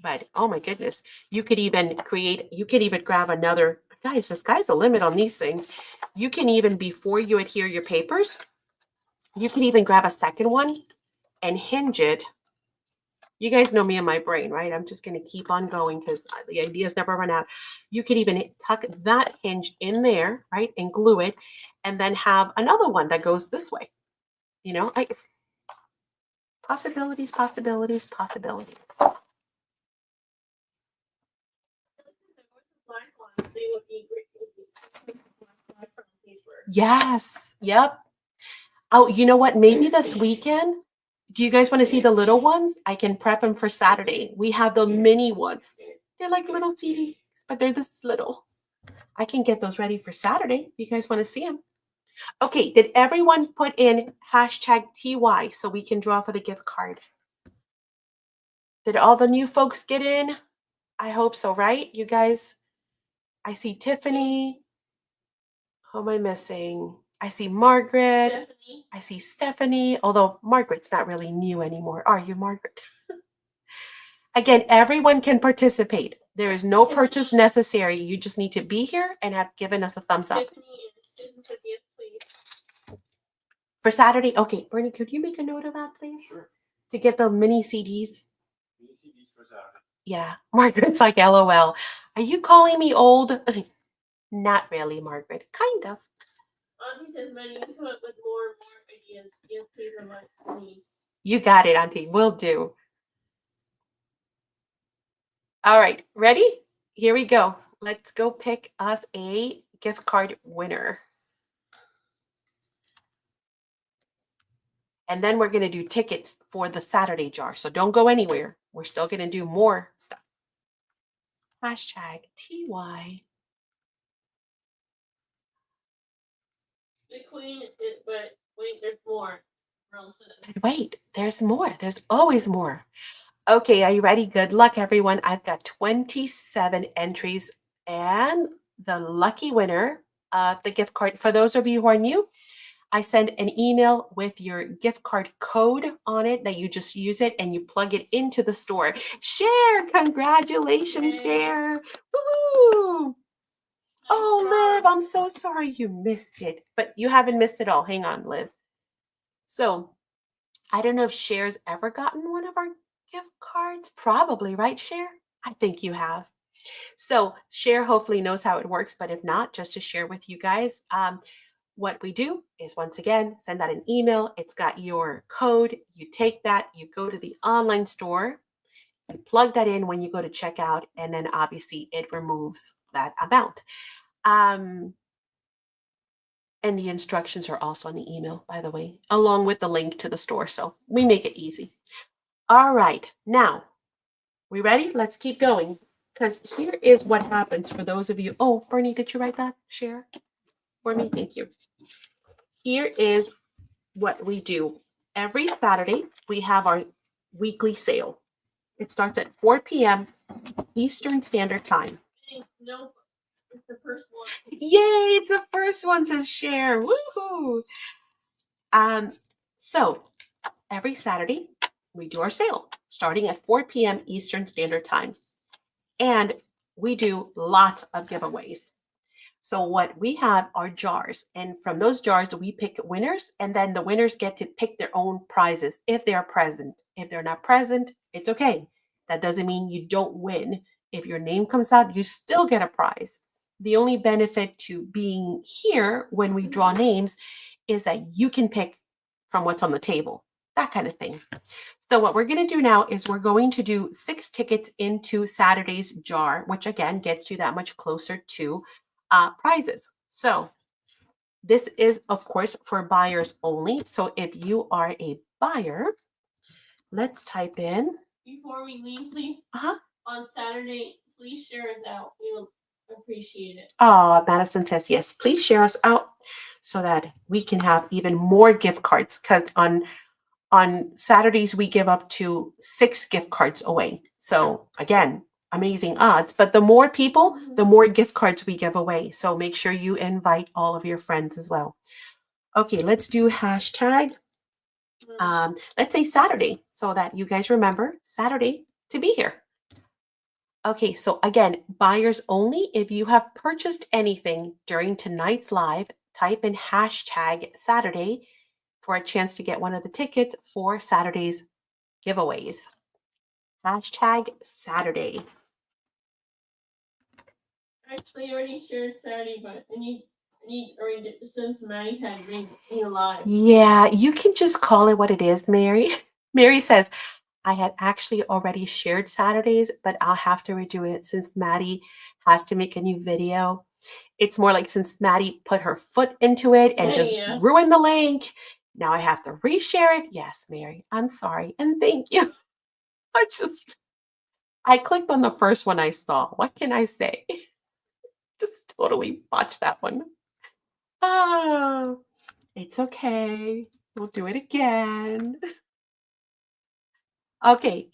But oh my goodness, you could even grab another. Guys, the sky's the limit on these things. You can even, before you adhere your papers, you can even grab a second one and hinge it You guys know me and my brain, right? I'm just going to keep on going because the ideas never run out. You could even tuck that hinge in there, right? And glue it and then have another one that goes this way. You know, possibilities, possibilities, possibilities. They would be great from paper. Yes. Yep. Oh, you know what? Maybe this weekend. Do you guys want to see the little ones? I can prep them for Saturday. We have the mini ones. They're like little CDs, but they're this little. I can get those ready for Saturday. You guys want to see them? Okay, did everyone put in hashtag TY so we can draw for the gift card? Did all the new folks get in? I hope so, right? You guys, I see Tiffany. Who am I missing? I see Margaret. Stephanie. I see Stephanie, although Margaret's not really new anymore. Are you, Margaret? Again, everyone can participate. There is no purchase necessary. You just need to be here and have given us a thumbs up. Tiffany and Susan says yes, please. For Saturday, okay, Bernie, could you make a note of that, please? Sure. To get the mini CDs. Mini CDs for Saturday. Yeah, Margaret's like, LOL. Are you calling me old? Not really, Margaret. Kind of. Auntie says, "Man, you can come up with more and more ideas. Yes, please, on my knees." You got it, Auntie. Will do. All right, ready? Here we go. Let's go pick us a gift card winner. And then we're going to do tickets for the Saturday jar. So don't go anywhere. We're still going to do more stuff. Hashtag TY. The queen, but wait, there's more. Girl says. Wait, there's more. There's always more. Okay, are you ready? Good luck, everyone. I've got 27 entries and the lucky winner of the gift card. For those of you who are new, I send an email with your gift card code on it that you just use it and you plug it into the store. Share, congratulations, Yay. Share. Woohoo! Oh, Liv, I'm so sorry you missed it, but you haven't missed it all. Hang on, Liv. So I don't know if Share's ever gotten one of our gift cards. Probably, right, Share? I think you have. So Share hopefully knows how it works, but if not, just to share with you guys, what we do is once again, send out an email. It's got your code. You take that, you go to the online store, you plug that in when you go to checkout, and then obviously it removes that amount. And the instructions are also on the email, by the way, along with the link to the store. So we make it easy. All right, now, we ready? Let's keep going. Because here is what happens for those of you. Oh, Bernie, did you write that? Share for me? Thank you. Here is what we do. Every Saturday, we have our weekly sale. It starts at 4 p.m. Eastern Standard Time. Nope. It's the first one. Yay, it's the first one to share. Woohoo! So every Saturday, we do our sale starting at 4 p.m. Eastern Standard Time. And we do lots of giveaways. So what we have are jars, and from those jars we pick winners, and then the winners get to pick their own prizes if they are present. If they're not present, it's okay. That doesn't mean you don't win. If your name comes out, you still get a prize. The only benefit to being here when we draw names is that you can pick from what's on the table, that kind of thing. So what we're going to do now is we're going to do 6 tickets into Saturday's jar, which again gets you that much closer to prizes. So this is, of course, for buyers only. So if you are a buyer, let's type in. Before we leave, please, on Saturday, please share us out. We will appreciate it. Oh, Madison says yes. Please share us out so that we can have even more gift cards. Because on Saturdays, we give up to 6 gift cards away. So again, amazing odds. But the more people, the more gift cards we give away. So make sure you invite all of your friends as well. Okay, let's do hashtag. Let's say Saturday so that you guys remember Saturday to be here. Okay, so again, buyers only. If you have purchased anything during tonight's live, type in hashtag Saturday for a chance to get one of the tickets for Saturday's giveaways. Saturday. Actually, I already shared Saturday, but I need already since Maddie had made me alive. Yeah, you can just call it what it is, Mary. Mary says, I had actually already shared Saturdays, but I'll have to redo it since Maddie has to make a new video. It's more like since Maddie put her foot into it and just Yeah. ruined the link, now I have to reshare it. Yes, Mary, I'm sorry. And thank you. I clicked on the first one I saw. What can I say? Just totally botched that one. Oh, it's okay. We'll do it again. Okay.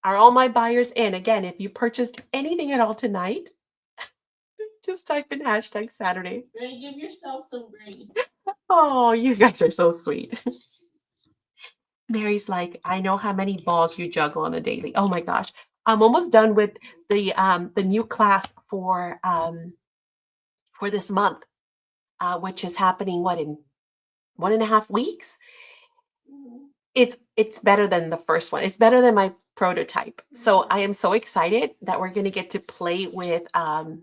Are all my buyers in? Again, if you purchased anything at all tonight, just type in hashtag Saturday. Ready? Give yourself some grace. Oh, you guys are so sweet. Mary's like, I know how many balls you juggle on a daily. Oh my gosh. I'm almost done with the new class for this month, which is happening in 1.5 weeks. Mhm. It's better than the first one. It's better than my prototype. So I am so excited that we're going to get to play with the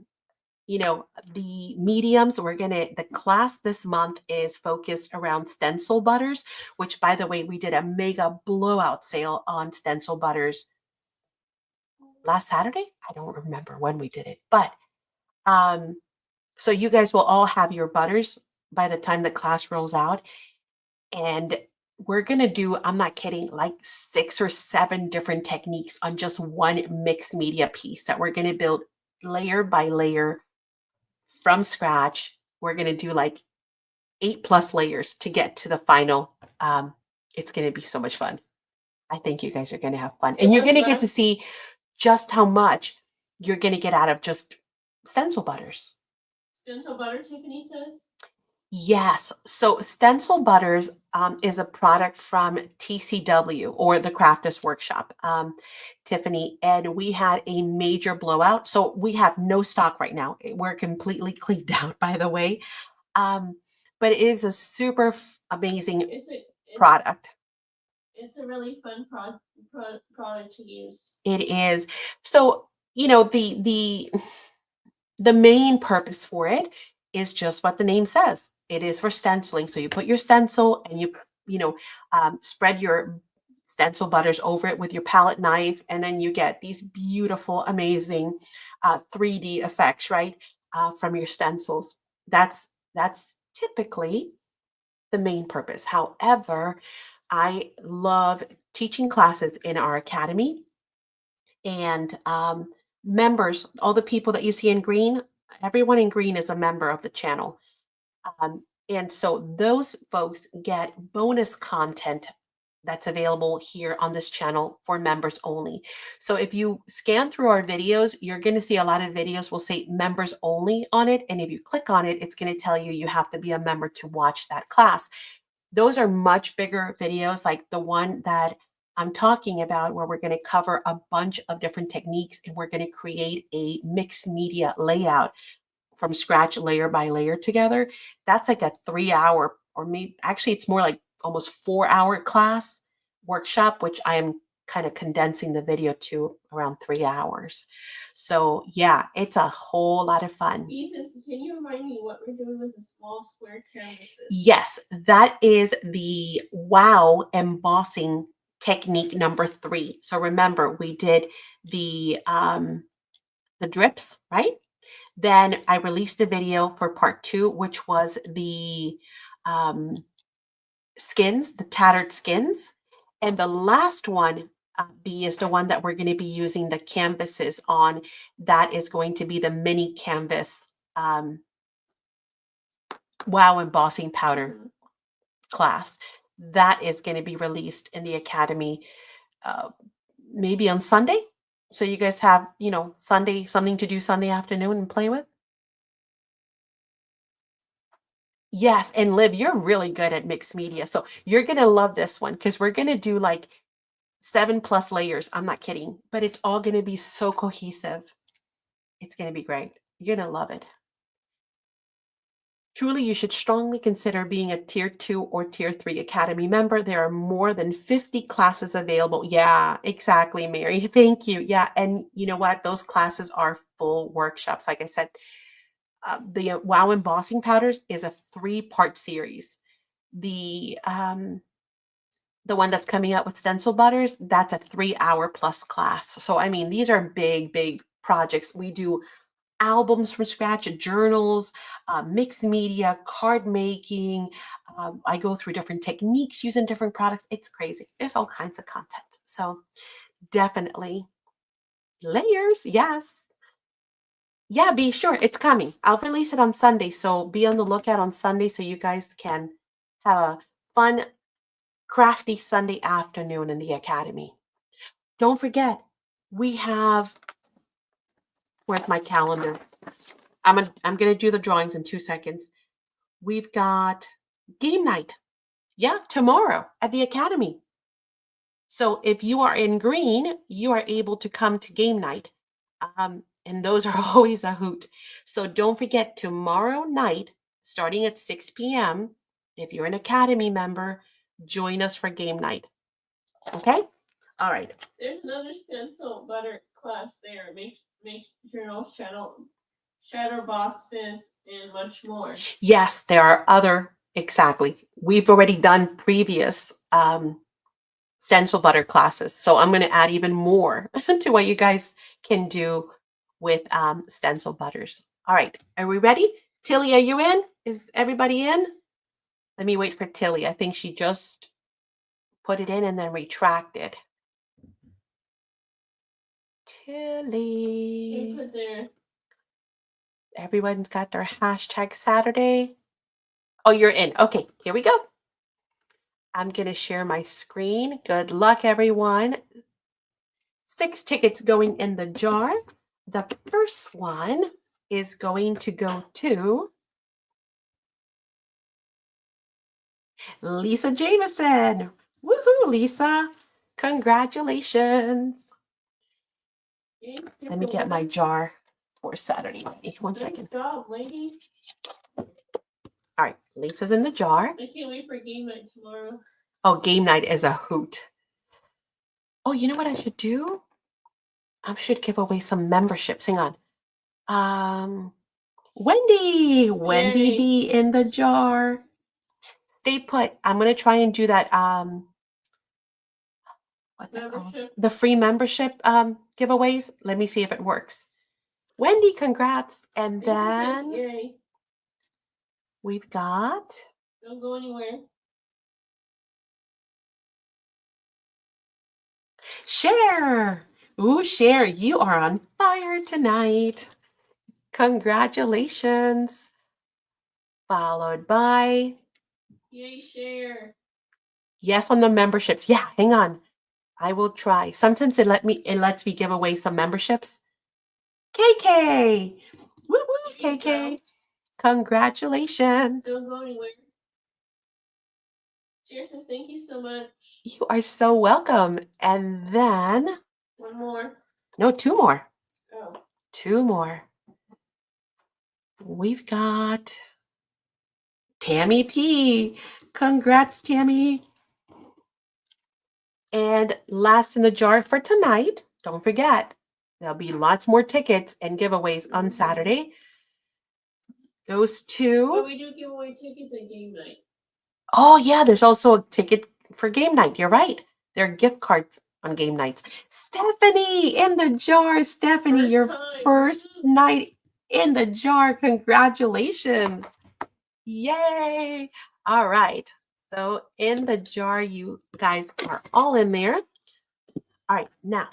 mediums. The class this month is focused around stencil butters, which by the way, we did a mega blowout sale on stencil butters last Saturday. I don't remember when we did it, but so you guys will all have your butters by the time the class rolls out. And we're going to do, I'm not kidding, like 6 or 7 different techniques on just one mixed media piece that we're going to build layer by layer from scratch. We're going to do like 8+ layers to get to the final. It's going to be so much fun. I think you guys are going to have fun. And you're going to get to see just how much you're going to get out of just stencil butters. Stencil butter, Tiffany says? Yes. So stencil butters is a product from TCW or the Craftist Workshop, Tiffany, and we had a major blowout. So we have no stock right now. We're completely cleaned out, by the way. But it is a super amazing product. It's a really fun product to use. It is. So, the main purpose for it is just what the name says. It is for stenciling. So you put your stencil and spread your stencil butters over it with your palette knife, and then you get these beautiful, amazing 3D effects, right, from your stencils. That's typically the main purpose. However, I love teaching classes in our academy, and members, all the people that you see in green, everyone in green is a member of the channel. And so those folks get bonus content that's available here on this channel for members only. So if you scan through our videos, you're going to see a lot of videos will say members only on it. And if you click on it, it's going to tell you you have to be a member to watch that class. Those are much bigger videos, like the one that I'm talking about, where we're going to cover a bunch of different techniques and we're going to create a mixed media layout from scratch, layer by layer together. That's like a 3-hour, or maybe actually it's more like almost 4-hour class workshop, which I am kind of condensing the video to around 3 hours. So yeah, it's a whole lot of fun. Jesus, can you remind me what we're doing with the small square canvases? Yes, that is the wow embossing technique number 3. So remember, we did the drips, right? Then I released a video for part 2, which was the skins, the tattered skins. And the last one, B, is the one that we're going to be using the canvases on. That is going to be the mini canvas wow embossing powder class. That is going to be released in the academy maybe on Sunday. So you guys have, Sunday, something to do Sunday afternoon and play with. Yes, and Liv, you're really good at mixed media. So you're going to love this one because we're going to do like 7+ layers. I'm not kidding, but it's all going to be so cohesive. It's going to be great. You're going to love it. Truly, you should strongly consider being a tier 2 or tier 3 academy member. There are more than 50 classes available. Yeah, exactly, Mary. Thank you. Yeah, and you know what? Those classes are full workshops. Like I said, the Wow embossing powders is a 3-part series. The one that's coming out with stencil butters, that's a 3-hour plus class. So I mean, these are big, big projects. We do albums from scratch, journals, mixed media, card making. I go through different techniques using different products. It's crazy. There's all kinds of content. So definitely layers. Yes. Yeah, be sure it's coming. I'll release it on Sunday. So be on the lookout on Sunday so you guys can have a fun, crafty Sunday afternoon in the academy. Don't forget, we have, where's my calendar? I'm gonna do the drawings in 2 seconds. We've got game night. Yeah, tomorrow at the academy. So if you are in green, you are able to come to game night. And those are always a hoot. So don't forget tomorrow night, starting at 6 p.m., if you're an academy member, join us for game night. Okay? All right. There's another stencil butter class there. Make journal shadow boxes and much more. Yes, there are other, exactly. We've already done previous stencil butter classes. So I'm going to add even more to what you guys can do with stencil butters. All right, are we ready? Tilly, are you in? Is everybody in? Let me wait for Tilly. I think she just put it in and then retracted. Tilly. Put there. Everyone's got their hashtag Saturday. Oh, you're in. Okay, here we go. I'm going to share my screen. Good luck, everyone. 6 tickets going in the jar. The first one is going to go to Lisa Jameson. Woohoo, Lisa. Congratulations. Let me get my jar for Saturday. One second. Good job, lady. All right, Lisa's in the jar. I can't wait for game night tomorrow. Oh, game night is a hoot. Oh, you know what I should do? I should give away some memberships. Hang on. Wendy Yay. B in the jar. Stay put. I'm gonna try and do that. What's that called? The free membership giveaways. Let me see if it works. Wendy, congrats. And then Yay. we've got. Don't go anywhere. Cher. Ooh, Cher, you are on fire tonight. Congratulations. Followed by. Yay, share. Yes on the memberships. Yeah, hang on. I will try. Sometimes it lets me give away some memberships. KK. Woo woo, KK. Congratulations. Don't go anywhere. Cher says thank you so much. You are so welcome. And then One more. no, 2 more. Oh. 2 more. We've got Tammy P. Congrats, Tammy. And last in the jar for tonight, don't forget, there'll be lots more tickets and giveaways on Saturday. Those 2. But we do give away tickets at game night. Oh, yeah, there's also a ticket for game night. You're right. There are gift cards on game nights. Stephanie in the jar. Stephanie, your first night in the jar. Congratulations. Yay. All right. So in the jar, you guys are all in there. All right. Now,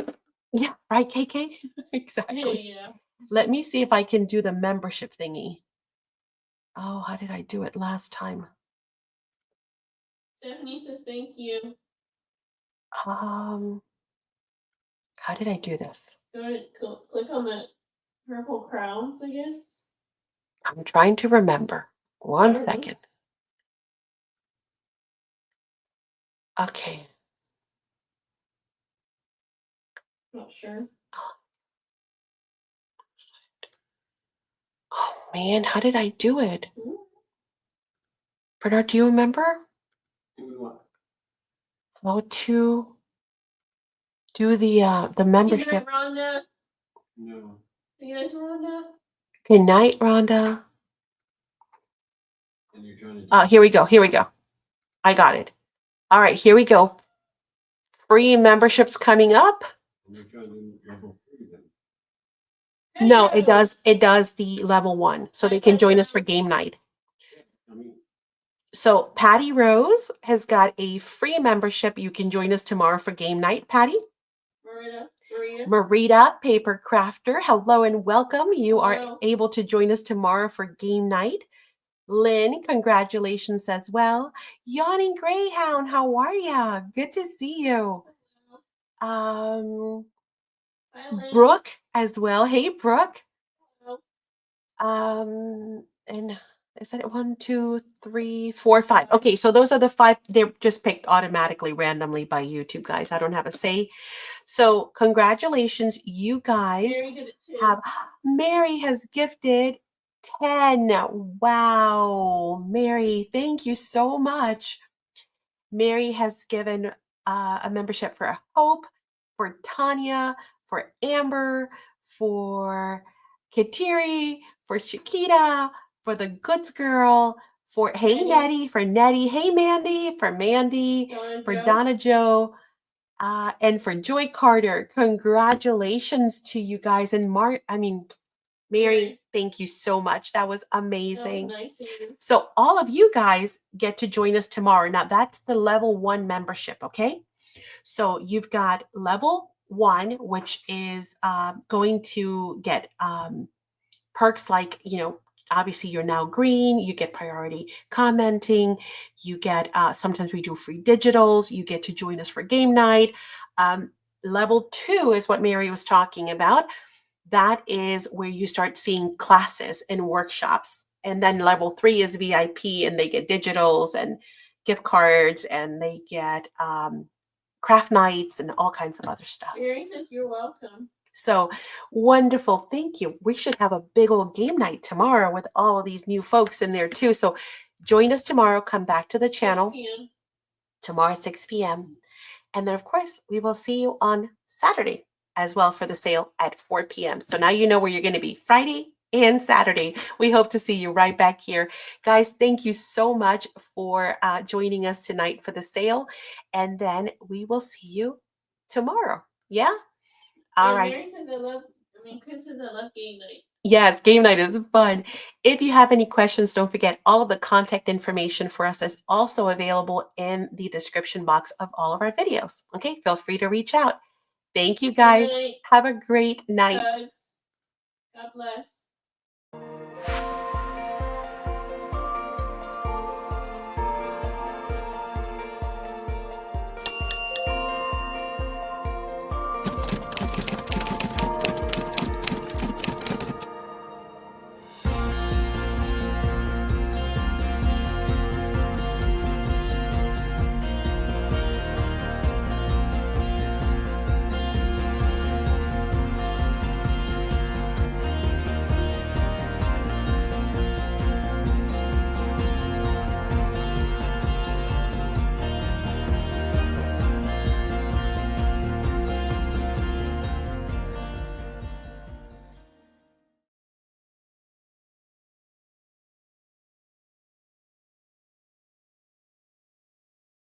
yeah, right, KK? Exactly. Yeah. Let me see if I can do the membership thingy. Oh, how did I do it last time? Stephanie says thank you. How did I do this? Click on the purple crowns, I guess. I'm trying to remember. One second. Okay. Not sure. Oh man, how did I do it? Bernard, do you remember Doing what? how to do the Good night, membership? Rhonda. No. Good night, Rhonda. Good night, Rhonda. And you're trying to do. Here we go. Here we go. I got it. All right, here we go. Free memberships coming up. And you're trying to do level 3 then. No, Hey, it does. It does the level 1, so they can join us for game night. I mean, So Patty Rose has got a free membership. You can join us tomorrow for game night, Patty. Maria. Marita, paper crafter, hello and welcome. You are Hello. able to join us tomorrow for game night. Lynn, congratulations as well. Yawning Greyhound, how are ya? Good to see you. Hi, Lynn. Brooke as well. Hey, Brooke. Hello. And is that 1, 2, 3, 4, 5? Okay, so those are the 5. They're just picked automatically randomly by YouTube, guys. I don't have a say. So congratulations, you guys Mary did it too. have. Mary has gifted 10. Wow, Mary, thank you so much. Mary has given a membership for Hope, for Tanya, for Amber, for Kateri, for Shakita, for the Goods Girl, for Hey Nettie, for Nettie, hey Mandy, for Mandy, for Donna Joe, and for Joy Carter. Congratulations to you guys. And Mary, thank you so much. That was amazing. That was nice of you. So all of you guys get to join us tomorrow. Now that's the level 1 membership, okay? So you've got level 1, which is going to get perks like, obviously you're now green, you get priority commenting, you get, sometimes we do free digitals, you get to join us for game night. Level 2 is what Mary was talking about. That is where you start seeing classes and workshops. And then level 3 is VIP, and they get digitals and gift cards, and they get craft nights and all kinds of other stuff. Mary says you're welcome. So wonderful. Thank you. We should have a big old game night tomorrow with all of these new folks in there too. So join us tomorrow. Come back to the channel. 6 p.m. Tomorrow at 6 p.m. And then, of course, we will see you on Saturday as well for the sale at 4 p.m. So now you know where you're going to be Friday and Saturday. We hope to see you right back here. Guys, thank you so much for joining us tonight for the sale. And then we will see you tomorrow. Yeah? All right. Mary says Chris says I love game night. Yes, game night is fun. If you have any questions, don't forget all of the contact information for us is also available in the description box of all of our videos. Okay, feel free to reach out. Thank you, guys. Good night. Have a great night. Hugs. God bless.